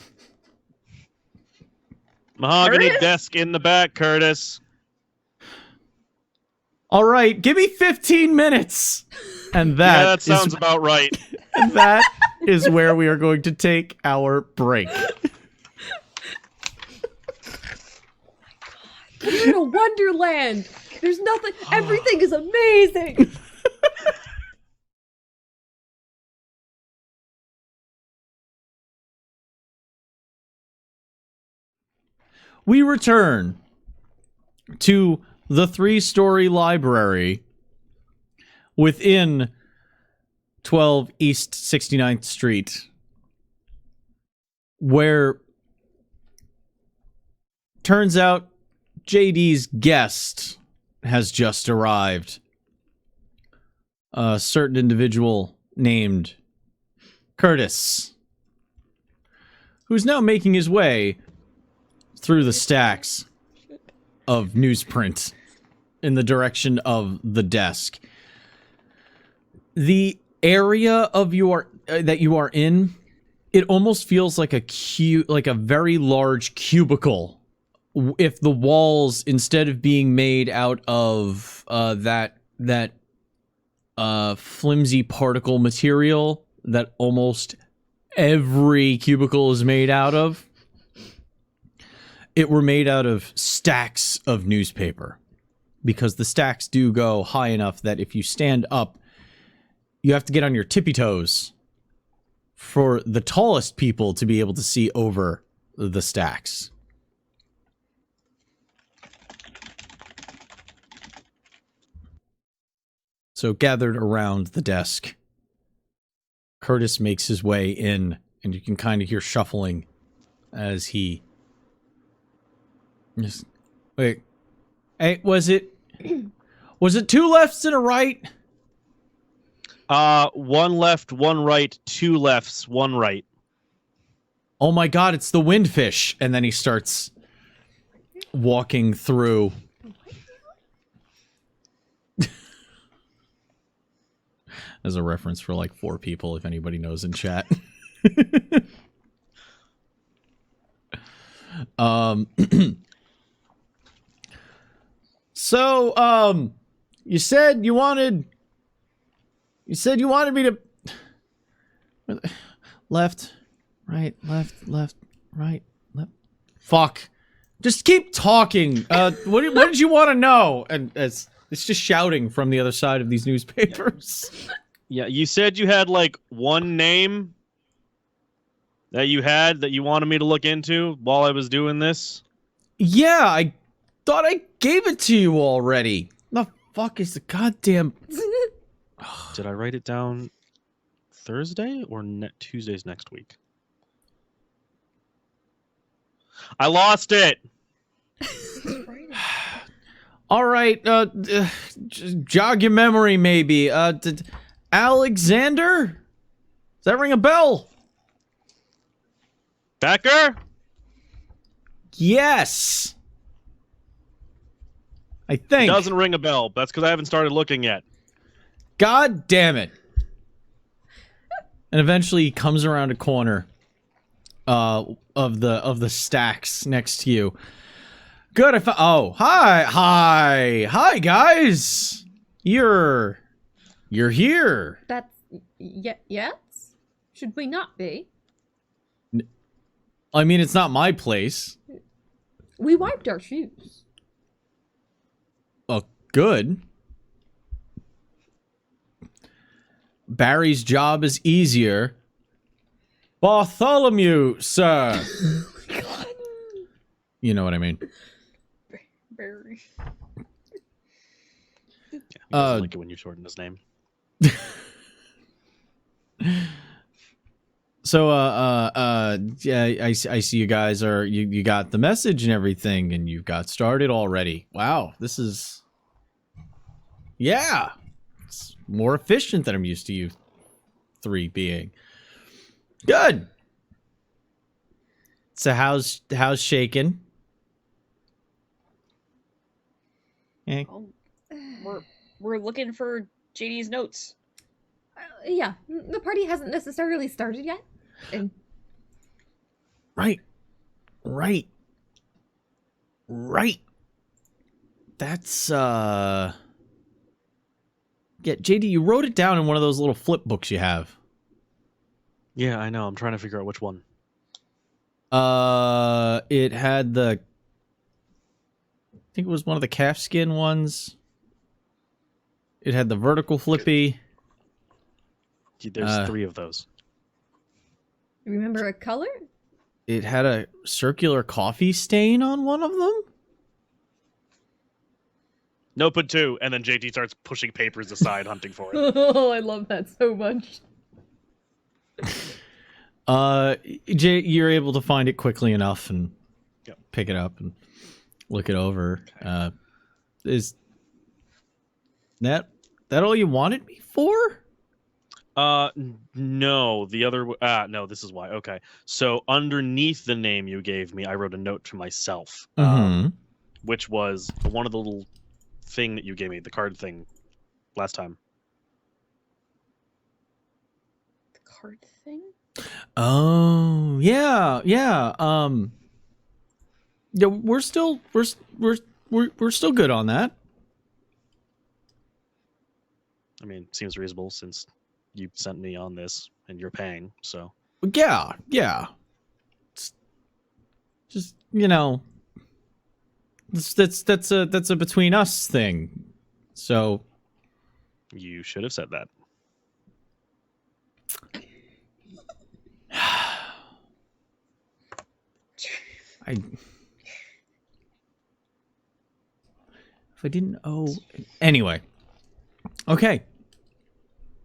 Mahogany Curtis? desk in the back, Curtis. All right, give me 15 minutes. And That sounds about right. that is where we are going to take our break. You're in a wonderland. There's nothing. Everything is amazing. We return to the 3-story library within 12 East 69th Street, where turns out JD's guest has just arrived. A certain individual named Curtis, who's now making his way through the stacks of newsprint in the direction of the desk. The area of that you are in, it almost feels like a very large cubicle. If the walls, instead of being made out of that flimsy particle material that almost every cubicle is made out of, it were made out of stacks of newspaper, because the stacks do go high enough that if you stand up, you have to get on your tippy toes for the tallest people to be able to see over the stacks. So gathered around the desk, Curtis makes his way in, and you can kind of hear shuffling as he... Just, wait. Hey, was it 2 lefts and a right? One left, one right, 2 lefts, 1 right. Oh my god, it's the windfish. And then he starts walking through. As a reference for like 4 people, if anybody knows in chat. So, you said you wanted me to left, right, right, left. Fuck. Just keep talking. What did you want to know? And it's just shouting from the other side of these newspapers. Yeah, you said you had like one name that you wanted me to look into while I was doing this. Yeah, I thought I gave it to you already. The fuck is the goddamn... Did I write it down Thursday or Tuesdays next week? I lost it. All right, jog your memory, maybe. Did Alexander? Does that ring a bell? Becker? Yes. I think. Doesn't ring a bell. That's because I haven't started looking yet. God damn it. And eventually he comes around a corner of the stacks next to you. Good, oh, hi guys. You're here. That's... yes? Should we not be? I mean, it's not my place. We wiped our shoes. Oh, good. Barry's job is easier. Bartholomew, sir. Oh my god. You know what I mean. Barry. Yeah, he doesn't like it when you shorten his name. Yeah, I see you guys are you got the message and everything, and you've got started already. Wow, this is it's more efficient than I'm used to you three being. Good. So how's shaking? Eh. Oh, we're looking for JD's notes. Yeah, the party hasn't necessarily started yet. And Right. That's yeah, JD, you wrote it down in one of those little flip books you have. Yeah, I know. I'm trying to figure out which one. It had I think it was one of the calfskin ones. It had the vertical flippy. There's 3 of those. remember a color? It had a circular coffee stain on one of them. No, put 2, and then JT starts pushing papers aside, hunting for it. Oh, I love that so much. Jay, you're able to find it quickly enough and Yep. pick it up and look it over. Is that all you wanted me for? No, the other. No, this is why. Okay, so underneath the name you gave me, I wrote a note to myself, which was one of the little thing that you gave me, the card thing, last time. The card thing? Oh, yeah. Yeah, we're still good on that. I mean, seems reasonable since you sent me on this and you're paying. So Yeah. It's just, that's a between us thing. So you should have said that. if I didn't owe anyway. Okay.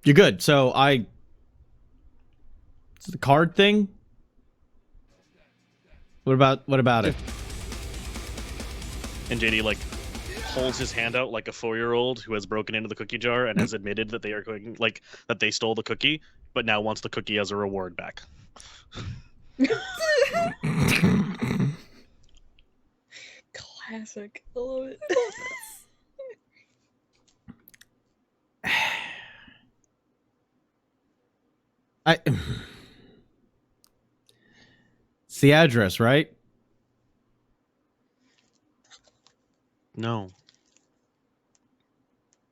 You're good. So it's the card thing. What about it? And JD holds his hand out like a 4-year-old who has broken into the cookie jar and has admitted that they are going that they stole the cookie, but now wants the cookie as a reward back. Classic. I love it. It's the address, right? No.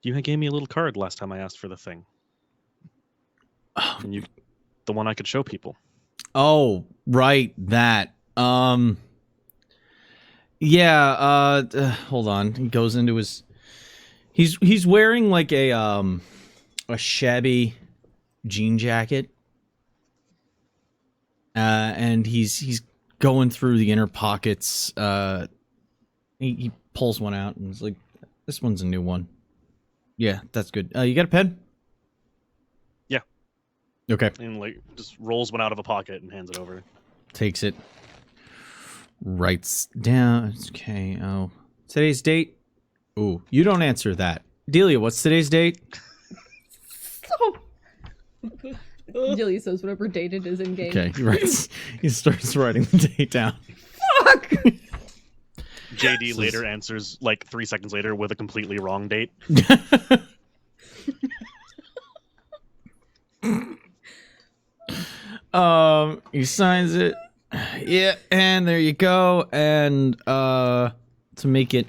You gave me a little card last time I asked for the thing. And the one I could show people. Oh, right, that. Yeah, hold on. He goes into his he's wearing like a shabby jean jacket. And he's going through the inner pockets. He pulls one out and is like, "This one's a new one." Yeah, that's good. You got a pen? Yeah. Okay. And just rolls one out of a pocket and hands it over. Takes it. Writes down. Okay. Oh, today's date. Ooh, you don't answer that. Delia, what's today's date? Stop. Jilly says whatever date it is in game. Okay, he writes. He starts writing the date down. Fuck! JD later answers 3 seconds later with a completely wrong date. He signs it. Yeah, and there you go. And to make it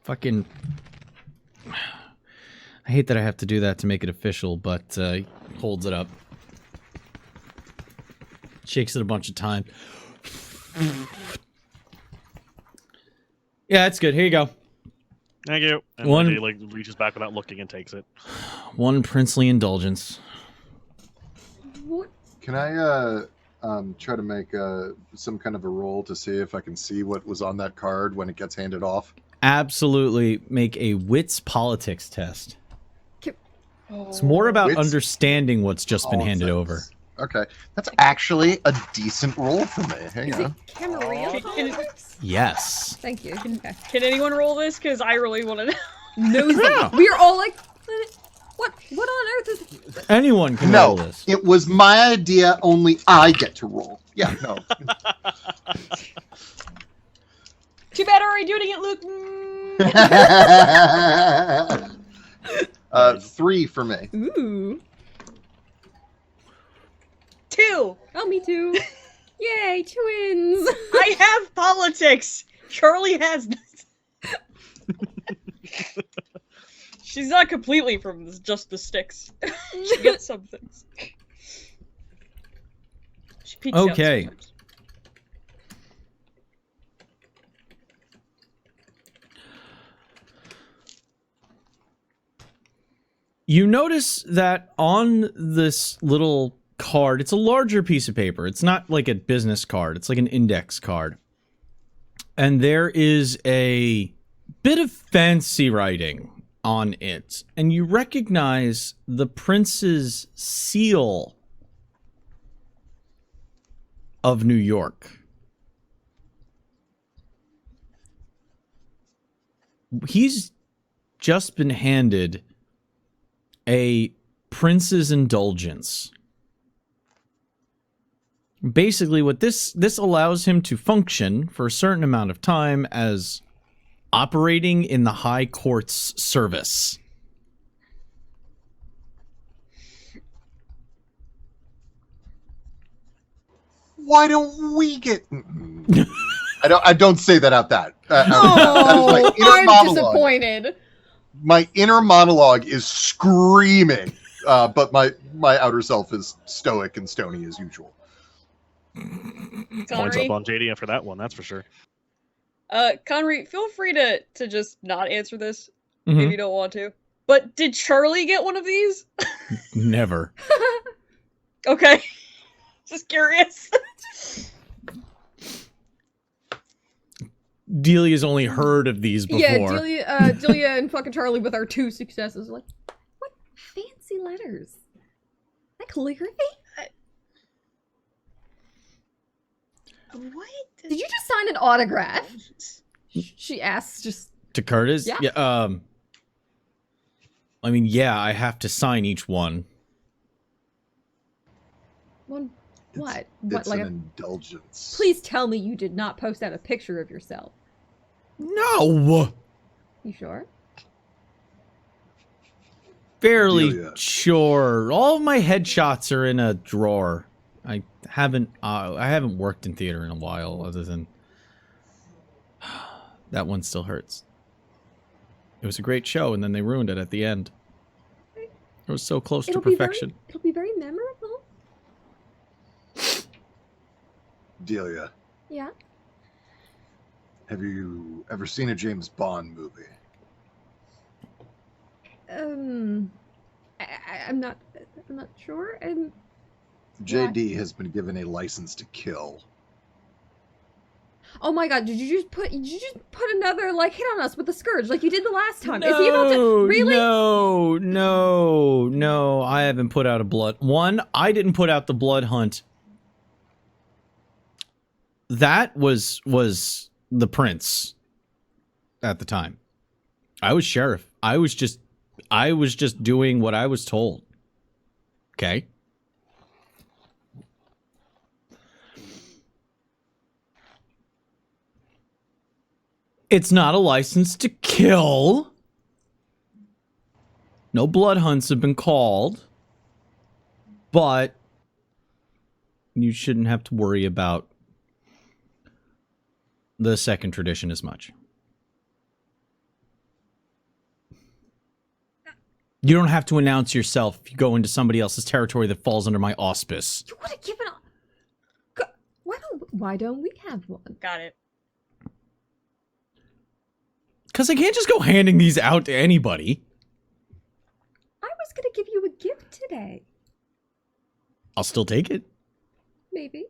fucking, I hate that I have to do that to make it official, but he holds it up, shakes it a bunch of times. Yeah, that's good. Here you go. Thank you. And One- he reaches back without looking and takes it. One princely indulgence. What? Can I try to make some kind of a roll to see if I can see what was on that card when it gets handed off? Absolutely, make a wits politics test. It's more about Wits understanding what's just been handed over. Politics. Okay. That's actually a decent roll for me. Hang Is it on. Camarilla Can- politics? Yes. Thank you. Okay. Can anyone roll this? Because I really want to know. Nosy. We are all like, what on earth is... Anyone can roll No, this. it was my idea. Only I get to roll. Yeah, no. Too bad already doing it, Luke. Mm. 3 for me. Ooh. 2. Oh, me too. Yay, twins. I have politics. Charlie has. She's not completely from just the sticks. She gets some things. She peeks out Okay. sometimes. You notice that on this little card, it's a larger piece of paper. It's not like a business card. It's like an index card. And there is a bit of fancy writing on it. And you recognize the prince's seal of New York. He's just been handed a prince's indulgence. Basically, what this allows him to function for a certain amount of time as operating in the High Court's service. Why don't we get? I don't say that out that. Oh, that is my inner I'm monologue. disappointed. My inner monologue is screaming, but my outer self is stoic and stony as usual. Points Connery, up on JD for that one, that's for sure. Connery, feel free to just not answer this Mhm. if you don't want to. But did Charlie get one of these? Never. Okay. Just curious. Delia's only heard of these before. Yeah, Delia and fucking Charlie with our 2 successes. Like, what fancy letters? That calligraphy? What? Did you just sign an autograph? She asks just... To Curtis? Yeah. I mean, yeah, I have to sign each one. What? It's What? Like an a... indulgence. Please tell me you did not post out a picture of yourself. No! You sure? Fairly Delia. sure. All of my headshots are in a drawer. I haven't worked in theater in a while, other than that one still hurts. It was a great show, and then they ruined it at the end. It was so close to perfection. It'll be very memorable. Delia, Yeah. have you ever seen a James Bond movie? I'm not sure. And JD has been given a license to kill. oh my god, did you just put another like hit on us with the scourge like you did the last time? Is he about to really? No. I haven't put out a blood. One, I didn't put out the blood hunt. That was the prince at the time. I was sheriff. I was just doing what I was told. Okay? It's not a license to kill. No blood hunts have been called. But you shouldn't have to worry about the second tradition as much. You don't have to announce yourself if you go into somebody else's territory that falls under my auspice. You would have given why don't we have one? Got it. Because I can't just go handing these out to anybody. I was gonna give you a gift today. I'll still take it. Maybe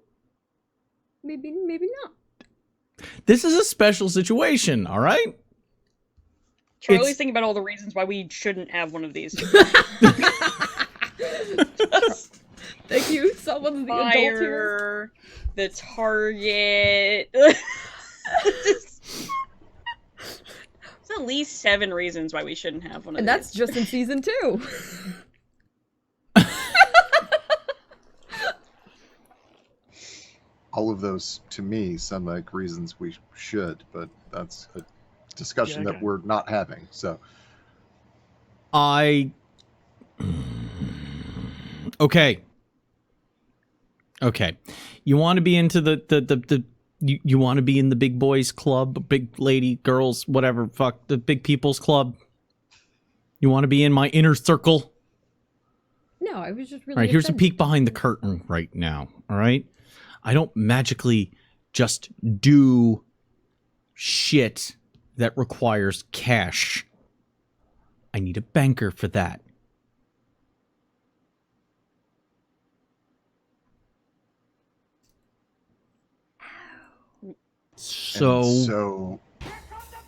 not. This is a special situation, all right? Charlie's thinking about all the reasons why we shouldn't have one of these. Thank you. Someone's the adult here. Fire the target. There's at least 7 reasons why we shouldn't have one of And these. that's just in season 2. All of those, to me, sound like reasons we should, but that's a discussion Yeah, that okay. we're not having. So, Okay. You want to be into the you want to be in the big boys club, big lady, girls, whatever, fuck, the big people's club? You want to be in my inner circle? No, I was just really All right, here's a offended. peek behind the curtain right now, all right? I don't magically just do shit that requires cash. I need a banker for that. so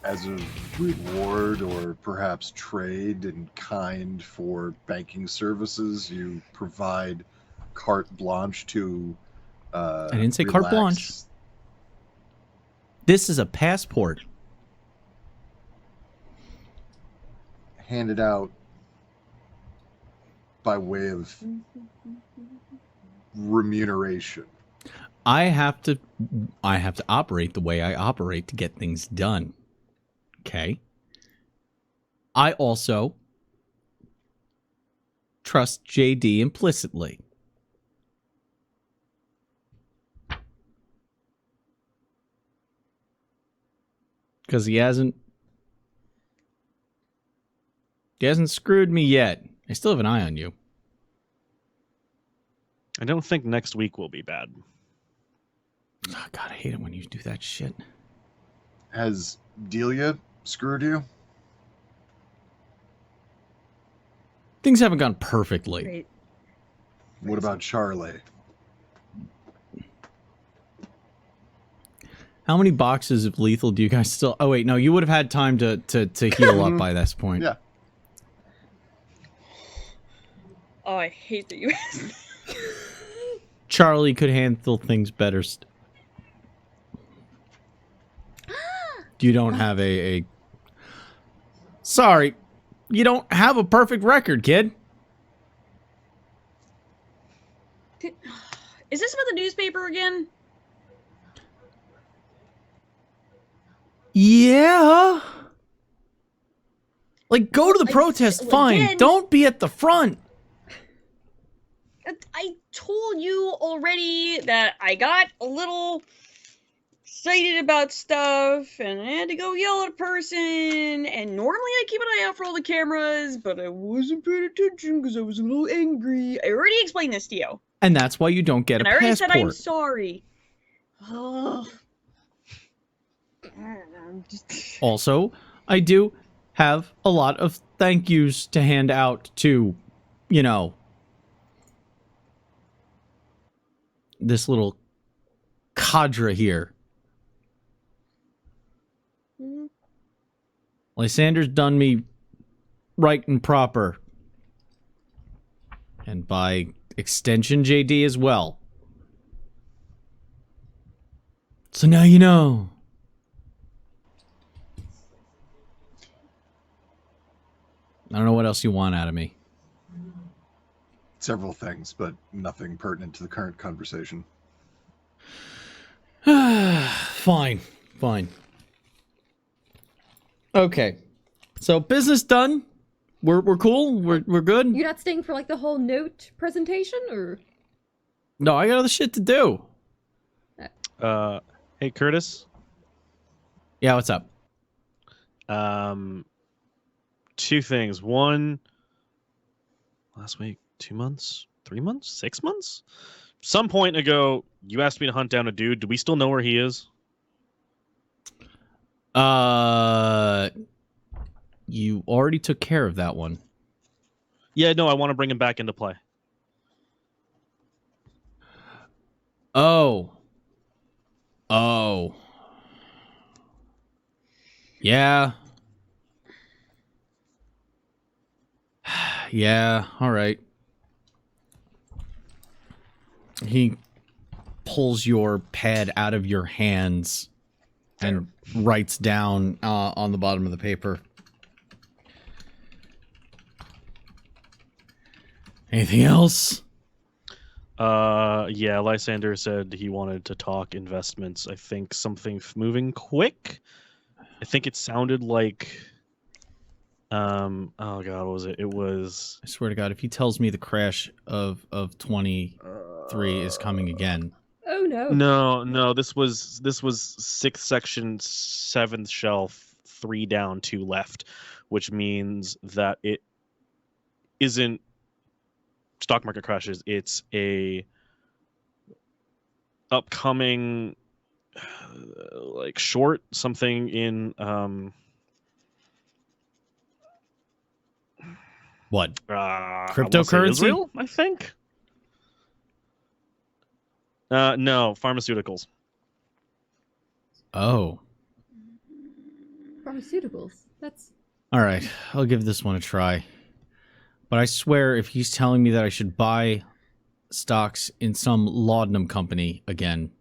as a reward or perhaps trade in kind for banking services, you provide carte blanche to. I didn't say carte blanche. This is a passport. Handed out by way of remuneration. I have to operate the way I operate to get things done. Okay. I also trust JD implicitly. Because he hasn't screwed me yet. I still have an eye on you. I don't think next week will be bad. Oh, God, I hate it when you do that shit. Has Delia screwed you? Things haven't gone perfectly. Great. What about Charlie? How many boxes of lethal do you guys still... Oh, wait, no, you would have had time to heal up by this point. Yeah. Oh, I hate that you asked. Charlie could handle things better. You don't have a... Sorry, you don't have a perfect record, kid. Is this about the newspaper again? Yeah. Like, go to the Like, protest, well, fine. again- Don't be at the front. I told you already that I got a little excited about stuff and I had to go yell at a person, and normally I keep an eye out for all the cameras, but I wasn't paying attention because I was a little angry. I already explained this to you. And that's why you don't get And a I already passport. said I'm sorry. Ugh. Also, I do have a lot of thank yous to hand out to, you know, this little cadre here. Lysander's done me right and proper. And by extension, JD as well. So now you know. I don't know what else you want out of me. Several things, but nothing pertinent to the current conversation. Fine. Okay. So business done. We're cool. We're good. You're not staying for like the whole note presentation, or? No, I got other shit to do. Hey Curtis. Yeah, what's up? 2 things. One, last week, 2 months, 3 months, 6 months? Some point ago, you asked me to hunt down a dude. Do we still know where he is? You already took care of that one. Yeah, no, I want to bring him back into play. Oh. Yeah. Yeah, all right. He pulls your pad out of your hands and writes down on the bottom of the paper. Anything else? Yeah, Lysander said he wanted to talk investments. I think something moving quick. I think it sounded like oh god, what was it? It was I swear to God, if he tells me the crash of 23 is coming again. Oh no. No, this was 6th section, 7th shelf, 3 down, 2 left, which means that it isn't stock market crashes, it's a upcoming like short something in What? I wanna say Cryptocurrency? Israel, I think. No, pharmaceuticals. Oh. Pharmaceuticals. That's All right, I'll give this one a try. But I swear, if he's telling me that I should buy stocks in some laudanum company again,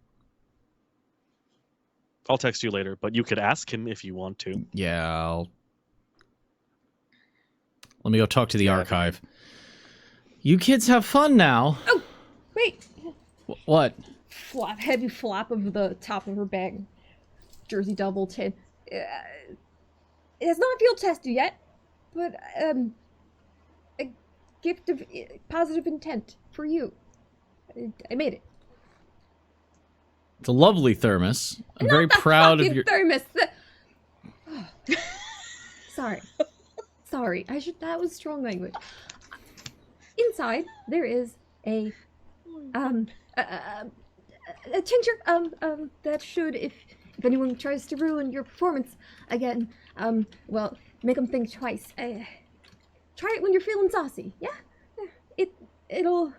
I'll text you later, but you could ask him if you want to. yeah, let me go talk to the archive. You kids have fun now. Oh, wait. What? Heavy flap of the top of her bag. Jersey double tin. It has not field tested yet, but a gift of positive intent for you. I made it. It's a lovely thermos. I'm Not very the proud of fucking your. thermos. Sorry. Sorry. That was strong language. Inside there is a tincture that should, if anyone tries to ruin your performance again, well, make them think twice. Try it when you're feeling saucy. Yeah. It'll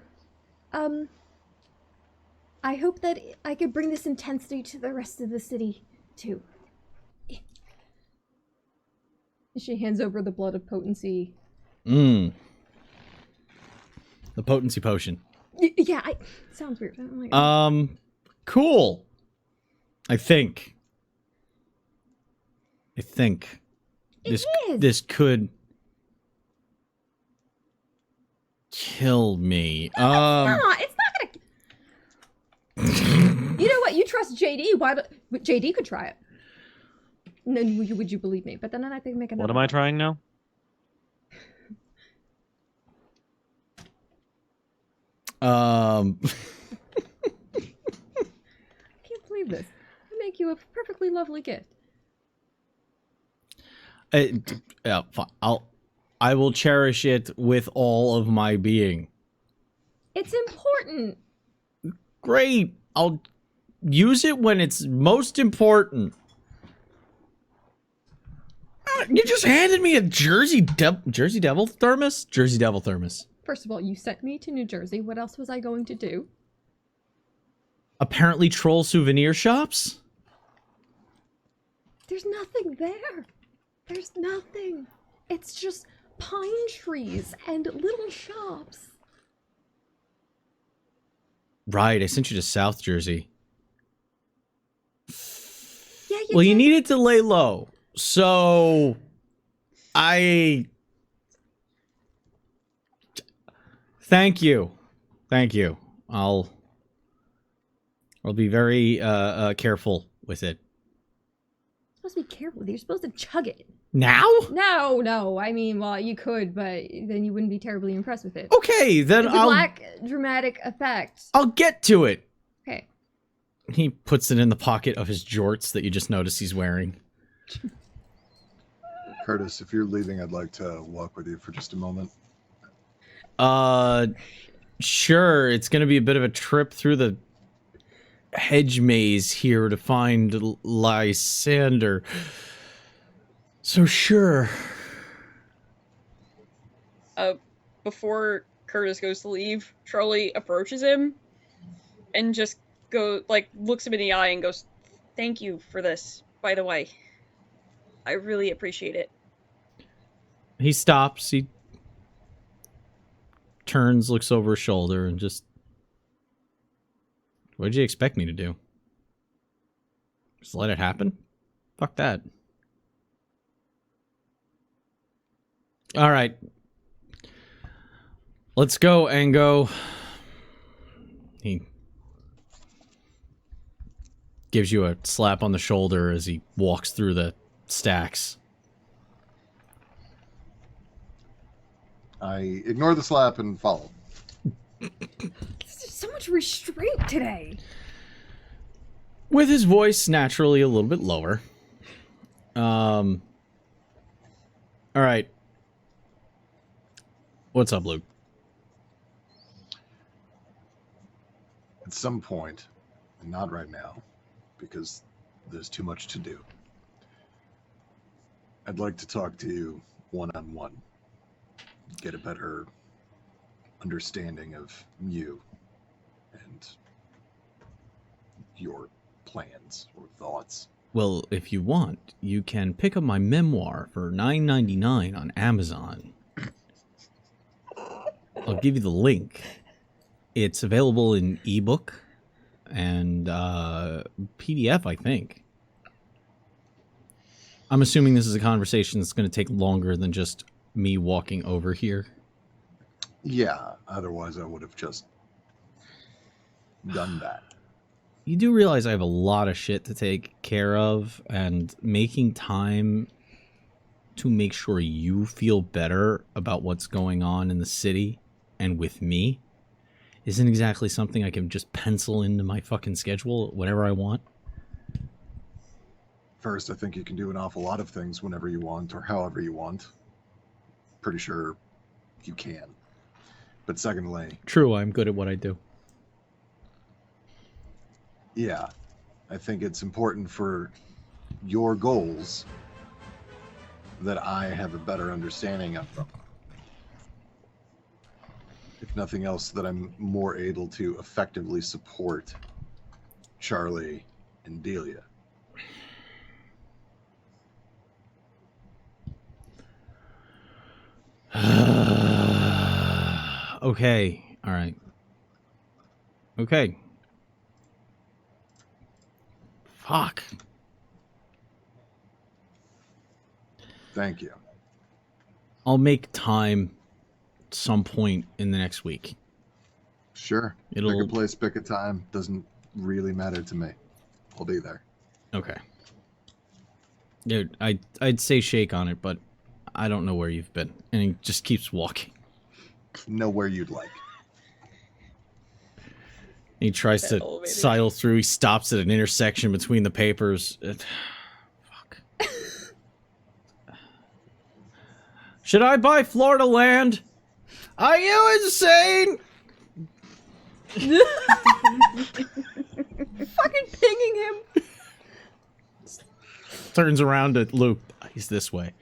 I hope that I could bring this intensity to the rest of the city too. She hands over the blood of potency. The potency potion. Yeah, sounds weird. Oh my God. Cool. I think this is. this could kill me. It's not gonna. You know what? You trust JD. JD could try it. No, would you believe me? But then I think make another. What am I trying now? I can't believe this. I make you a perfectly lovely gift. Yeah, fine. I will cherish it with all of my being. It's important. Great. I'll use it when it's most important. You just handed me a Jersey Devil thermos? Jersey Devil thermos. First of all, you sent me to New Jersey. What else was I going to do? Apparently troll souvenir shops? There's nothing there. There's nothing. It's just pine trees and little shops. Right, I sent you to South Jersey. Yeah, Well, you did. needed to lay low. So thank you. I'll be very careful with it. You're supposed to be careful with it. You're supposed to chug it. Now? No. I mean, well, you could, but then you wouldn't be terribly impressed with it. Okay, then It's a black dramatic effect. I'll get to it. Okay. He puts it in the pocket of his jorts that you just noticed he's wearing. Curtis, if you're leaving, I'd like to walk with you for just a moment. Sure. It's going to be a bit of a trip through the hedge maze here to find Lysander. So sure. Before Curtis goes to leave, Charlie approaches him and just looks him in the eye and goes, "Thank you for this, by the way. I really appreciate it." He stops, he turns, looks over his shoulder, and just What did you expect me to do? Just let it happen? Fuck that. All right. Let's go, Ango. He gives you a slap on the shoulder as he walks through the stacks. I ignore the slap and follow. There's so much restraint today. With his voice naturally a little bit lower. All right. What's up, Luke? At some point, and not right now, because there's too much to do, I'd like to talk to you one-on-one. Get a better understanding of you and your plans or thoughts. Well, if you want, you can pick up my memoir for $9.99 on Amazon. I'll give you the link. It's available in ebook and PDF, I think. I'm assuming this is a conversation that's going to take longer than just me walking over here. Yeah, otherwise I would have just done that. You do realize I have a lot of shit to take care of, and making time to make sure you feel better about what's going on in the city and with me isn't exactly something I can just pencil into my fucking schedule whenever I want. First, I think you can do an awful lot of things whenever you want or however you want. Pretty sure you can. But secondly... True, I'm good at what I do. Yeah, I think it's important for your goals that I have a better understanding of them. If nothing else, that I'm more able to effectively support Charlie and Delia. Okay, all right. Okay. Fuck. Thank you. I'll make time at some point in the next week. Sure. Pick a place, pick a time. Doesn't really matter to me. I'll be there. Okay. Dude, I'd say shake on it, but I don't know where you've been. And he just keeps walking. Know where you'd like. He tries to sidle through. He stops at an intersection between the papers. Fuck. Should I buy Florida land? Are you insane? Fucking pinging him. Turns around to Luke. He's this way.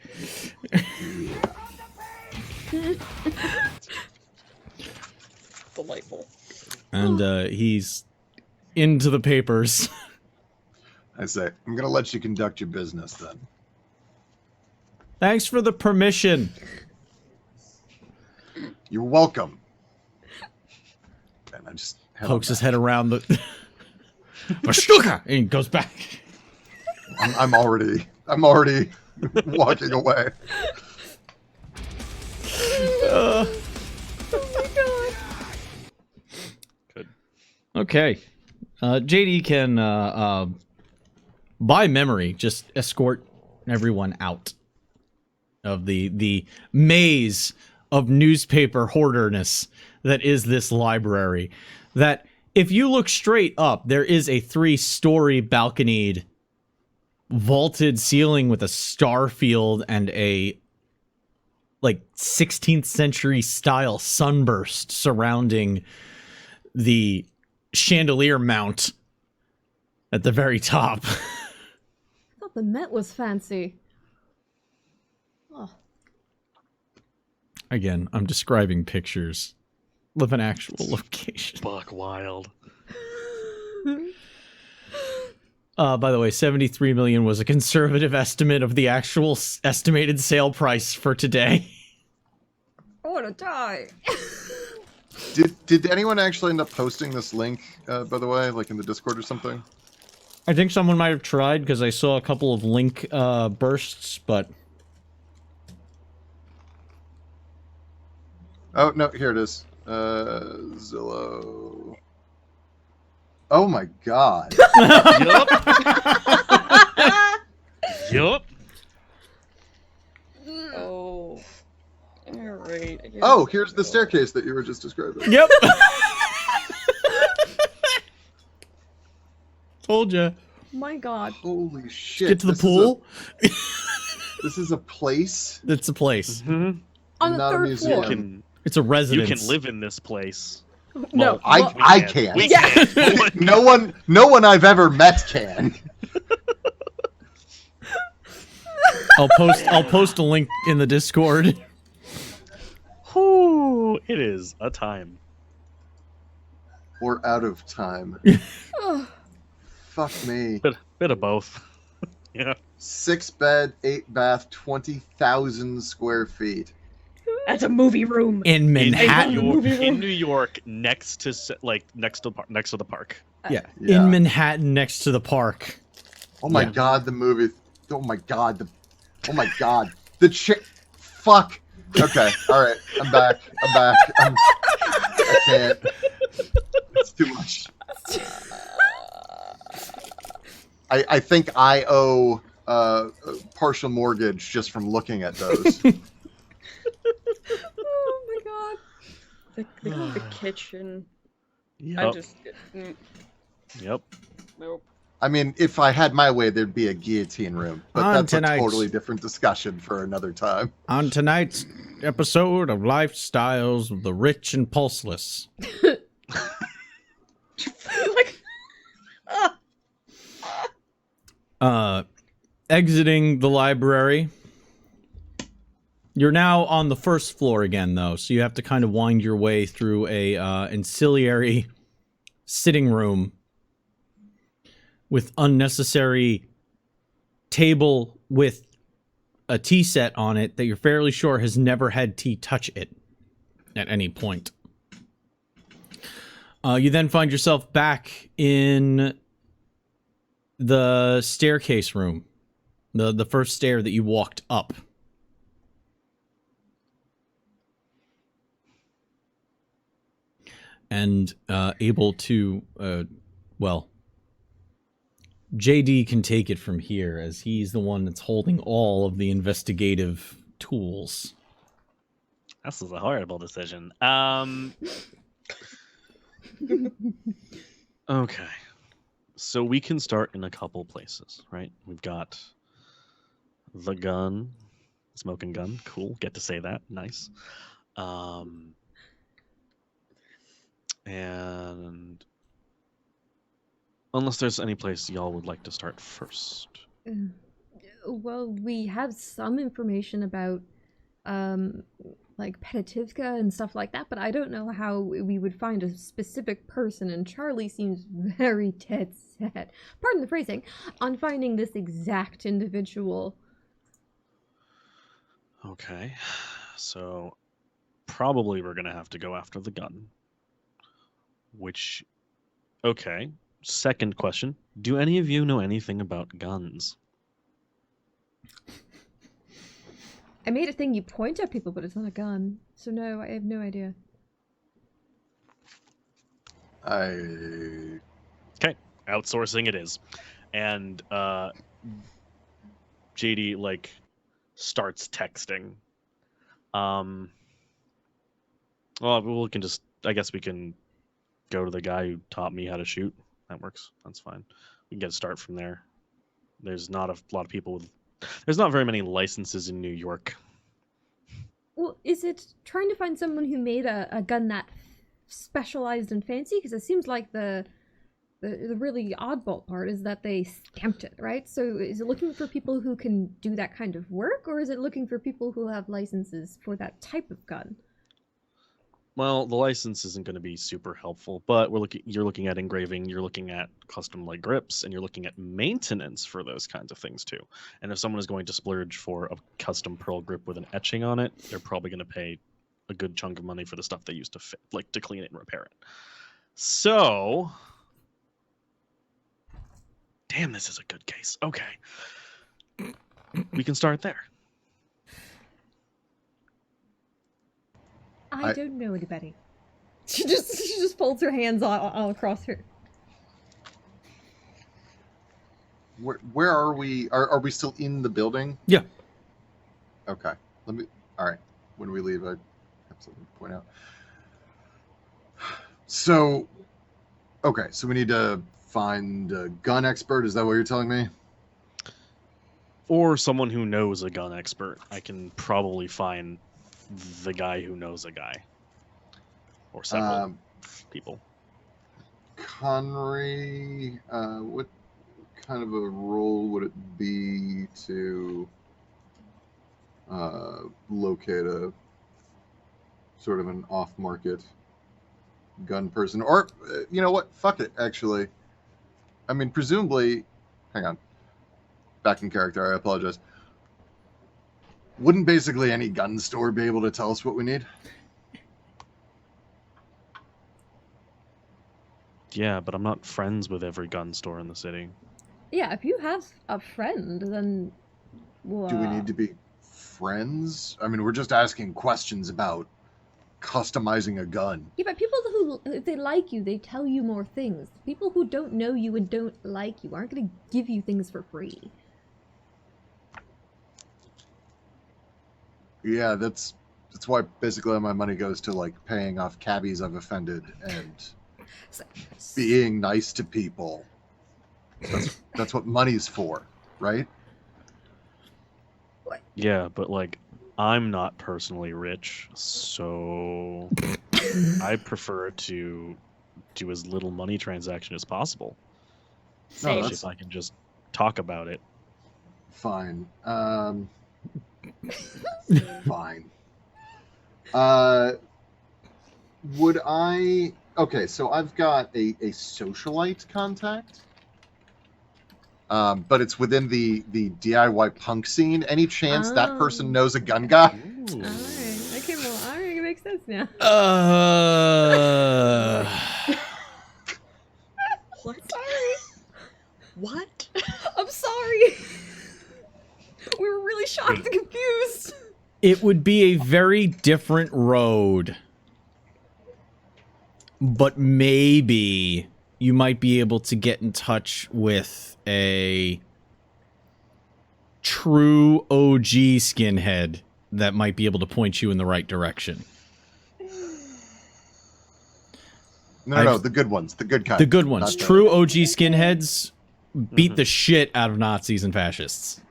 Delightful. And he's into the papers. I say, I'm going to let you conduct your business then. Thanks for the permission. You're welcome. And I just pokes his head around the Mashtuka! And he goes back. I'm already walking away. Oh my god. Good. Okay. JD can, by memory, just escort everyone out of the maze of newspaper hoarderness that is this library. That, if you look straight up, there is a 3-story balconied vaulted ceiling with a star field and a like 16th century style sunburst surrounding the chandelier mount at the very top. I thought the Met was fancy. Oh. Again, I'm describing pictures of an actual location. Buck wild. By the way, 73 million was a conservative estimate of the actual estimated sale price for today. I wanna die. Did anyone actually end up posting this link, by the way, like in the Discord or something? I think someone might have tried because I saw a couple of link bursts, but Oh no, here it is. Zillow. Oh my god. Yup. Yup. Oh. Alright. Oh, here's the staircase that you were just describing. yep. Told ya. My God. Holy shit. Get to the this pool. This is a place? It's a place. Mhm. On the Not a third museum. floor. It's a You residence. can live in this place. No. I- well, I can't. We Yeah. can. No one I've ever met can. I'll post a link in the Discord. Whew, it is a time. Or out of time. ugh. Fuck me. Bit of both. Yeah. 6 bed, 8 bath, 20,000 square feet. That's a movie room. In Manhattan. In New York, next to the park. Yeah. Yeah. In Manhattan next to the park. Oh my Yeah. god, the movie. Oh my god, oh my god. The chick. Fuck. Okay, alright. I'm back. I can't. It's too much. I think I owe a partial mortgage just from looking at those. Oh my God. The kitchen. I Yep. just. Yep. Nope. I mean, if I had my way, there'd be a guillotine room. But On that's tonight's- a totally different discussion for another time. On tonight's episode of Lifestyles of the Rich and Pulseless. Like. Exiting the library. You're now on the first floor again, though, so you have to kind of wind your way through a ancillary sitting room with unnecessary table with a tea set on it that you're fairly sure has never had tea touch it at any point. You then find yourself back in the staircase room, the first stair that you walked up. And able to, well, JD can take it from here as he's the one that's holding all of the investigative tools. This is a horrible decision. Okay. So we can start in a couple places, right? We've got the gun, smoking gun. Cool. Get to say that. Nice. And unless there's any place y'all would like to start first. Well, we have some information about, like Petativka and stuff like that, but I don't know how we would find a specific person, and Charlie seems very dead set, pardon the phrasing, on finding this exact individual. Okay. So probably we're going to have to go after the gun. Which, okay. Second question. Do any of you know anything about guns? I made a thing you point at people, but it's not a gun. So no, I have no idea. Okay, outsourcing it is. And JD like starts texting. Well, we can just I guess we can go to the guy who taught me how to shoot. That works. That's fine. We can get a start from there. There's not a lot of people with there's not very many licenses in New York. Well, is it trying to find someone who made a gun that specialized and fancy? Because it seems like the really oddball part is that they stamped it, right? So is it looking for people who can do that kind of work, or is it looking for people who have licenses for that type of gun? Well, the license isn't going to be super helpful, but you're looking at engraving, you're looking at custom leg grips, and you're looking at maintenance for those kinds of things too. And if someone is going to splurge for a custom pearl grip with an etching on it, they're probably going to pay a good chunk of money for the stuff they used to to clean it and repair it. So, damn, this is a good case. Okay, we can start there. I don't know anybody. She just folds her hands all across her. Where are we? Are we still in the building? Yeah. Okay. All right. When we leave, I have something to point out. So, okay. So we need to find a gun expert. Is that what you're telling me? Or someone who knows a gun expert. I can probably find the guy who knows a guy. Or several people. Connery, what kind of a role would it be to locate a sort of an off-market gun person? Or, you know what? Fuck it, actually. I mean, presumably... Hang on. Back in character, I apologize. Wouldn't basically any gun store be able to tell us what we need? Yeah, but I'm not friends with every gun store in the city. Yeah, if you have a friend, then... Well, Do we need to be friends? I mean, we're just asking questions about customizing a gun. Yeah, but people who, if they like you, they tell you more things. People who don't know you and don't like you aren't going to give you things for free. Yeah, that's why basically all my money goes to like paying off cabbies I've offended and being nice to people. That's what money's for, right? Yeah, but like, I'm not personally rich, so I prefer to do as little money transaction as possible. Same. If I can just talk about it. Fine. Fine. Would I... Okay, so I've got a socialite contact. But it's within the DIY punk scene. Any chance that person knows a gun guy? Ooh. Alright, okay, well, alright, it makes sense now. What? Sorry. What? I'm sorry! We were really shocked and confused! It would be a very different road. But maybe you might be able to get in touch with a true OG skinhead that might be able to point you in the right direction. No, the good ones. The good kind. The good ones. Not True OG skinheads beat the shit out of Nazis and fascists.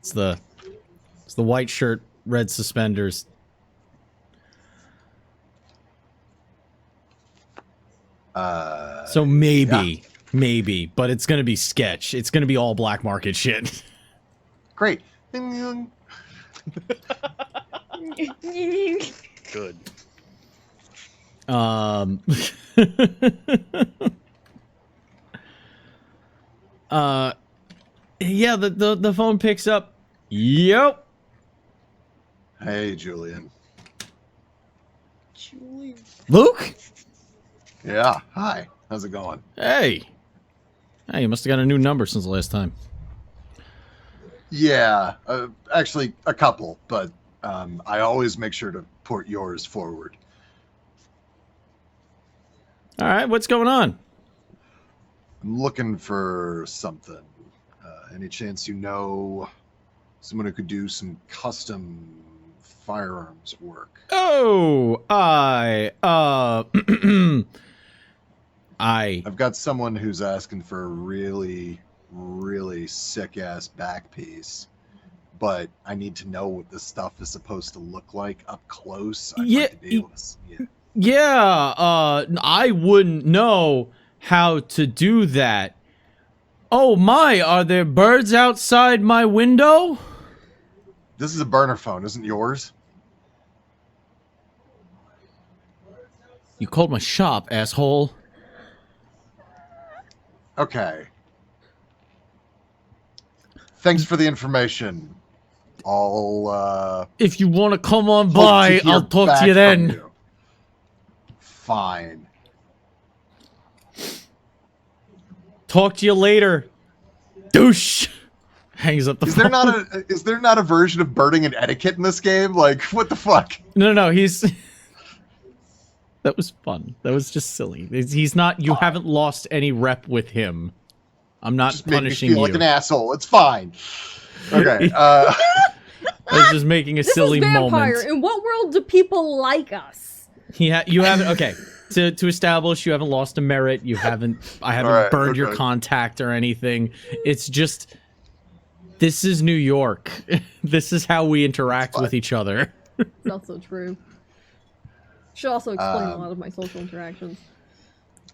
It's the white shirt, red suspenders. So maybe, but it's gonna be sketch. It's gonna be all black market shit. Great. Good. Yeah, the phone picks up. Yep. Hey, Julian. Julie. Luke? Yeah. Hi. How's it going? Hey. Hey, you must have got a new number since the last time. Yeah. Actually, a couple, but I always make sure to port yours forward. All right, what's going on? I'm looking for something. Any chance you know someone who could do some custom firearms work? Oh, I've got someone who's asking for a really, really sick-ass back piece, but I need to know what this stuff is supposed to look like up close. I'd like to be able to see it. Yeah, I wouldn't know how to do that. Oh my, are there birds outside my window? This is a burner phone, isn't yours? You called my shop, asshole. Okay. Thanks for the information. I'll If you want to come on hope by, to hear I'll talk back to you from then. you. Fine. Talk to you later. Douche. Hangs up the Is phone. there not a version of burning and etiquette in this game? Like, what the fuck? No, he's... That was fun. That was just silly. He's not... You haven't lost any rep with him. I'm not Just make me punishing feel you. like an asshole. It's fine. Okay. I was just making a This silly is vampire. moment. In what world do people like us? You haven't... Okay. To establish you haven't lost a merit. I haven't Alright, burned your okay. contact or anything. It's just... This is New York. This is how we interact with each other. It's also true. Should also explain a Um, lot of my social interactions.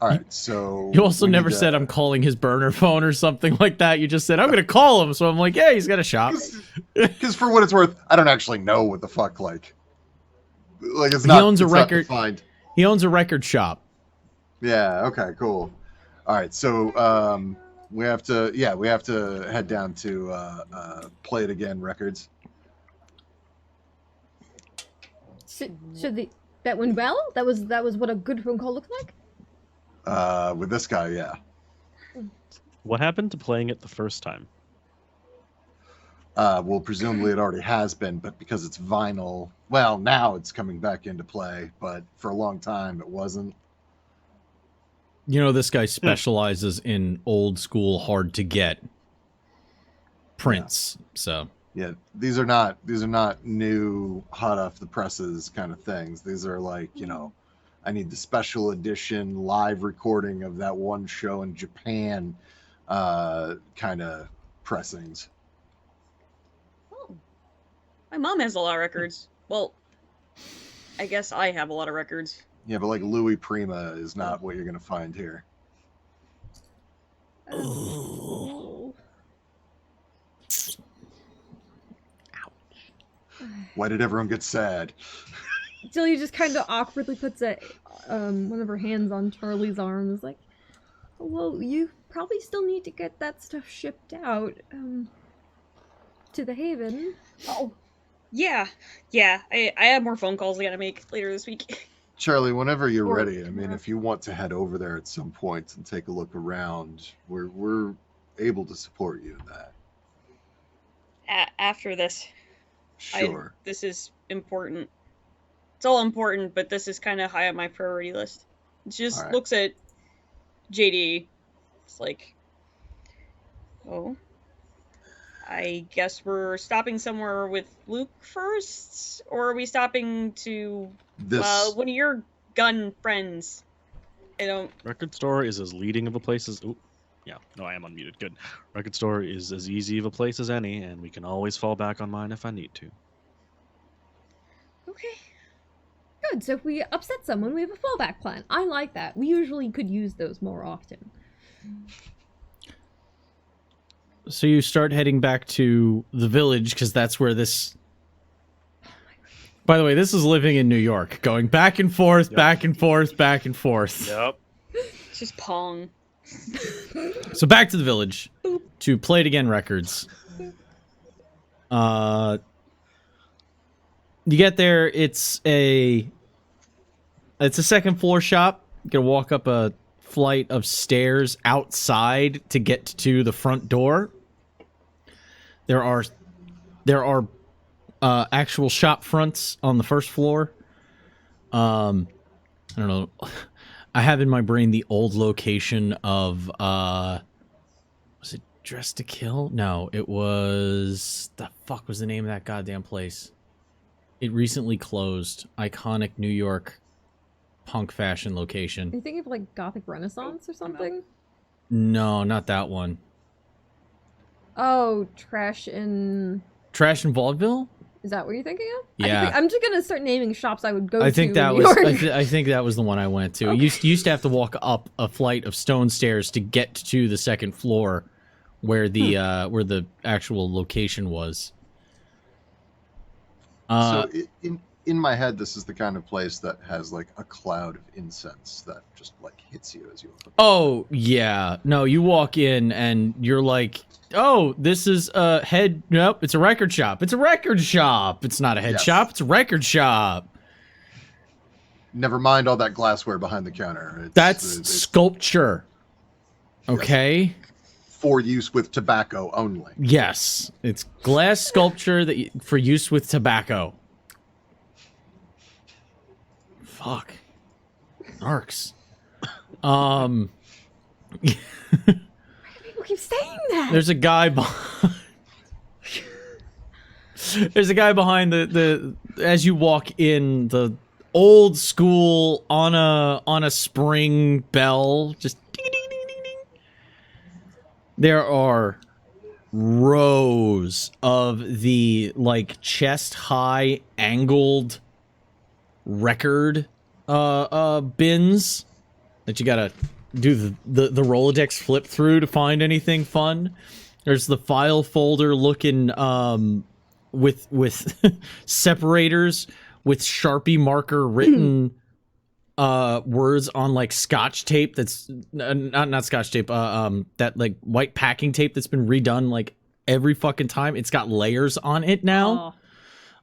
All right. So You also we never need to- said I'm calling his burner phone or something like that. You just said, I'm going to call him. So I'm like, yeah, he's got a shop. Because for what it's worth, I don't actually know what the fuck like it's not. owns a it's not record- defined. He owns a record shop. Yeah. Okay. Cool. All right. So we have to head down to Play It Again Records. That went well? That was what a good phone call looked like? With this guy, yeah. What happened to playing it the first time? Well, presumably it already has been, but because it's vinyl, well, now it's coming back into play, but for a long time it wasn't. You know, this guy specializes in old school, hard to get prints. So Yeah, these are not new, hot off the presses kind of things. These are like, I need the special edition live recording of that one show in Japan kind of pressings. Oh. My mom has a lot of records. Well, I guess I have a lot of records. Yeah, but like Louis Prima is not what you're going to find here. Oh. Why did everyone get sad? Celia just kind of awkwardly puts one of her hands on Charlie's arm. Is like, oh, well, you probably still need to get that stuff shipped out to the Haven. Oh, yeah. I have more phone calls I gotta make later this week. Charlie, whenever you're Or ready, I mean, tomorrow. if you want to head over there at some point and take a look around, we're able to support you in that. After this, Sure. this is important. It's all important, but this is kind of high on my priority list. It just Alright. looks at JD. It's like, oh, I guess we're stopping somewhere with Luke first, or are we stopping to This one of your gun friends? I don't. Record store is as leading of a place as... Ooh, yeah, no, I am unmuted. Good. Record store is as easy of a place as any, and we can always fall back on mine if I need to. Okay. Good. So if we upset someone, we have a fallback plan. I like that. We usually could use those more often. So you start heading back to the village because that's where this... By the way, this is living in New York, going back and forth, Yep. back and forth, back and forth. Yep. It's just Pong. So back to the village to Play It Again Records. You get there, it's a second floor shop. You gotta walk up a flight of stairs outside to get to the front door. There are actual shop fronts on the first floor. I don't know. I have in my brain the old location of was it Dress to Kill? No, it was the fuck was the name of that goddamn place? It recently closed. Iconic New York punk fashion Are location. you thinking of like Gothic Renaissance or something? No, not that one. Oh, Trash in... Trash in Vaudeville? Is that what you're thinking of? Yeah. I'm just gonna start naming shops I would go I think to that in New was York. I think that was the one I went to. Okay. You used to have to walk up a flight of stone stairs to get to the second floor where the actual location was. so in my head, this is the kind of place that has like a cloud of incense that just like hits you as you open. Oh, yeah. No, you walk in and you're like, oh, this is a head. Nope, it's a record shop. It's a record shop. It's not a head Yes. shop. It's a record shop. Never mind all that glassware behind the counter. That's it's sculpture. Okay. for use with tobacco only. Yes, it's glass sculpture for use with tobacco. Fuck. Arcs. People keep saying that. There's a guy behind. There's a guy behind the as you walk in, the old school on a spring bell, just ding ding ding ding ding. There are rows of the like chest high angled record bins that you gotta do the Rolodex flip through to find anything fun. There's the file folder looking with separators with Sharpie marker written words on like Scotch tape that's not Scotch tape, that like white packing tape that's been redone like every fucking time. It's got layers on it now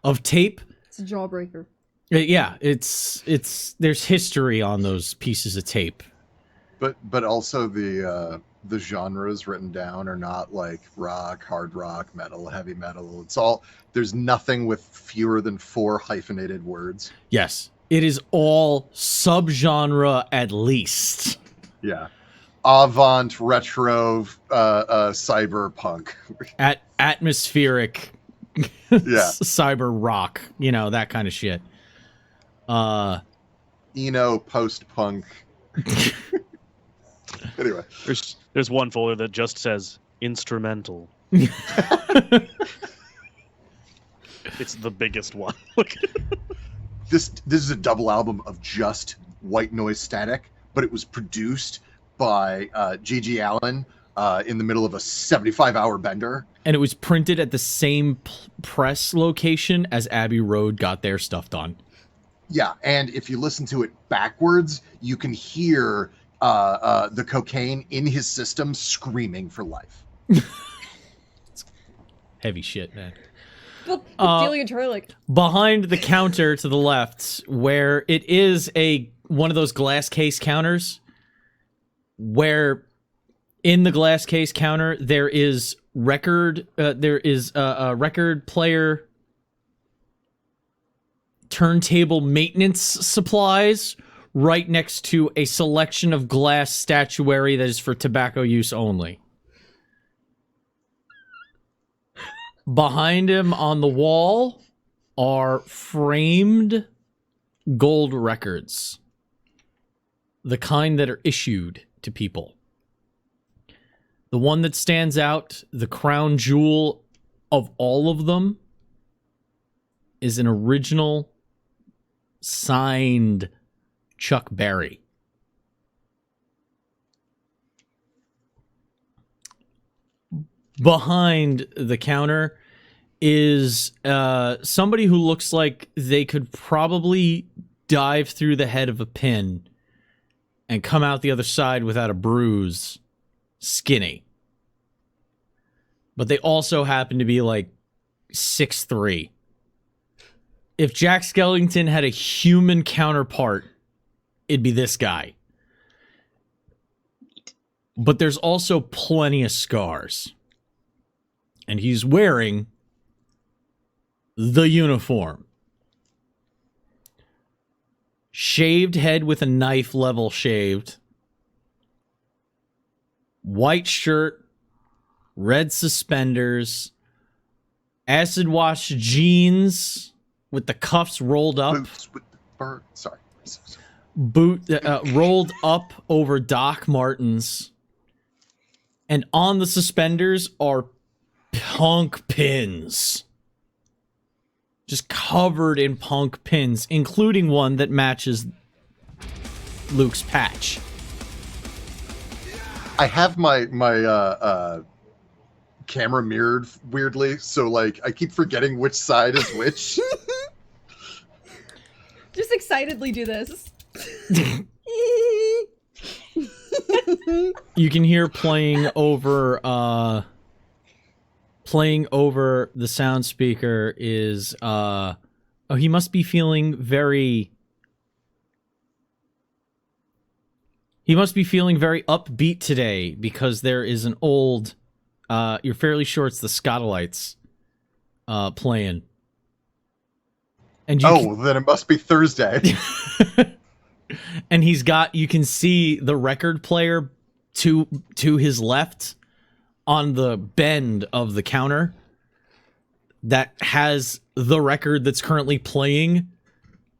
of tape. It's a jawbreaker. Yeah, it's there's history on those pieces of tape. But also the genres written down are not like rock, hard rock, metal, heavy metal. It's all, there's nothing with fewer than 4 hyphenated words. Yes, it is all subgenre at least. Yeah. Avant, retro, cyberpunk. Atmospheric Yeah. cyber rock, you know, that kind of shit. Eno, post-punk. Anyway. There's one folder that just says instrumental. It's the biggest one. This is a double album of just white noise static, but it was produced by G.G. Allen in the middle of a 75-hour bender. And it was printed at the same press location as Abbey Road got their stuff done. Yeah, and if you listen to it backwards, you can hear the cocaine in his system screaming for life. Heavy shit, man. Well, Delia and Charlie like Behind the counter to the left, where it is one of those glass case counters, where in the glass case counter there is a record player turntable maintenance supplies right next to a selection of glass statuary that is for tobacco use only. Behind him on the wall are framed gold records. The kind that are issued to people. The one that stands out, the crown jewel of all of them, is an original signed Chuck Berry. Behind the counter is somebody who looks like they could probably dive through the head of a pin and come out the other side without a bruise, skinny. But they also happen to be like 6'3". If Jack Skellington had a human counterpart, it'd be this guy. But there's also plenty of scars. And he's wearing the uniform. Shaved head with a knife level shaved. White shirt. Red suspenders. Acid wash jeans with the cuffs rolled up. Boots with the bird. Sorry. Rolled up over Doc Martens. And on the suspenders are punk pins. Just covered in punk pins, including one that matches Luke's patch. I have my camera mirrored weirdly, so like I keep forgetting which side is which. Just excitedly do this. You can hear playing over the sound speaker is oh, he must be feeling very upbeat today because there is an old you're fairly sure it's the Scotalites playing. And you then it must be Thursday. and you can see the record player to his left on the bend of the counter that has the record that's currently playing,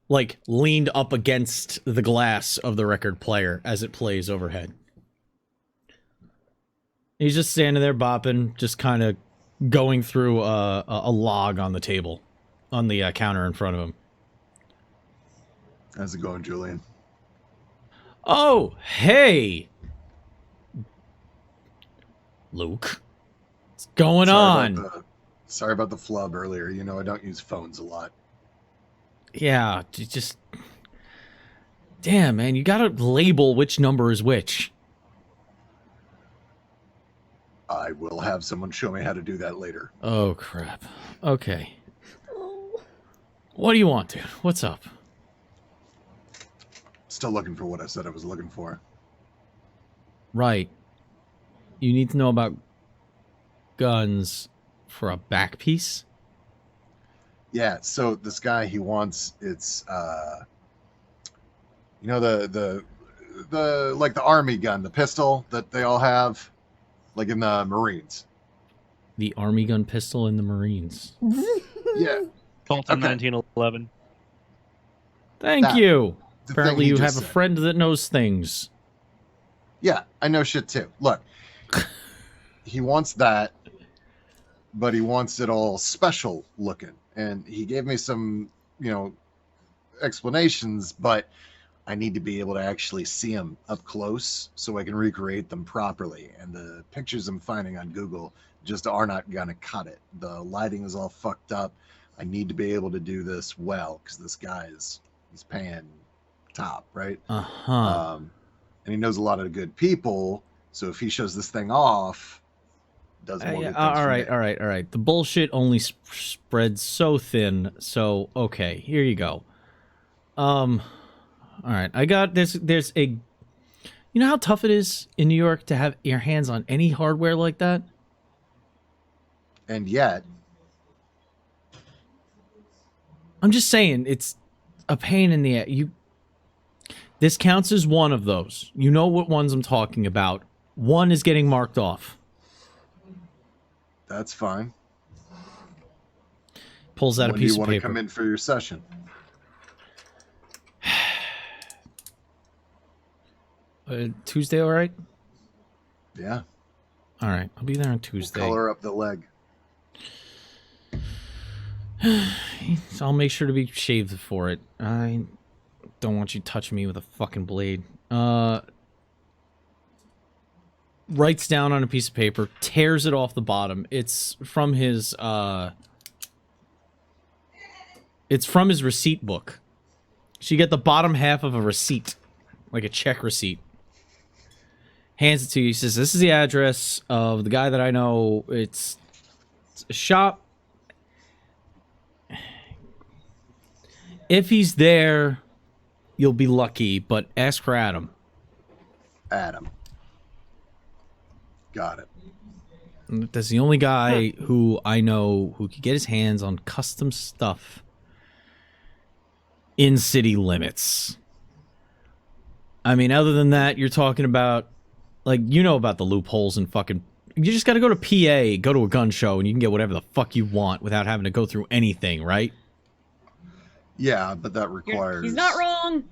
like, leaned up against the glass of the record player as it plays overhead. He's just standing there bopping, just kind of going through a log on the table, on the counter in front of him. How's it going, Julian? Oh, hey! Luke. What's going on? Sorry about the flub earlier. You know, I don't use phones a lot. Yeah, just... Damn, man, you gotta label which number is which. I will have someone show me how to do that later. Oh, crap. Okay. What do you want, dude? What's up? Still looking for what I said I was looking for. Right. You need to know about guns for a back piece? Yeah, so this guy, he wants, it's, you know, the like the army gun, the pistol that they all have, like in the Marines. The army gun pistol in the Marines. Yeah. Colton Okay. 1911. Thank you. The Apparently thing he you just have a said. friend that knows things. Yeah, I know shit too. Look, he wants that, but he wants it all special looking. And he gave me some, you know, explanations, but I need to be able to actually see them up close so I can recreate them properly. And the pictures I'm finding on Google just are not going to cut it. The lighting is all fucked up. I need to be able to do this well because this guy he's paying top, right? Uh-huh. And he knows a lot of good people. So if he shows this thing off, does more good things all for right, me. all right, all right. The bullshit only spreads so thin. So, okay, here you go. All right. I got this. There's a... You know how tough it is in New York to have your hands on any hardware like that? And yet, I'm just saying, it's a pain in the ass. This counts as one of those. You know what ones I'm talking about. One is getting marked off. that's fine. Pulls out When a piece do you of want to paper. come in for your session? Tuesday, all right? Yeah. All right, I'll be there on We'll Tuesday. color up the leg. So I'll make sure to be shaved for it. I don't want you touching me with a fucking blade. Writes down on a piece of paper, tears it off the bottom. It's from his receipt book. So you get the bottom half of a receipt, like a check receipt. Hands it to you. He says, "This is the address of the guy that I know. It's a shop. If he's there, you'll be lucky, but ask for Adam." Adam. Got it. That's the only guy who I know who could get his hands on custom stuff in city limits. I mean, other than that, you're talking about, like, you know about the loopholes and fucking... You just gotta go to PA, go to a gun show, and you can get whatever the fuck you want without having to go through anything, right? Yeah, but that requires... He's not wrong.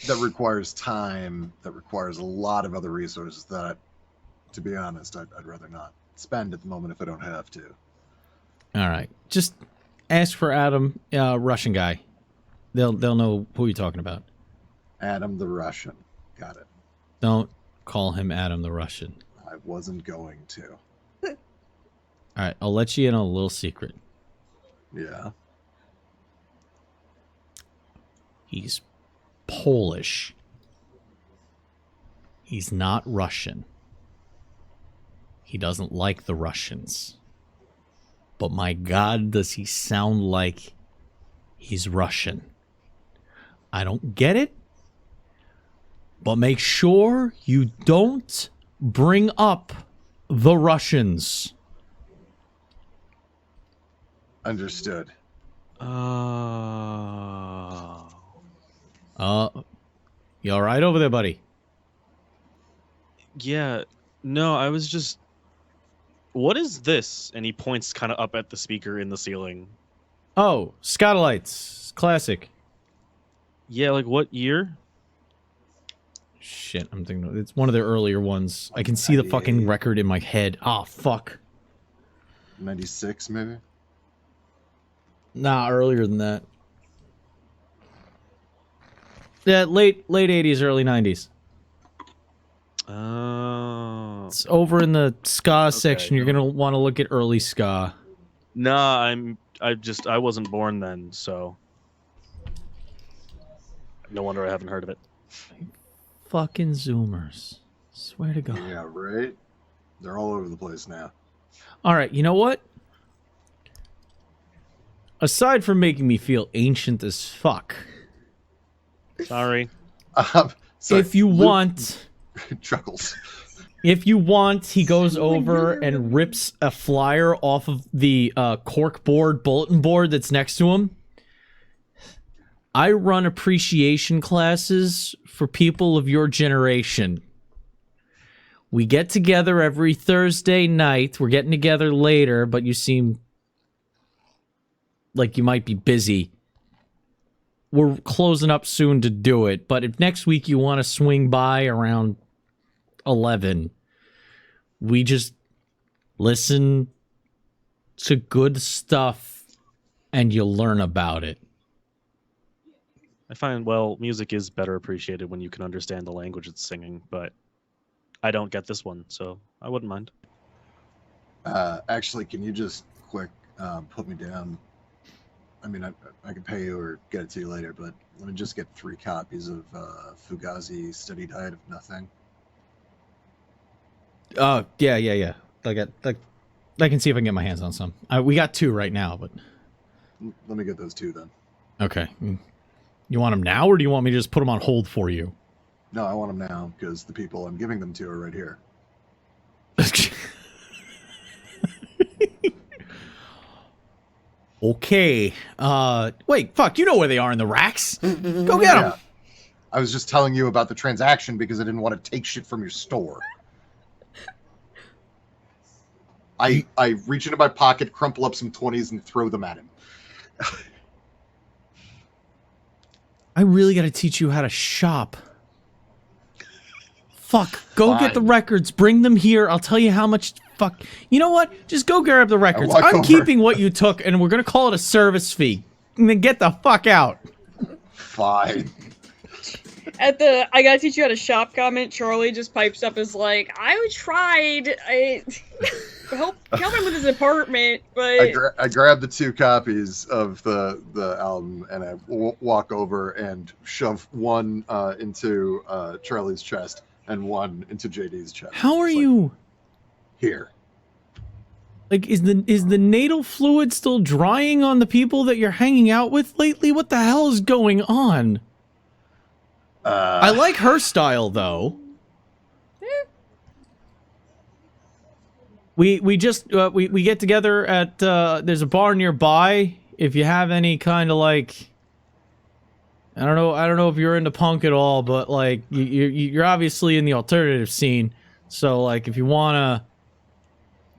That requires time. That requires a lot of other resources that, to be honest, I'd rather not spend at the moment if I don't have to. All right. Just ask for Adam, Russian guy. They'll know who you're talking about. Adam the Russian. Got it. Don't call him Adam the Russian. I wasn't going to. All right, I'll let you in on a little secret. Yeah. He's Polish. He's not Russian. He doesn't like the Russians. But my God, does he sound like he's Russian. I don't get it. But make sure you don't bring up the Russians. Understood. You all right over there, buddy? Yeah. No, I was just. What is this? And he points kind of up at the speaker in the ceiling. Oh, Scotalites. Classic. Yeah, like what year? Shit, I'm thinking it's one of their earlier ones. I can see the fucking record in my head. Oh, fuck. 96, maybe? Nah, earlier than that. Yeah, late 80s, early 90s. Oh. It's over in the ska section. You're gonna want to look at early ska. Nah, I wasn't born then, so no wonder I haven't heard of it. Fucking Zoomers. Swear to God. Yeah, right? They're all over the place now. All right, you know what? Aside from making me feel ancient as fuck, Sorry. Sorry, if you Luke want, chuckles. if you want, he goes over and rips a flyer off of the cork board, bulletin board that's next to him. I run appreciation classes for people of your generation. We get together every Thursday night. We're getting together later, but you seem like you might be busy. We're closing up soon to do it, but if next week you want to swing by around 11, we just listen to good stuff and you learn about it. I find, well, music is better appreciated when you can understand the language it's singing, but I don't get this one, so I wouldn't mind. Actually, can you just quick put me down? I mean, I can pay you or get it to you later, but let me just get 3 copies of Fugazi Studied Height of Nothing. Oh, yeah. I can see if I can get my hands on some. We got 2 right now, but... Let me get those 2 then. Okay. You want them now, or do you want me to just put them on hold for you? No, I want them now, because the people I'm giving them to are right here. Okay. Wait, fuck, you know where they are in the racks. Go get them. Yeah. I was just telling you about the transaction because I didn't want to take shit from your store. I reach into my pocket, crumple up some 20s, and throw them at him. I really got to teach you how to shop. Fuck, go get the Fine. records, bring them here. I'll tell you how much. Fuck, you know what? Just go grab the records. walk I'm over. keeping what you took, and we're gonna call it a service fee. And then get the fuck out. Fine. At the I gotta teach you how to shop comment, Charlie just pipes up as like, I tried. Help him with his apartment, but I grab the 2 copies of the album and I walk over and shove one into Charlie's chest and one into JD's chest. How are It's like, you? here? Like, is the natal fluid still drying on the people that you're hanging out with lately? What the hell is going on? I like her style, though. We just we get together at there's a bar nearby. If you have any kind of like, I don't know if you're into punk at all, but like you're obviously in the alternative scene. So like if you wanna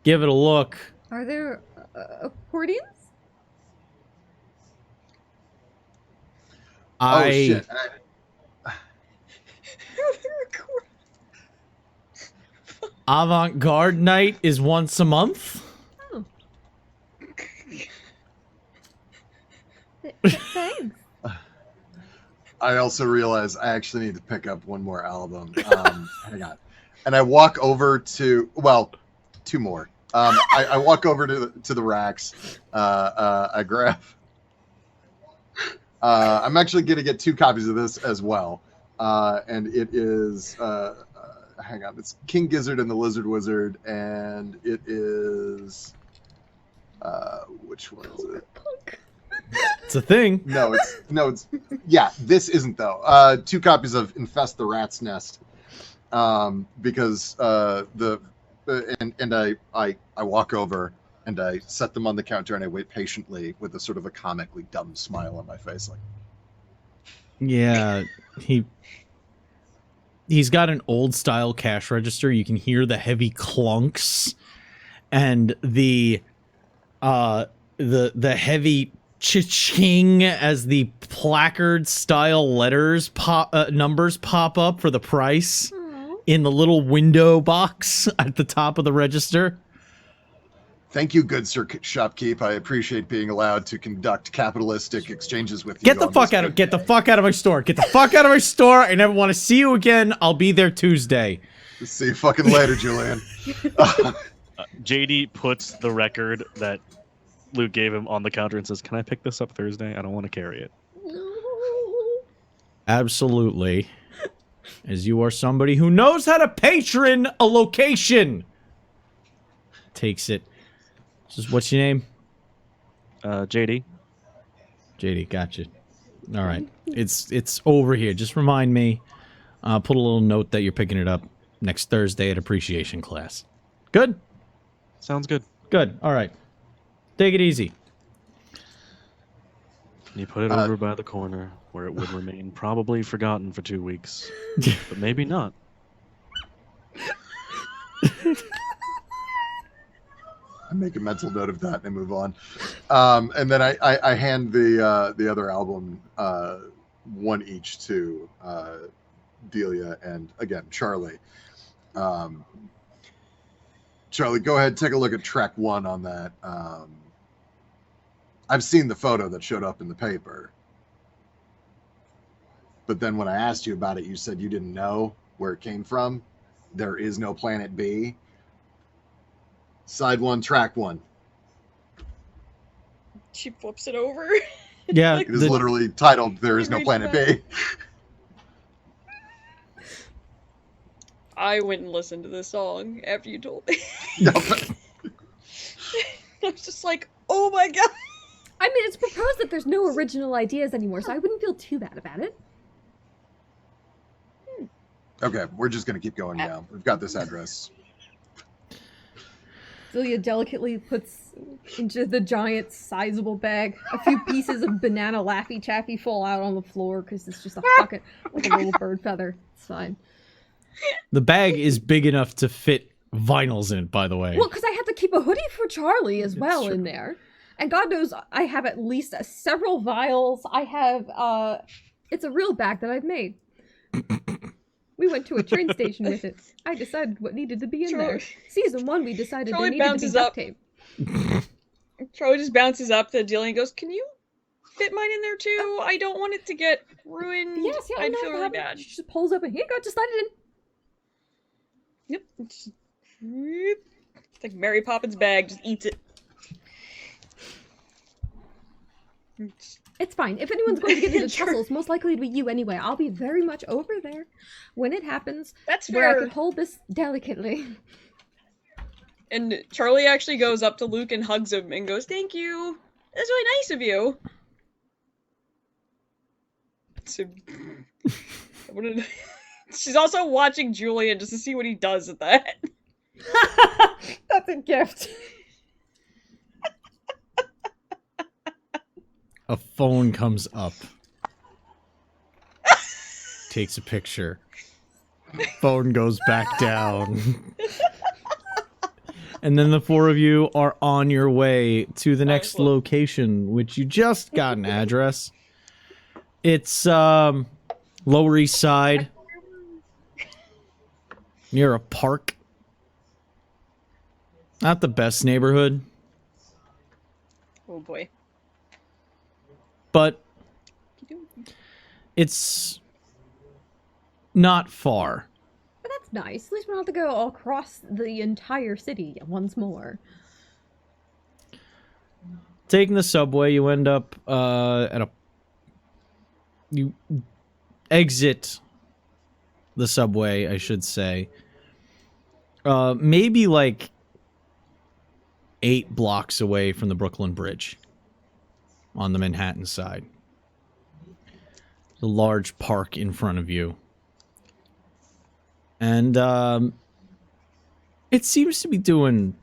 give it a look. Are there accordions? Oh shit! Avant-garde night is once a month. Oh. Thanks. I also realize I actually need to pick up one more album. Hang on, and I walk over to 2 more. I walk over to the racks. I I'm actually going to get 2 copies of this as well. And it is, hang on, it's King Gizzard and the Lizard Wizard, and it is, which one is it? It's a thing. No, it's, yeah, this isn't though. 2 copies of Infest the Rat's Nest, because I walk over and I set them on the counter and I wait patiently with a sort of a comically dumb smile on my face, like. Yeah, he's got an old style cash register. You can hear the heavy clunks and the heavy cha-ching as the placard style letters numbers pop up for the price in the little window box at the top of the register. Thank you, good Sir Shopkeep. I appreciate being allowed to conduct capitalistic exchanges with you. Get the fuck out of my store. Get the fuck out of my store. I never want to see you again. I'll be there Tuesday. See you fucking later, Julian. JD puts the record that Luke gave him on the counter and says, "Can I pick this up Thursday? I don't want to carry it." Absolutely. As you are somebody who knows how to patron a location. Takes it. Just what's your name? JD. JD, gotcha. All right. It's over here. Just remind me. Put a little note that you're picking it up next Thursday at appreciation class. Good? Sounds good. Good. All right. Take it easy. You put it over by the corner where it would remain probably forgotten for 2 weeks. But maybe not. I make a mental note of that and I move on. And then I hand the other album, 1 each to Delia and, again, Charlie. Charlie, go ahead, take a look at track 1 on that. I've seen the photo that showed up in the paper. But then when I asked you about it, you said you didn't know where it came from. There is no Planet B. Side 1, track 1. She flips it over. Yeah. It is literally titled "There is no Planet B." I went and listened to this song after you told me. I was just like, oh my god. I mean, it's proposed that there's no original ideas anymore, so I wouldn't feel too bad about it. Okay, we're just going to keep going now. We've got this address. Celia delicately puts into the giant, sizable bag a few pieces of banana Laffy Taffy fall out on the floor because it's just a fucking like a little bird feather. It's fine. The bag is big enough to fit vinyls in it, by the way. Well, because I had to keep a hoodie for Charlie as well in there. And God knows I have at least several vials. I have, it's a real bag that I've made. We went to a train station with it. I decided what needed to be in there. Season 1, we decided Charlie there needed to be duct bounces tape. Charlie just bounces up to Delia and goes, "Can you fit mine in there too? I don't want it to get ruined. Yes, yeah, I'd no feel really problem. bad." She just pulls open. Here you go, just slide it in. Yep. It's like Mary Poppins' bag, just eats it. It's fine. If anyone's going to get into tussles, most likely to be you anyway. I'll be very much over there when it happens. That's where I fair. can hold this delicately. And Charlie actually goes up to Luke and hugs him and goes, "Thank you. That's really nice of you." So, she's also watching Julian just to see what he does at that. That's a gift. A phone comes up. Takes a picture. Phone goes back down. And then the 4 of you are on your way to the next location, which you just got an address. It's Lower East Side, near a park. Not the best neighborhood, Oh boy. but it's not far. But that's nice. At least we don't have to go all across the entire city once more. Taking the subway, you end up at a you exit the subway, I should say. Maybe like 8 blocks away from the Brooklyn Bridge on the Manhattan side. There's a large park in front of you. And it seems to be doing...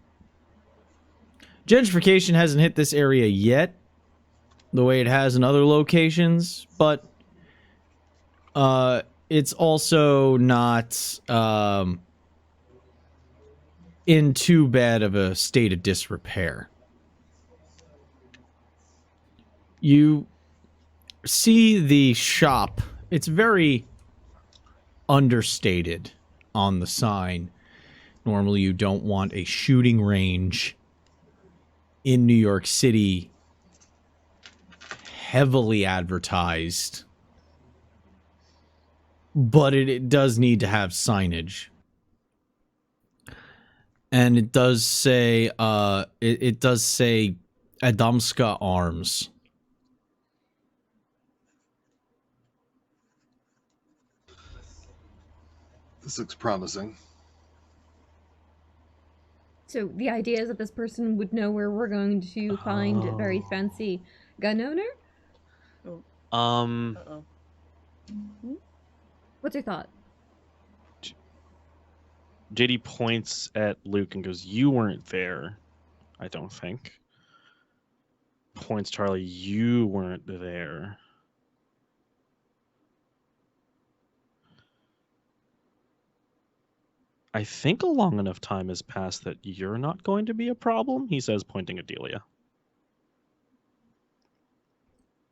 Gentrification hasn't hit this area yet, the way it has in other locations, but it's also not in too bad of a state of disrepair. You see the shop. It's very understated on the sign. Normally you don't want a shooting range in New York City heavily advertised, but it does need to have signage. And it does say it does say Adamska Arms. This looks promising. So the idea is that this person would know where we're going to find a very fancy gun owner? Uh-oh. What's your thought? JD points at Luke and goes, "You weren't there, I don't think." Points Charlie, "You weren't there." I think a long enough time has passed that you're not going to be a problem, he says, pointing at Delia.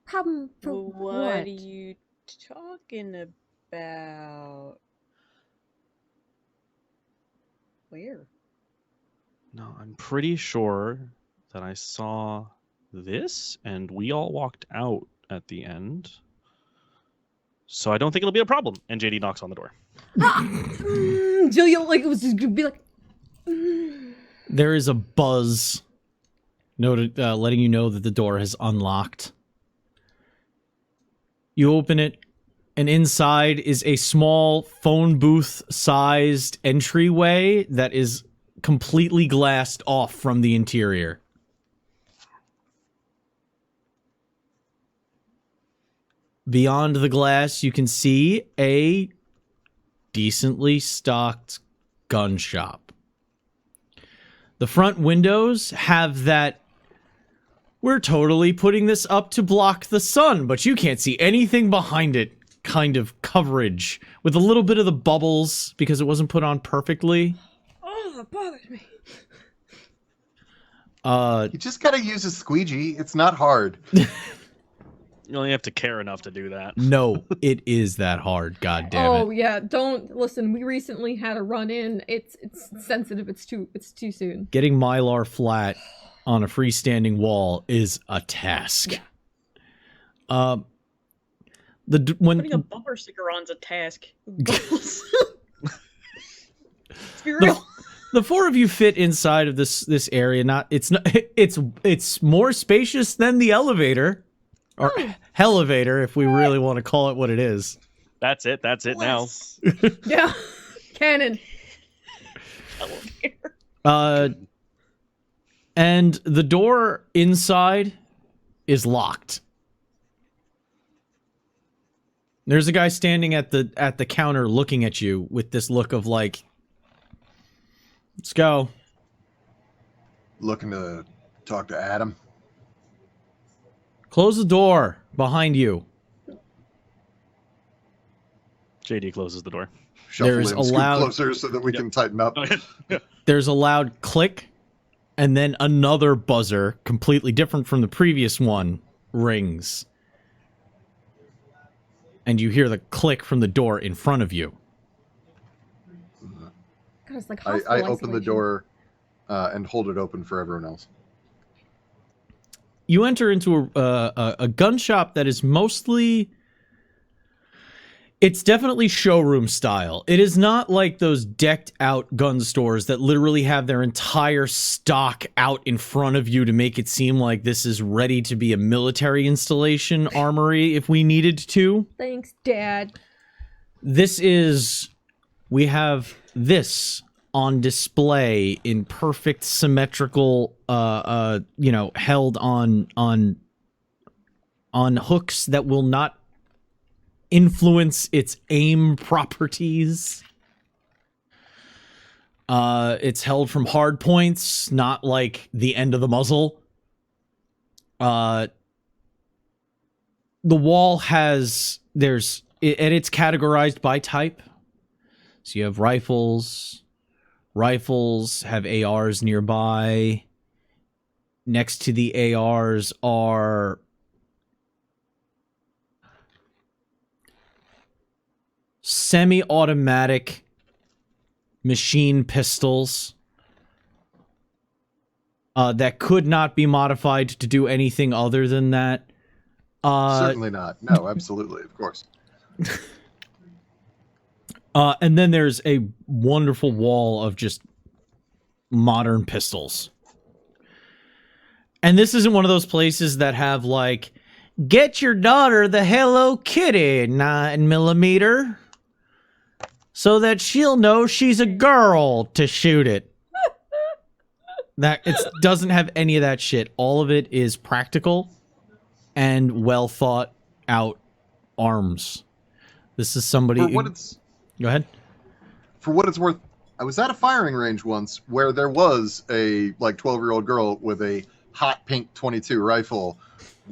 Problem for What what? are you talking about? Where? No, I'm pretty sure that I saw this and we all walked out at the end. So I don't think it'll be a problem. And JD knocks on the door. Julia, like, it was just gonna be like... There is a buzz noted, letting you know that the door has unlocked. You open it, and inside is a small phone booth-sized entryway that is completely glassed off from the interior. Beyond the glass, you can see a decently stocked gun shop. The front windows have that, "we're totally putting this up to block the sun, but you can't see anything behind it" kind of coverage, with a little bit of the bubbles because it wasn't put on perfectly. Oh, that bothers me. You just gotta use a squeegee. It's not hard. You only have to care enough to do that. No, it is that hard, god damn it. Oh yeah, don't listen. We recently had a run-in. It's sensitive. It's too soon. Getting Mylar flat on a freestanding wall is a task. Yeah. Putting a bumper sticker on's a task. Let's be real. The four of you fit inside of this area. It's more spacious than the elevator, or elevator, if we really want to call it what it is. That's it now. Less. Yeah, canon. Elevator. And the door inside is locked. There's a guy standing at the counter looking at you with this look of like, "Let's go." Looking to talk to Adam. Close the door behind you. JD closes the door. Shuffle There's him, a scoot loud- closer so that we can tighten up. There's a loud click, and then another buzzer, completely different from the previous one, rings. And you hear the click from the door in front of you. God, it's like I hospital open the isolation. door and hold it open for everyone else. You enter into a gun shop that is mostly... It's definitely showroom style. It is not like those decked out gun stores that literally have their entire stock out in front of you to make it seem like this is ready to be a military installation armory if we needed to. Thanks, Dad. We have this on display in perfect symmetrical, held on hooks that will not influence its aim properties. It's held from hard points, not like the end of the muzzle. The wall has and it's categorized by type. So you have rifles. Rifles have ARs nearby. Next to the ARs are semi-automatic machine pistols that could not be modified to do anything other than that. Certainly not. No, absolutely, of course. And then there's a wonderful wall of just modern pistols. And this isn't one of those places that have, like, get your daughter the Hello Kitty 9mm so that she'll know she's a girl to shoot it. That it doesn't have any of that shit. All of it is practical and well thought out arms. This is somebody. Go ahead. For what it's worth, I was at a firing range once where there was a 12-year-old girl with a hot pink 22 rifle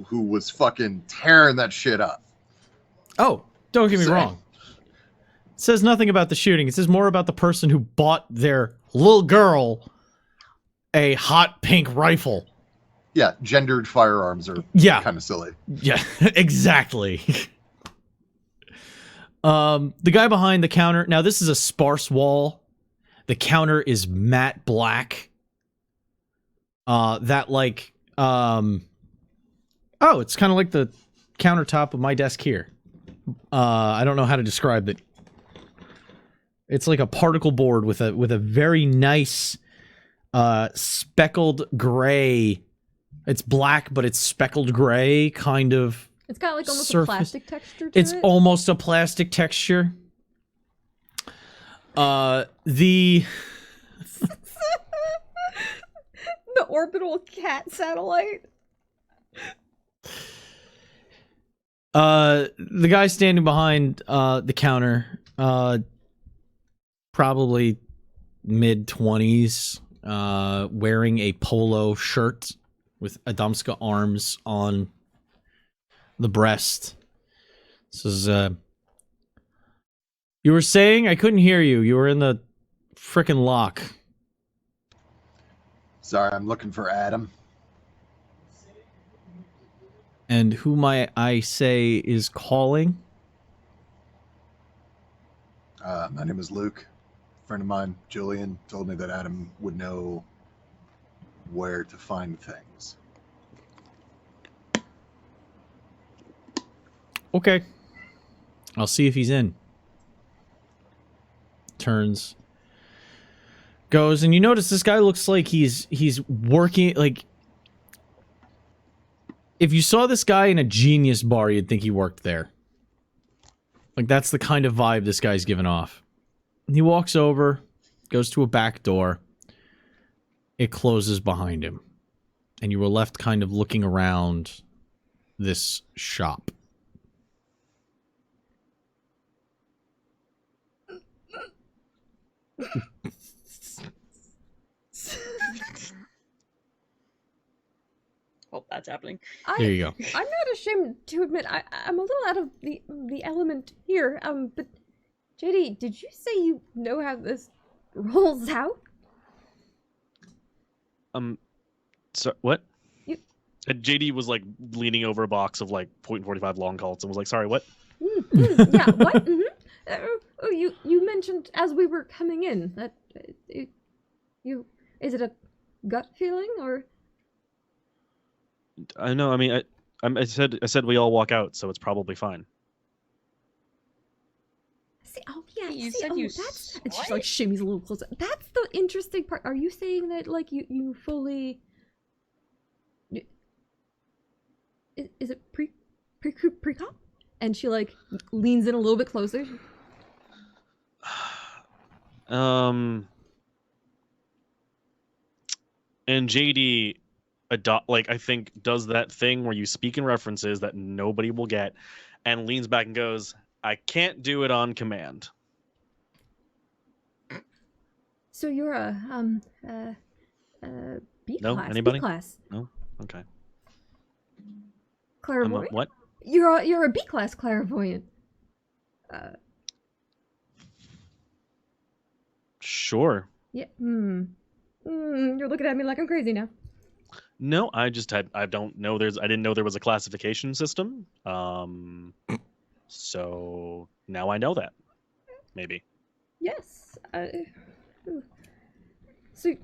who was fucking tearing that shit up. Oh, don't get me wrong. It says nothing about the shooting. It says more about the person who bought their little girl a hot pink rifle. Yeah, gendered firearms are kind of silly. Yeah, exactly. The guy behind the counter. Now, this is a sparse wall. The counter is matte black. Oh, it's kind of like the countertop of my desk here. I don't know how to describe it. It's like a particle board with a very nice speckled gray. It's black, but it's speckled gray kind of. It's got like almost surface. A plastic texture to It's it. almost a plastic texture. The the orbital cat satellite. The guy standing behind the counter, probably mid-20s, wearing a polo shirt with Adamska arms on the breast. This is, you were saying? I couldn't hear you. You were in the frickin' lock. Sorry, I'm looking for Adam. And who might I say is calling? My name is Luke. A friend of mine, Julian, told me that Adam would know where to find things. Okay. I'll see if he's in. Turns. Goes, and you notice this guy looks like he's working, like... If you saw this guy in a Genius bar, you'd think he worked there. Like, that's the kind of vibe this guy's giving off. He walks over, goes to a back door. It closes behind him. And you were left kind of looking around this shop. Oh, that's happening. There you go. I'm not ashamed to admit I'm a little out of the element here. But JD, did you say you know how this rolls out? So what? You... JD was like leaning over a box of like .45 long Colts and was like, "Sorry, what?" Yeah, what? You mentioned as we were coming in that is it a gut feeling or? I know. I mean, I said we all walk out, so it's probably fine. You See, said oh, you that's... saw And she's it? like shimmies a little closer. That's the interesting part. Are you saying that, like, you fully... Is it pre-com? And she, like, leans in a little bit closer. And JD I think does that thing where you speak in references that nobody will get and leans back and goes, I can't do it on command. So you're a, B No? class. Anybody? B class. No? Okay. Clairvoyant? What? You're a B class clairvoyant. Sure. Yeah. You're looking at me like I'm crazy now. No, I didn't know there was a classification system. So now I know that. Maybe. Yes. So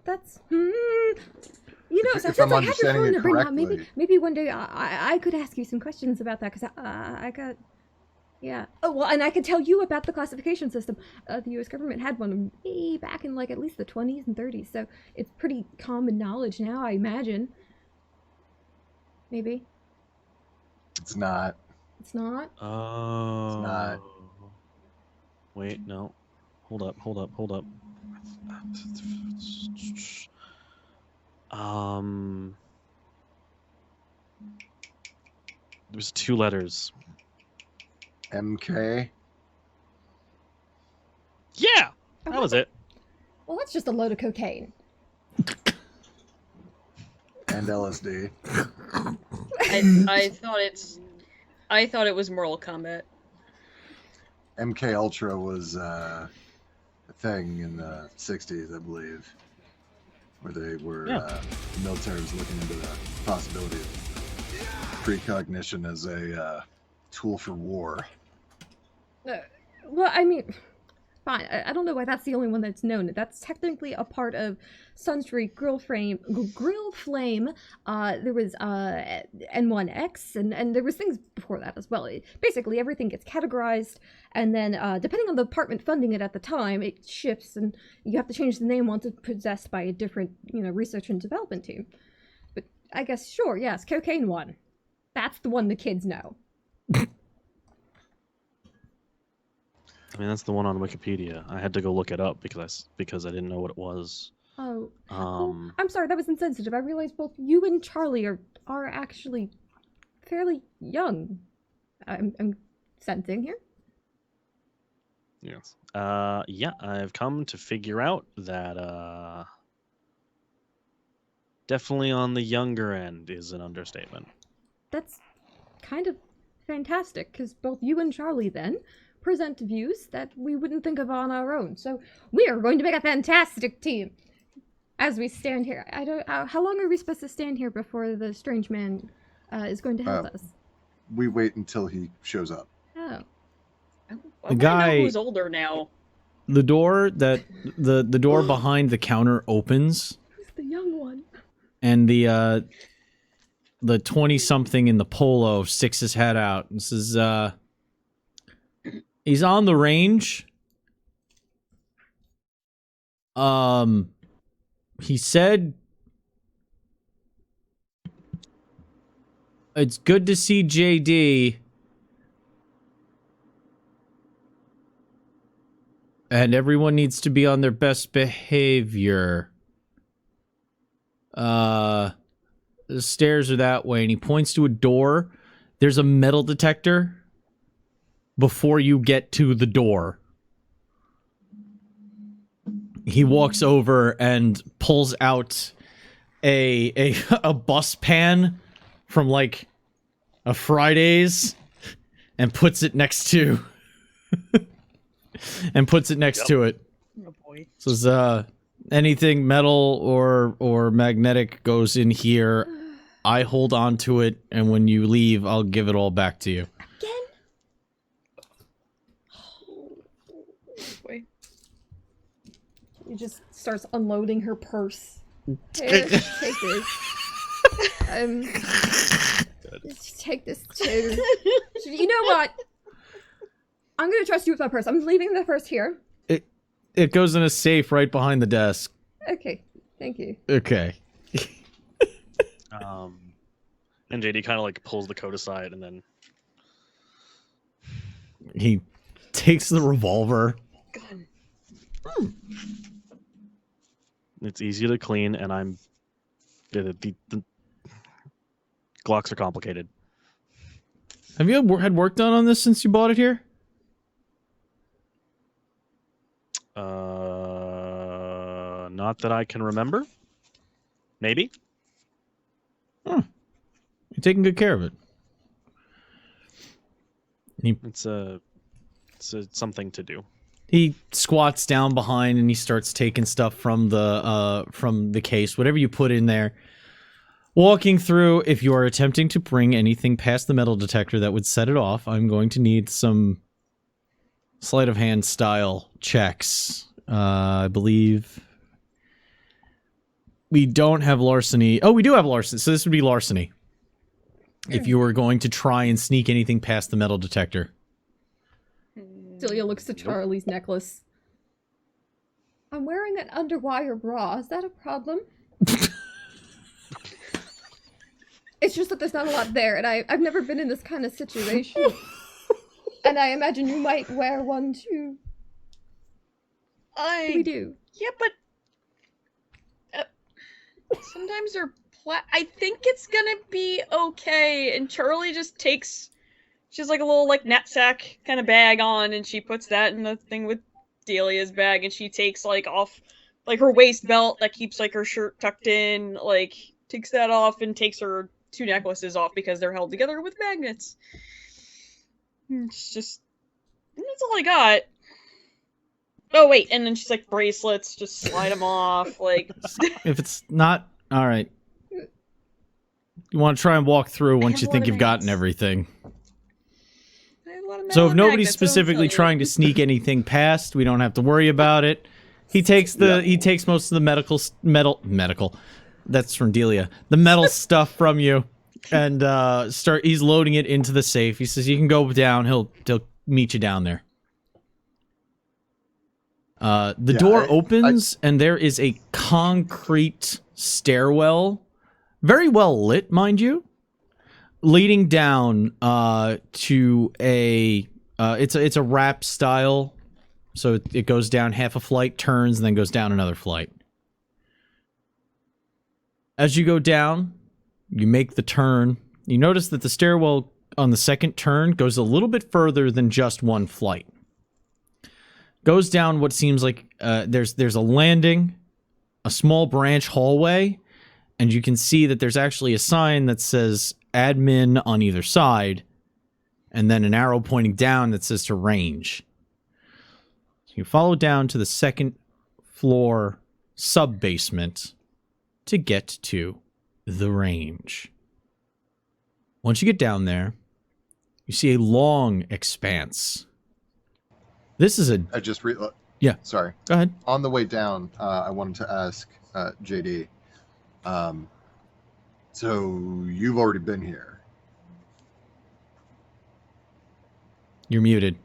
that's. You know, If since I'm I have your understanding phone it number now, correctly. maybe one day I could ask you some questions about that because I got. Yeah. Oh, well, and I could tell you about the classification system. The U.S. government had one way back in, like, at least the 20s and 30s, so it's pretty common knowledge now, I imagine. Maybe. It's not. It's not? Oh. It's not. Wait, no. Hold up. There's 2 letters. MK. Yeah! That was it. Well, that's just a load of cocaine. And LSD. I thought it was Mortal Kombat. MK Ultra was a thing in the 60s, I believe, where they were the military was looking into the possibility of precognition as a tool for war. Well, I mean, fine. I don't know why that's the only one that's known. That's technically a part of Sunstreak Grill Flame. There was N1X, and there was things before that as well. Basically, everything gets categorized, and then depending on the department funding it at the time, it shifts, and you have to change the name once it's possessed by a different, research and development team. But I guess, sure, yes, Cocaine One. That's the one the kids know. I mean, that's the one on Wikipedia. I had to go look it up because I didn't know what it was. Oh. I'm sorry, that was insensitive. I realized both you and Charlie are actually fairly young. I'm sensing here. Yes. Yeah, I've come to figure out that definitely on the younger end is an understatement. That's kind of fantastic, because both you and Charlie then present views that we wouldn't think of on our own. So we are going to make a fantastic team. As we stand here, I don't. How long are we supposed to stand here before the strange man is going to help us? We wait until he shows up. Oh. I guy- know who's older now. The door the door behind the counter opens, Who's the young one? and the 20-something in the polo sticks his head out and says, he's on the range. He said it's good to see JD. And everyone needs to be on their best behavior. The stairs are that way, and he points to a door. There's a metal detector before you get to the door. He walks over and pulls out a bus pan from like a Fridays and puts it next to to it. Oh boy. Says, anything metal or magnetic goes in here, I hold on to it, and when you leave, I'll give it all back to you. Again? Boy. She just starts unloading her purse. Here, take this. Just take this too. You know what? I'm gonna trust you with my purse. I'm leaving the purse here. It goes in a safe right behind the desk. Okay, thank you. Okay. And JD kind of like pulls the coat aside and then He takes the revolver. Gun. it's easy to clean, and I'm the Glocks are complicated. Have you had work done on this since you bought it here? Not that I can remember. Maybe. You're taking good care of it. It's something to do. He squats down behind and he starts taking stuff from the case, whatever you put in there. Walking through, if you are attempting to bring anything past the metal detector that would set it off, I'm going to need some sleight of hand style checks. I believe we don't have larceny. Oh, we do have larceny, so this would be larceny. If you were going to try and sneak anything past the metal detector. Delia looks at Charlie's necklace. I'm wearing an underwire bra. Is that a problem? It's just that there's not a lot there, and I've never been in this kind of situation. And I imagine you might wear one too. We do. Yeah, but sometimes they're I think it's gonna be okay. And Charlie just takes, she's like a little like knapsack kind of bag on, and she puts that in the thing with Delia's bag, and she takes like off like her waist belt that keeps like her shirt tucked in, like takes that off and takes her 2 necklaces off because they're held together with magnets. It's just, that's all I got. Oh wait, and then she's like bracelets, just slide them off, like. If it's not, all right. You want to try and walk through once have you a think lot you've of gotten magnets. everything. I have a lot of So if metal nobody's magnets, what I'll specifically tell you. trying to sneak anything past, we don't have to worry about it. He takes most of the medical. That's from Delia. The metal stuff from you, and he's loading it into the safe. He says you can go down. He'll meet you down there. The door opens, and there is a concrete stairwell, very well lit, mind you, leading down to a it's a wrap style, so it goes down half a flight, turns, and then goes down another flight. As you go down, you make the turn. You notice that the stairwell on the second turn goes a little bit further than just one flight. Goes down what seems like there's a landing, a small branch hallway, and you can see that there's actually a sign that says admin on either side, and then an arrow pointing down that says to range. So you follow down to the second floor sub-basement to get to the range. Once you get down there, you see a long expanse. This is a... I just Yeah. Sorry. Go ahead. On the way down, I wanted to ask JD. So you've already been here. You're muted.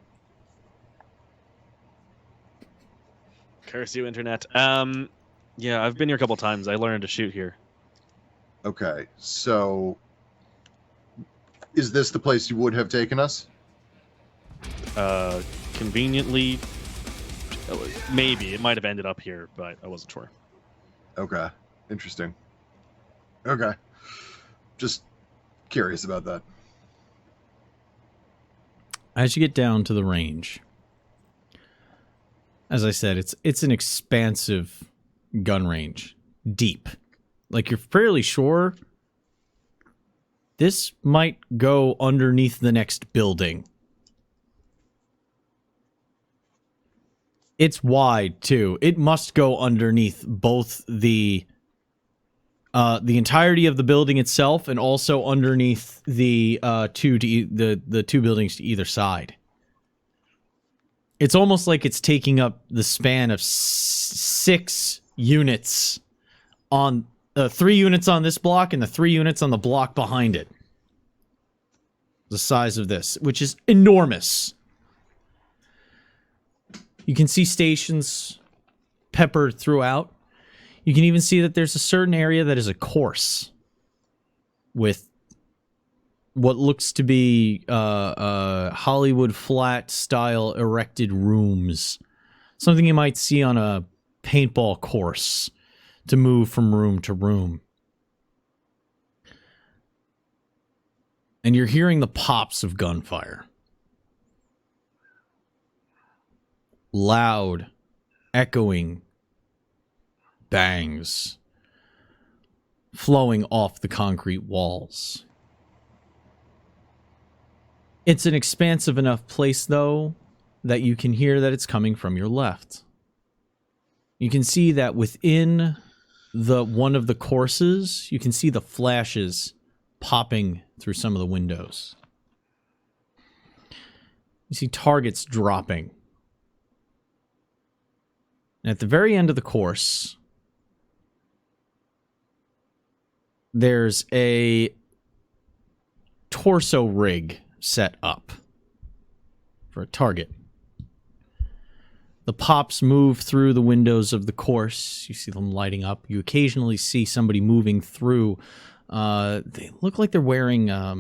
Curse you, internet. Yeah, I've been here a couple times. I learned to shoot here. Okay, so is this the place you would have taken us? Conveniently, maybe. It might have ended up here, but I wasn't sure. Okay, interesting. Okay, just curious about that. As you get down to the range, as I said, it's an expansive gun range. Deep. Like, you're fairly sure this might go underneath the next building. It's wide, too. It must go underneath both the entirety of the building itself and also underneath the two buildings to either side. It's almost like it's taking up the span of 6 units on 3 units on this block and the 3 units on the block behind it. The size of this, which is enormous. You can see stations peppered throughout. You can even see that there's a certain area that is a course with what looks to be Hollywood flat style erected rooms. Something you might see on a paintball course to move from room to room. And you're hearing the pops of gunfire. Loud, echoing bangs flowing off the concrete walls. It's an expansive enough place, though, that you can hear that it's coming from your left. You can see that within one of the courses, you can see the flashes popping through some of the windows. You see targets dropping. And at the very end of the course, there's a torso rig set up for a target. The pops move through the windows of the course. You see them lighting up. You occasionally see somebody moving through. They look like they're wearing, I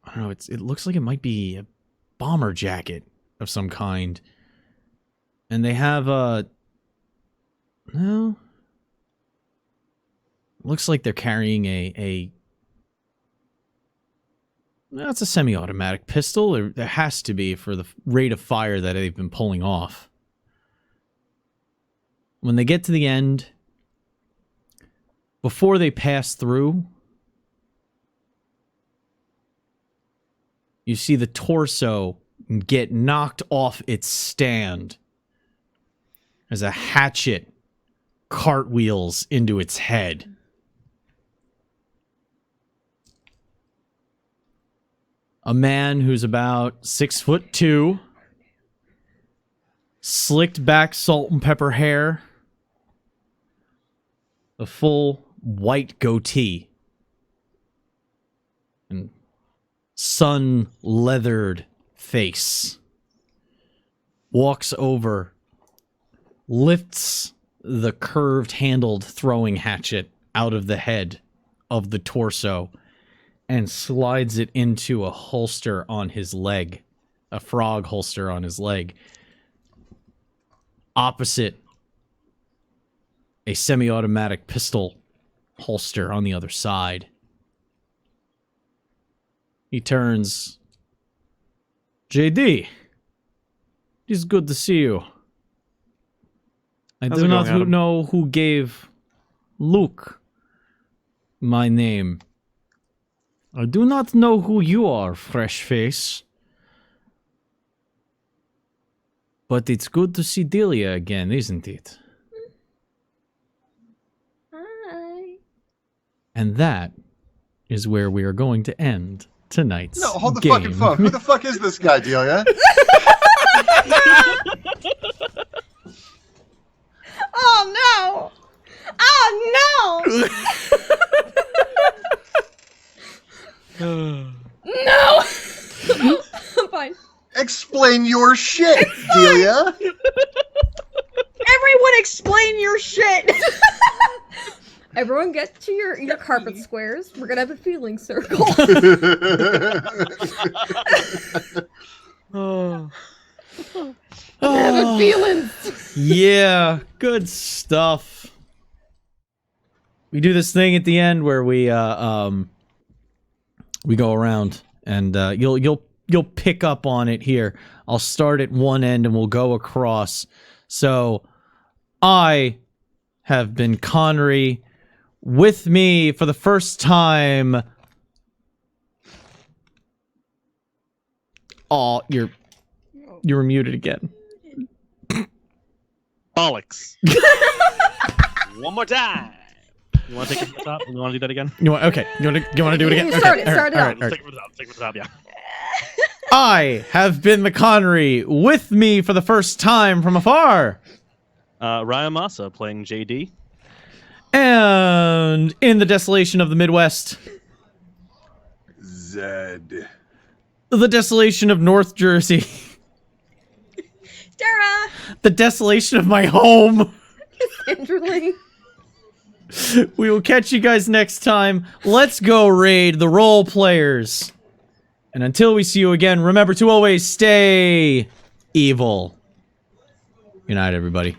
don't know, it looks like it might be a bomber jacket of some kind. And they have no, looks like they're carrying that's a semi-automatic pistol. There has to be for the rate of fire that they've been pulling off. When they get to the end, before they pass through, you see the torso get knocked off its stand as a hatchet cartwheels into its head. A man who's about 6'2", slicked back salt and pepper hair, a full white goatee, and sun-leathered face, walks over, lifts the curved-handled throwing hatchet out of the head of the torso, and slides it into a holster on his leg, a frog holster on his leg. Opposite, a semi-automatic pistol holster on the other side. He turns. JD, it is good to see you. I How's do it not going, Adam? know who gave Luke my name. I do not know who you are, fresh face. But it's good to see Delia again, isn't it? Hi. And that is where we are going to end tonight's No, hold the game. fucking phone. Who the fuck is this guy, Delia? Oh no! Oh no! No! I'm fine. Explain your shit, Delia. Everyone explain your shit! Everyone get to your carpet squares. We're gonna have a feeling circle. Oh. Have feelings. Yeah, good stuff. We do this thing at the end where we go around and you'll pick up on it here. I'll start at one end and we'll go across. So I have been Connery. With me for the first time. Oh, you were muted again. Bollocks. One more time. You want to take it from the top? You want to do that again? You want to do it again? Start it, Okay, start it all up. right. Let's take it from the top. Take it from the top, yeah. I have been the Connery. With me for the first time from afar. Ryan Massa playing JD. And in the desolation of the Midwest, Zed. the desolation of North Jersey, the desolation of my home. Literally. We will catch you guys next time. Let's go raid the role players. And until we see you again, remember to always stay evil. Good night, everybody.